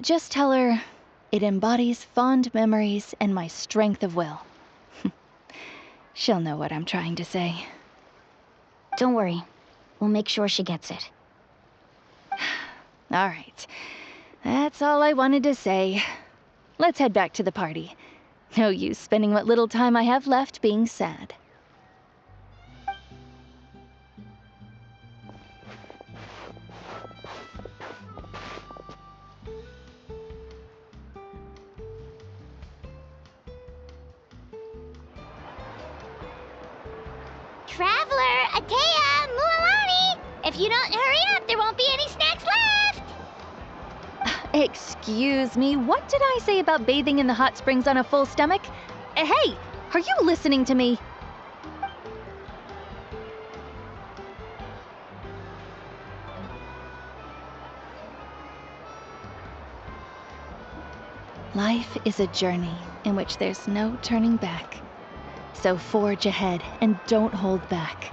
Just tell her it embodies fond memories and my strength of will. She'll know what I'm trying to say. Don't worry. We'll make sure she gets it. All right. That's all I wanted to say. Let's head back to the party. No use spending what little time I have left being sad. Traveler, Atea, Mualani! If you don't hurry up, there won't be any snacks left! Excuse me, what did I say about bathing in the hot springs on a full stomach? Hey, are you listening to me? Life is a journey in which there's no turning back. So forge ahead and don't hold back.